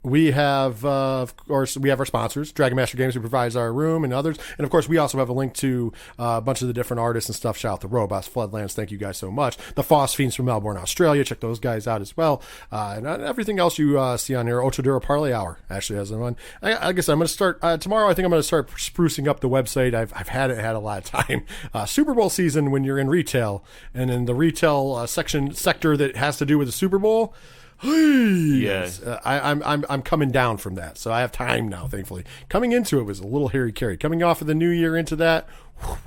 We have, of course, we have our sponsors, Dragon Master Games, who provides our room, and others. And, of course, we also have a link to a bunch of the different artists and stuff. Shout out to Robots, Floodlands. Thank you guys so much. The Foss Fiends from Melbourne, Australia. Check those guys out as well. And everything else you see on here. Ocho Duro Parlay Hour actually has one. I guess I'm going to start tomorrow. I think I'm going to start sprucing up the website. I've had a lot of time. Super Bowl season when you're in retail, and in the retail sector that has to do with the Super Bowl. Yes, I'm coming down from that, so I have time now. Thankfully, coming into it was a little hairy carry. Coming off of the new year into that, a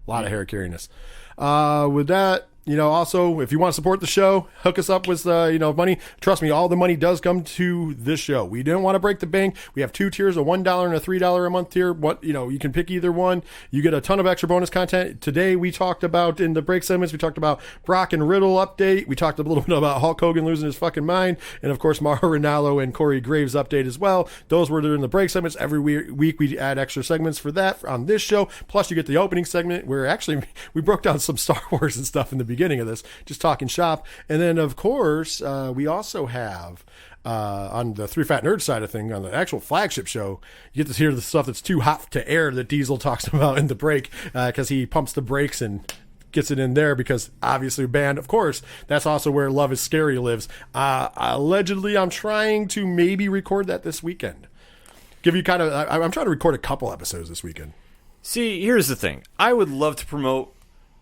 lot of hairy carriness. With that, also, if you want to support the show, hook us up with, money. Trust me, all the money does come to this show. We didn't want to break the bank. We have 2 tiers, a $1 and a $3 a month tier. You can pick either one. You get a ton of extra bonus content. Today, we talked about, in the break segments, we talked about Brock and Riddle update. We talked a little bit about Hulk Hogan losing his fucking mind. And, of course, Mauro Ranallo and Corey Graves update as well. Those were in the break segments. Every week, we add extra segments for that on this show. Plus, you get the opening segment where actually we broke down some Star Wars and stuff in the beginning of this, just talking shop. And then, of course, we also have on the Three Fat Nerds side of thing, on the actual flagship show, you get to hear the stuff that's too hot to air that Diesel talks about in the break, because he pumps the brakes and gets it in there, because obviously banned. Of course, that's also where Love is Scary lives. Allegedly, I'm trying to maybe record that this weekend. I'm trying to record a couple episodes this weekend. See, here's the thing. I would love to promote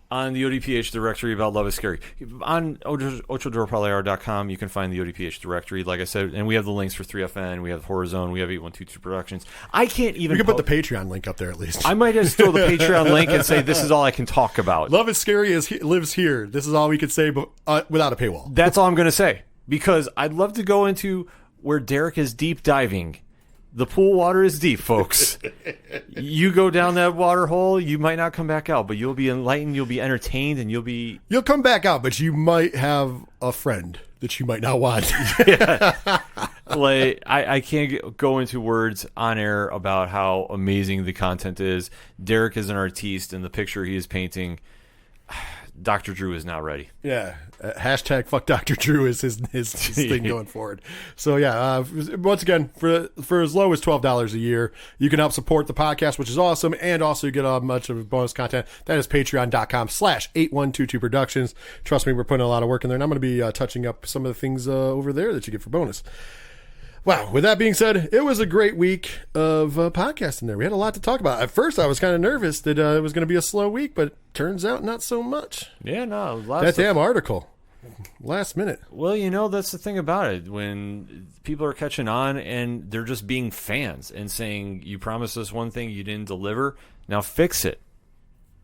on the ODPH directory about Love is Scary. On OchoDuroParlayHour.com, you can find the ODPH directory, like I said, and we have the links for 3FN, we have Horror Zone, we have 8122 Productions. I can't even... We can put the Patreon link up there at least. I might just throw the Patreon link and say, this is all I can talk about. Love is Scary lives here. This is all we could say without a paywall. That's all I'm going to say, because I'd love to go into where Derek is deep diving. The pool water is deep, folks. You go down that water hole, you might not come back out, but you'll be enlightened, you'll be entertained, and you'll come back out, but you might have a friend that you might not want. Yeah. Like, I can't go into words on air about how amazing the content is. Derek is an artiste, and the picture he is painting, Dr. Drew is not ready. Yeah. Hashtag fuck Dr. Drew is his thing going forward. So yeah, once again, for as low as $12 a year, you can help support the podcast, which is awesome, and also you get a bunch of bonus content. That is patreon.com/8122 Productions. Trust me, we're putting a lot of work in there, and I'm going to be touching up some of the things over there that you get for bonus. Wow, with that being said, it was a great week of podcasting there. We had a lot to talk about. At first, I was kind of nervous that it was going to be a slow week, but turns out not so much. Yeah, no. That damn article. Last minute. Well, that's the thing about it. When people are catching on and they're just being fans and saying, you promised us one thing, you didn't deliver, now fix it.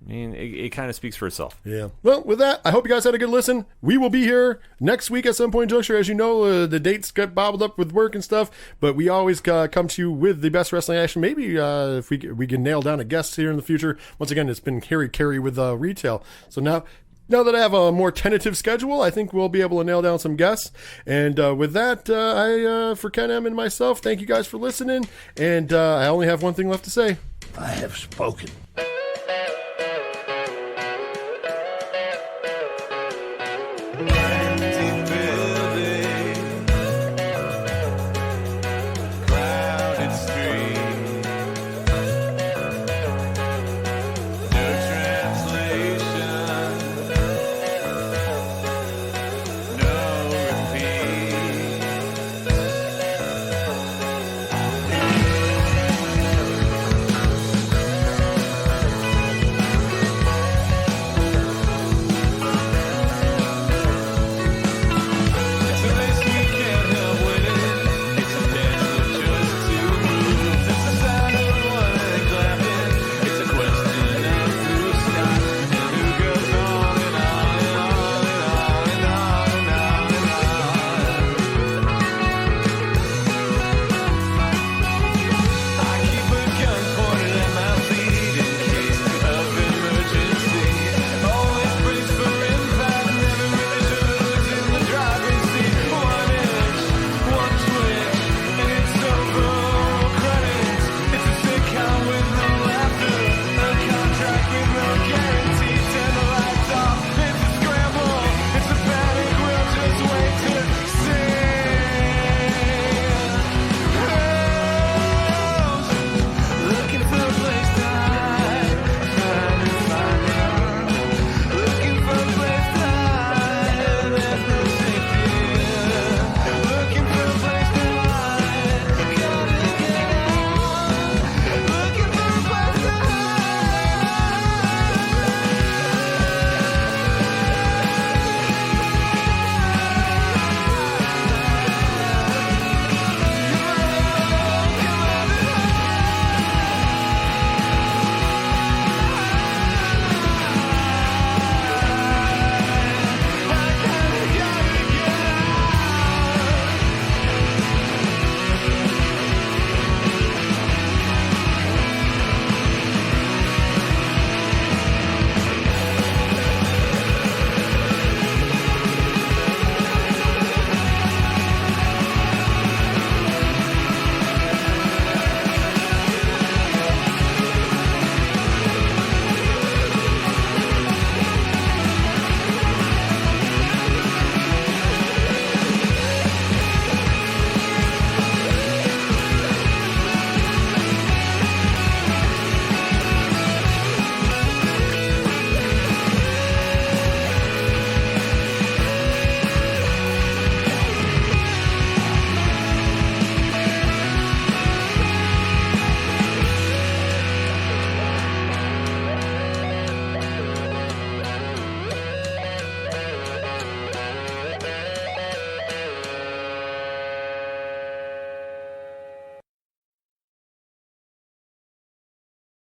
I mean, it kind of speaks for itself. Yeah. Well, with that, I hope you guys had a good listen. We will be here next week at some point, Juncture. As you know, the dates got bobbled up with work and stuff, but we always come to you with the best wrestling action. Maybe if we can nail down a guest here in the future. Once again, it's been carry with retail. So now that I have a more tentative schedule, I think we'll be able to nail down some guests. And with that, for Ken M and myself, thank you guys for listening. And I only have one thing left to say. I have spoken.